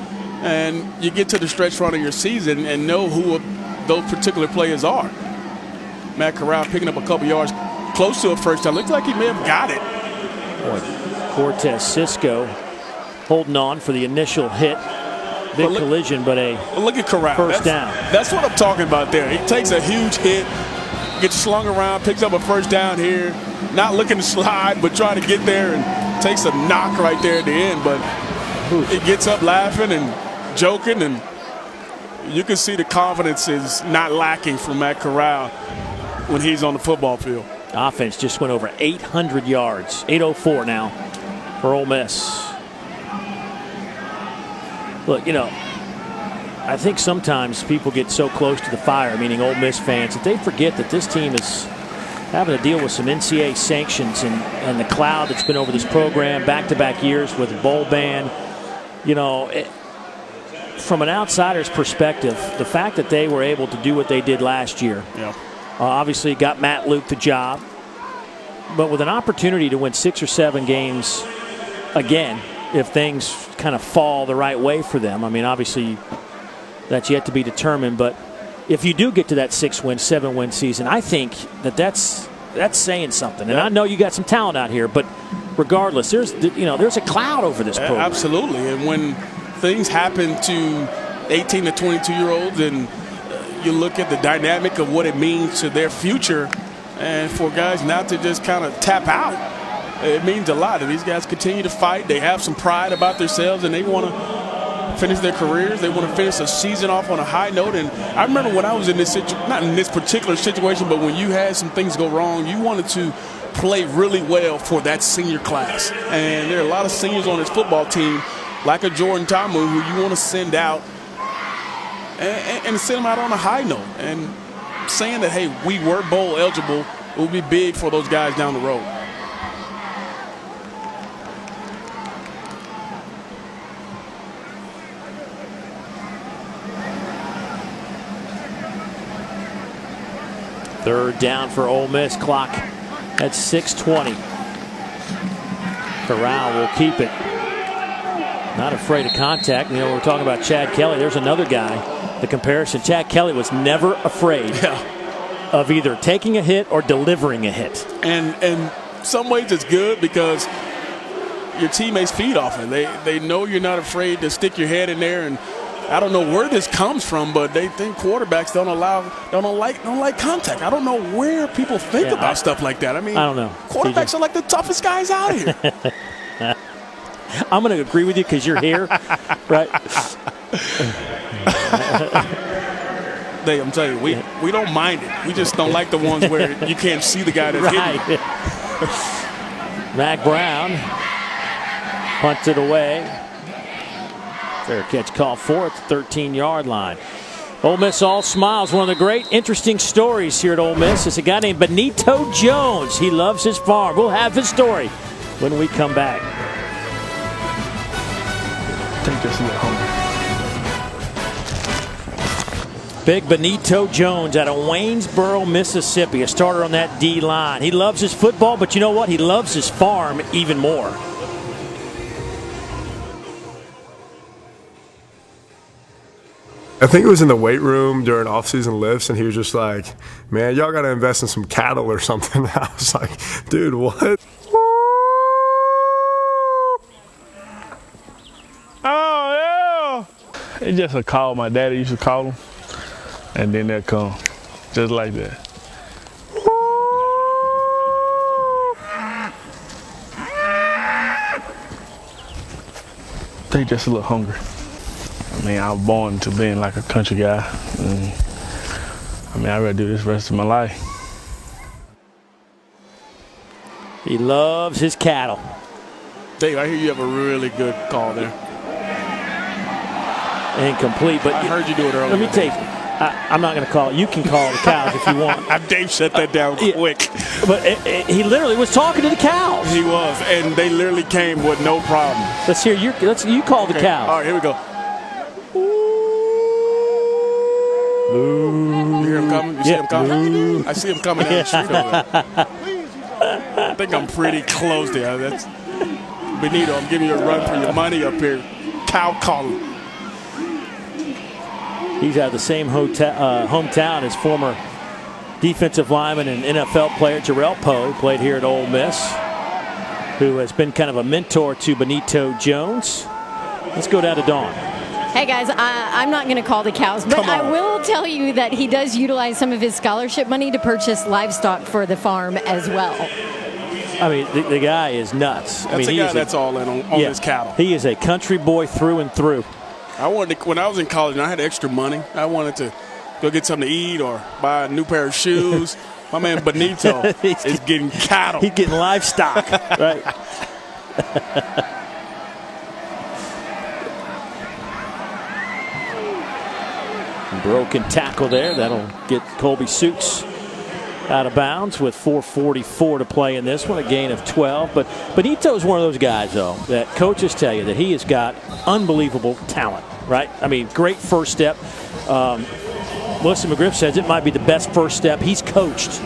and you get to the stretch run of your season and know who those particular players are. Matt Corral picking up a couple yards close to a first down. Looks like he may have got it. Boy, Cortez Cisco holding on for the initial hit. Big collision, but look at Corral. First down. That's what I'm talking about there. He takes a huge hit, gets slung around, picks up a first down here, not looking to slide, but trying to get there and takes a knock right there at the end. But he gets up laughing and joking, and you can see the confidence is not lacking from Matt Corral when he's on the football field. Offense just went over 800 yards, 804 now for Ole Miss. Look, you know, I think sometimes people get so close to the fire, meaning Ole Miss fans, that they forget that this team is having to deal with some NCAA sanctions and the cloud that's been over this program back-to-back years with a bowl ban. You know, from an outsider's perspective, the fact that they were able to do what they did last year, obviously got Matt Luke the job, but with an opportunity to win 6 or 7 games again, if things kind of fall the right way for them. I mean, obviously that's yet to be determined, but if you do get to that 6-win, 7-win season, I think that's saying something. And I know you got some talent out here, but regardless, there's a cloud over this program. Absolutely. And when things happen to 18 to 22-year-olds and you look at the dynamic of what it means to their future, and for guys not to just kind of tap out, it means a lot. And these guys continue to fight. They have some pride about themselves, and they want to finish their careers. They want to finish a season off on a high note. And I remember when I was in this not in this particular situation, but when you had some things go wrong, you wanted to play really well for that senior class. And there are a lot of seniors on this football team, like a Jordan Ta'amu, who you want to send out and send them out on a high note. And saying that, hey, we were bowl eligible will be big for those guys down the road. Third down for Ole Miss. Clock at 6:20. Corral will keep it. Not afraid of contact. You know, we're talking about Chad Kelly. There's another guy. The comparison. Chad Kelly was never afraid of either taking a hit or delivering a hit. And in some ways it's good because your teammates feed off it. They know you're not afraid to stick your head in there. And I don't know where this comes from, but they think quarterbacks don't like contact. I don't know where people think about stuff like that. I mean, I don't know. Quarterbacks are like the toughest guys out here. I'm going to agree with you because you're here, right? Dave, I'm telling you, we don't mind it. We just don't like the ones where you can't see the guy that's hitting you. Mac Brown punts it away. Fair catch call for it, the 13-yard line. Ole Miss all smiles. One of the great, interesting stories here at Ole Miss is a guy named Benito Jones. He loves his farm. We'll have his story when we come back. Take this a little home. Big Benito Jones out of Waynesboro, Mississippi, a starter on that D-line. He loves his football, but you know what? He loves his farm even more. I think it was in the weight room during off-season lifts, and he was just like, man, y'all got to invest in some cattle or something. I was like, dude, what? Oh, yeah. It's just a call. My daddy used to call him, and then they'll come, just like that. They just a little hungry. I mean, I was born to being like a country guy. And, I mean, I'd rather do this the rest of my life. He loves his cattle. Dave, I hear you have a really good call there. Incomplete, but I heard you do it earlier. Let me tell you, I'm not going to call it. You can call the cows if you want. Dave shut that down quick. But he literally was talking to the cows. He was, and they literally came with no problem. Let's hear you call the cows. All right, here we go. You hear him coming? You see him coming? I see him coming down the street over there. I think I'm pretty close there. That's Benito. I'm giving you a run for your money up here. Cow calling. He's out of the same hometown as former defensive lineman and NFL player Jarrell Poe, played here at Ole Miss, who has been kind of a mentor to Benito Jones. Let's go down to Dawn. Hey guys, I'm not going to call the cows, but I will tell you that he does utilize some of his scholarship money to purchase livestock for the farm as well. I mean, the guy is nuts. That's a guy that's all in on his cattle. He is a country boy through and through. When I was in college and I had extra money, I wanted to go get something to eat or buy a new pair of shoes. My man Benito is getting cattle. He's getting livestock, right? Broken tackle there. That'll get Colby Suits out of bounds with 4:44 to play in this one, a gain of 12. But Benito is one of those guys, though, that coaches tell you that he has got unbelievable talent, right? I mean, great first step. Melissa McGriff says it might be the best first step he's coached.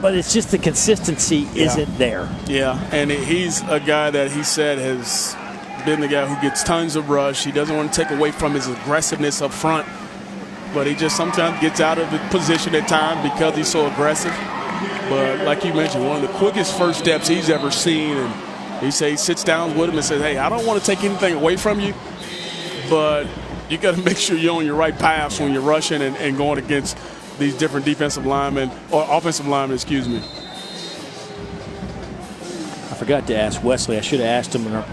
But it's just the consistency isn't there. Yeah, and he's a guy that he said has been the guy who gets tons of rush. He doesn't want to take away from his aggressiveness up front, but he just sometimes gets out of the position at times because he's so aggressive. But like you mentioned, one of the quickest first steps he's ever seen, and he sits down with him and says, hey, I don't want to take anything away from you, but you got to make sure you're on your right path when you're rushing and going against these different defensive linemen, or offensive linemen, excuse me. I forgot to ask Wesley. I should have asked him in our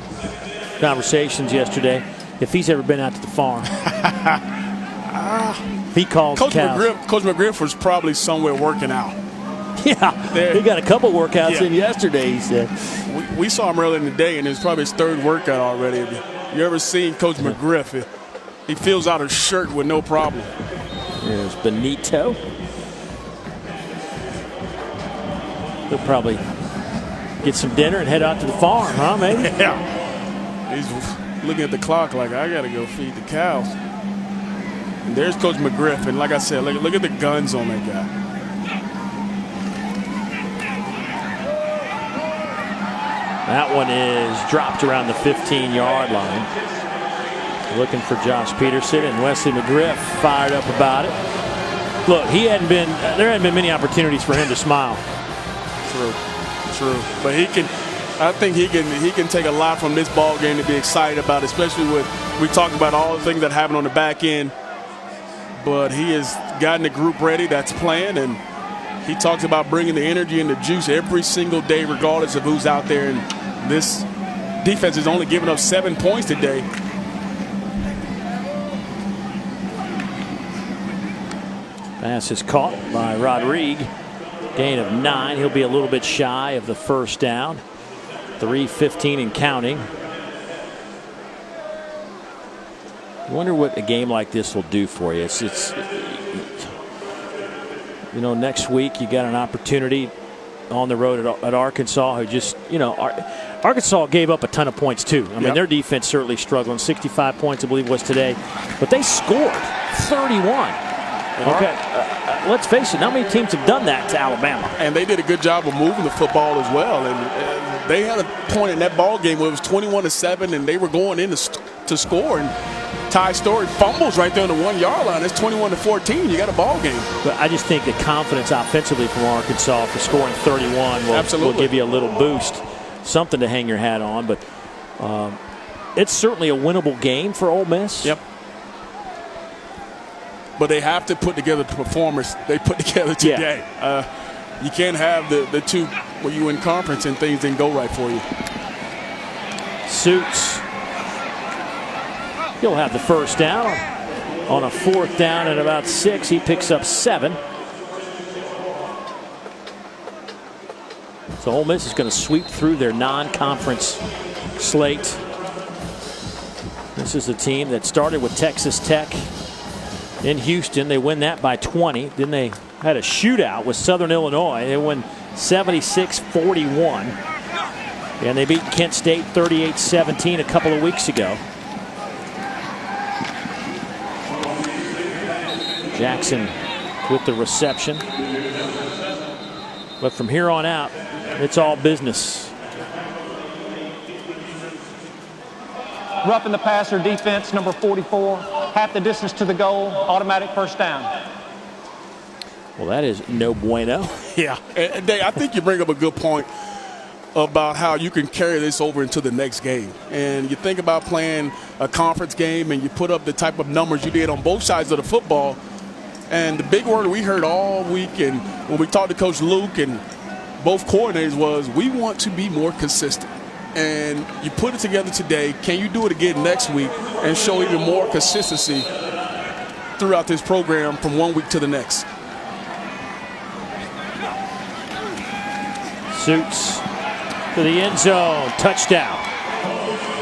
conversations yesterday if he's ever been out to the farm. He calls Coach cows. McGriff was probably somewhere working out. Yeah, he got a couple workouts in yesterday, he said. We saw him earlier in the day, and it was probably his third workout already. You ever seen Coach McGriff? He fills out his shirt with no problem. There's Benito. He'll probably get some dinner and head out to the farm, huh, maybe? Yeah. He's looking at the clock like, I got to go feed the cows. And there's Coach McGriff. And like I said, look at the guns on that guy. That one is dropped around the 15-yard line. Looking for Josh Peterson, and Wesley McGriff fired up about it. Look, there hadn't been many opportunities for him to smile. True. But I think he can take a lot from this ball game to be excited about, especially with, we talked about all the things that happen on the back end. But he has gotten the group ready that's playing, and he talks about bringing the energy and the juice every single day, regardless of who's out there. And this defense is only giving up 7 points today. Pass is caught by Rodrigue. Gain of 9. He'll be a little bit shy of the first down. 3:15 and counting. I wonder what a game like this will do for you. It's next week you got an opportunity on the road at Arkansas, who just, Arkansas gave up a ton of points too. I mean, their defense certainly struggling. 65 points, I believe, was today, but they scored 31. Okay, let's face it, not many teams have done that to Alabama. And they did a good job of moving the football as well. And they had a point in that ball game where it was 21-7, and they were going in to score. And Ty Storey fumbles right there on the 1-yard line. It's 21-14. You got a ball game. But I just think the confidence offensively from Arkansas for scoring 31 will give you a little boost, something to hang your hat on. But it's certainly a winnable game for Ole Miss. Yep. But they have to put together the performance they put together today. You can't have the two where you in conference and things didn't go right for you. Suits. He'll have the first down on a 4th down at about 6. He picks up 7. So Ole Miss is going to sweep through their non-conference slate. This is a team that started with Texas Tech in Houston. They win that by 20. Then they had a shootout with Southern Illinois. They win 76-41. And they beat Kent State 38-17 a couple of weeks ago. Jackson with the reception. But from here on out, it's all business. Roughing the passer defense, number 44. Half the distance to the goal, automatic first down. Well, that is no bueno. Yeah, and Dave, I think you bring up a good point about how you can carry this over into the next game. And you think about playing a conference game and you put up the type of numbers you did on both sides of the football. And the big word we heard all week and when we talked to Coach Luke and both coordinators was we want to be more consistent. And you put it together today. Can you do it again next week and show even more consistency throughout this program from one week to the next? Suits to the end zone. Touchdown.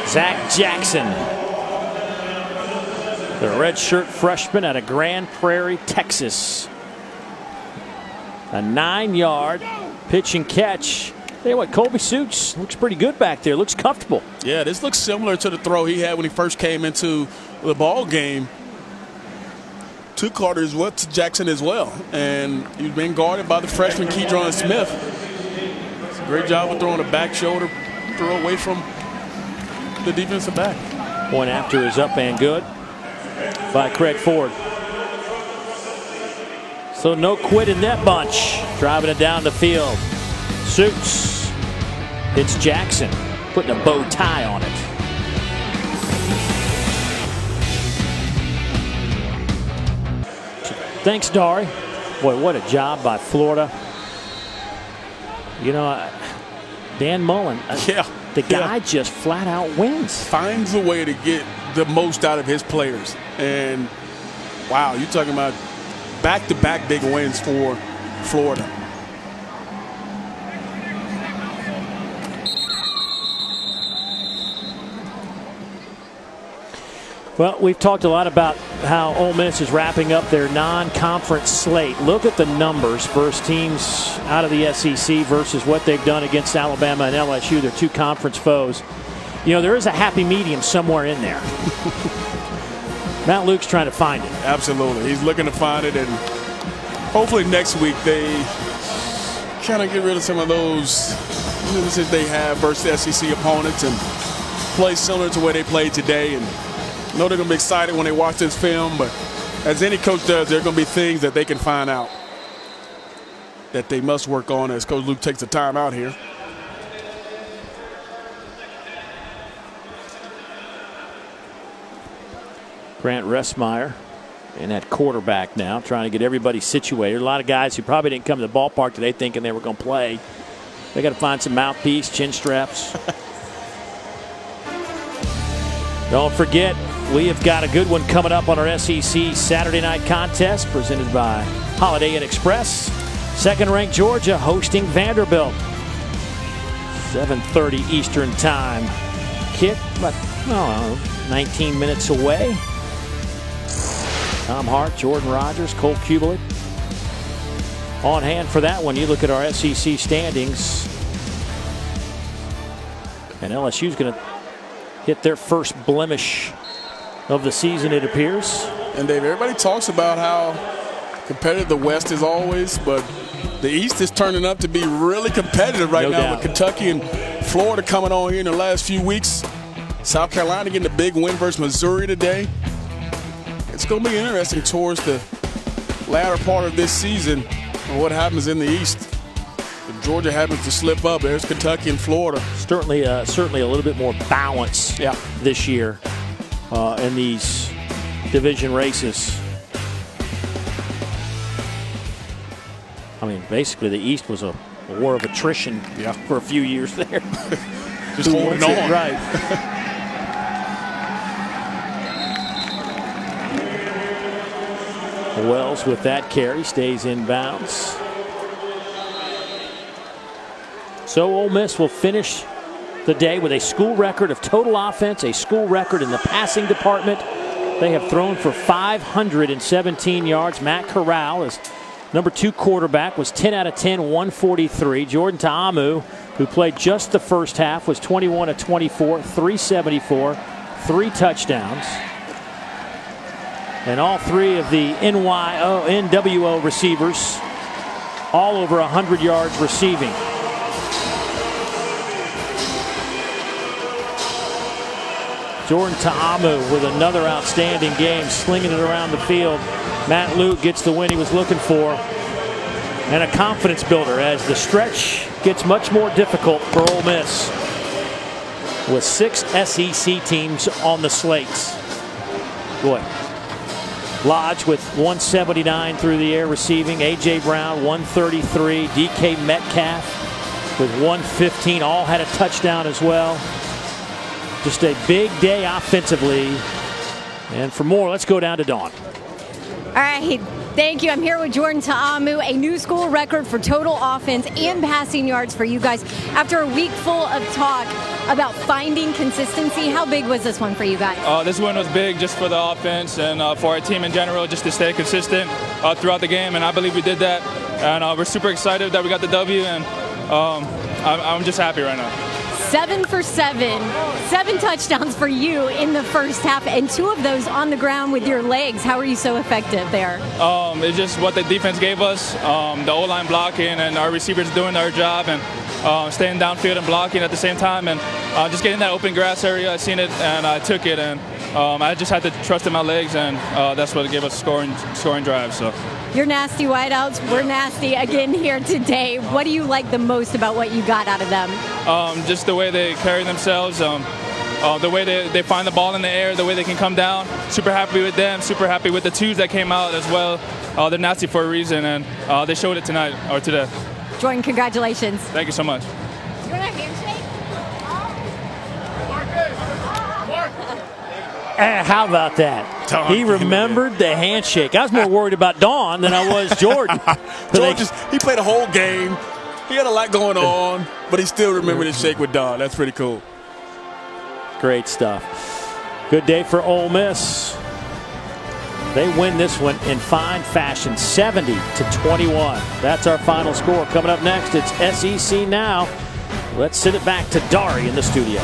Zach Jackson, the redshirt freshman out of Grand Prairie, Texas. A 9-yard pitch and catch. Tell you what, Colby Suits looks pretty good back there. Looks comfortable. Yeah, this looks similar to the throw he had when he first came into the ball game. To Carter as well, to Jackson as well. And he's been guarded by the freshman Keydron Smith. It's a great job of throwing a back shoulder throw away from the defensive back. Point after is up and good by Craig Ford. So no quit in that bunch. Driving it down the field. Suits. It's Jackson putting a bow tie on it. Thanks, Dari. Boy, what a job by Florida. You know, Dan Mullen, the guy just flat out wins. Finds a way to get the most out of his players. And, wow, you're talking about back-to-back big wins for Florida. Well, we've talked a lot about how Ole Miss is wrapping up their non-conference slate. Look at the numbers versus teams out of the SEC versus what they've done against Alabama and LSU. They're two conference foes. You know, there is a happy medium somewhere in there. Matt Luke's trying to find it. Absolutely. He's looking to find it, and hopefully next week they kind of get rid of some of those weaknesses they have versus SEC opponents and play similar to where they played today. And I know they're going to be excited when they watch this film, but as any coach does, there are going to be things that they can find out that they must work on as Coach Luke takes the time out here. Grant Ressmeyer in at quarterback now, trying to get everybody situated. A lot of guys who probably didn't come to the ballpark today thinking they were going to play. They got to find some mouthpiece, chin straps. Don't forget, we have got a good one coming up on our SEC Saturday night contest presented by Holiday Inn Express. Second-ranked Georgia hosting Vanderbilt. 7:30 Eastern time. Kick, but 19 minutes away. Tom Hart, Jordan Rogers, Cole Kubelik on hand for that one. You look at our SEC standings, and LSU's going to hit their first blemish of the season, it appears. And Dave, everybody talks about how competitive the West is always, but the East is turning up to be really competitive right now with Kentucky and Florida coming on here in the last few weeks. South Carolina getting a big win versus Missouri today. It's going to be interesting towards the latter part of this season and what happens in the East. If Georgia happens to slip up, there's Kentucky and Florida. Certainly a little bit more balance this year in these division races. I mean, basically the East was a war of attrition for a few years there. Just holding on. Right. Wells with that carry stays in bounds. So Ole Miss will finish the day with a school record of total offense, a school record in the passing department, They have thrown for 517 yards. Matt Corral is number 2 quarterback, was 10 out of 10, 143. Jordan Ta'amu, who played just the first half, was 21 of 24, 374, 3 touchdowns. And all 3 of the NWO receivers, all over 100 yards receiving. Jordan Ta'amu with another outstanding game, slinging it around the field. Matt Luke gets the win he was looking for. And a confidence builder as the stretch gets much more difficult for Ole Miss, with 6 SEC teams on the slates. Boy. Lodge with 179 through the air receiving. A.J. Brown, 133. DK Metcalf with 115. All had a touchdown as well. Just a big day offensively. And for more, let's go down to Dawn. All right, thank you. I'm here with Jordan Ta'amu, a new school record for total offense and passing yards for you guys. After a week full of talk about finding consistency, how big was this one for you guys? This one was big just for the offense and for our team in general, just to stay consistent throughout the game, and I believe we did that. And we're super excited that we got the W, and I'm just happy right now. 7 for 7, 7 touchdowns for you in the first half, and 2 of those on the ground with your legs. How are you so effective there? It's just what the defense gave us, the O-line blocking and our receivers doing their job and staying downfield and blocking at the same time, and just getting that open grass area. I seen it and I took it, and I just had to trust in my legs, and that's what gave us scoring drives. So. You're nasty wideouts. We're nasty again here today. What do you like the most about what you got out of them? Just the way they carry themselves, the way they find the ball in the air, the way they can come down. Super happy with them. Super happy with the 2s that came out as well. They're nasty for a reason, and they showed it tonight or today. Jordan, congratulations. Thank you so much. Do you want a handshake? How about that? He remembered the handshake. I was more worried about Dawn than I was Jordan. He played a whole game. He had a lot going on, but he still remembered his shake with Dawn. That's pretty cool. Great stuff. Good day for Ole Miss. They win this one in fine fashion, 70-21. That's our final score. Coming up next, it's SEC Now. Let's send it back to Dari in the studio.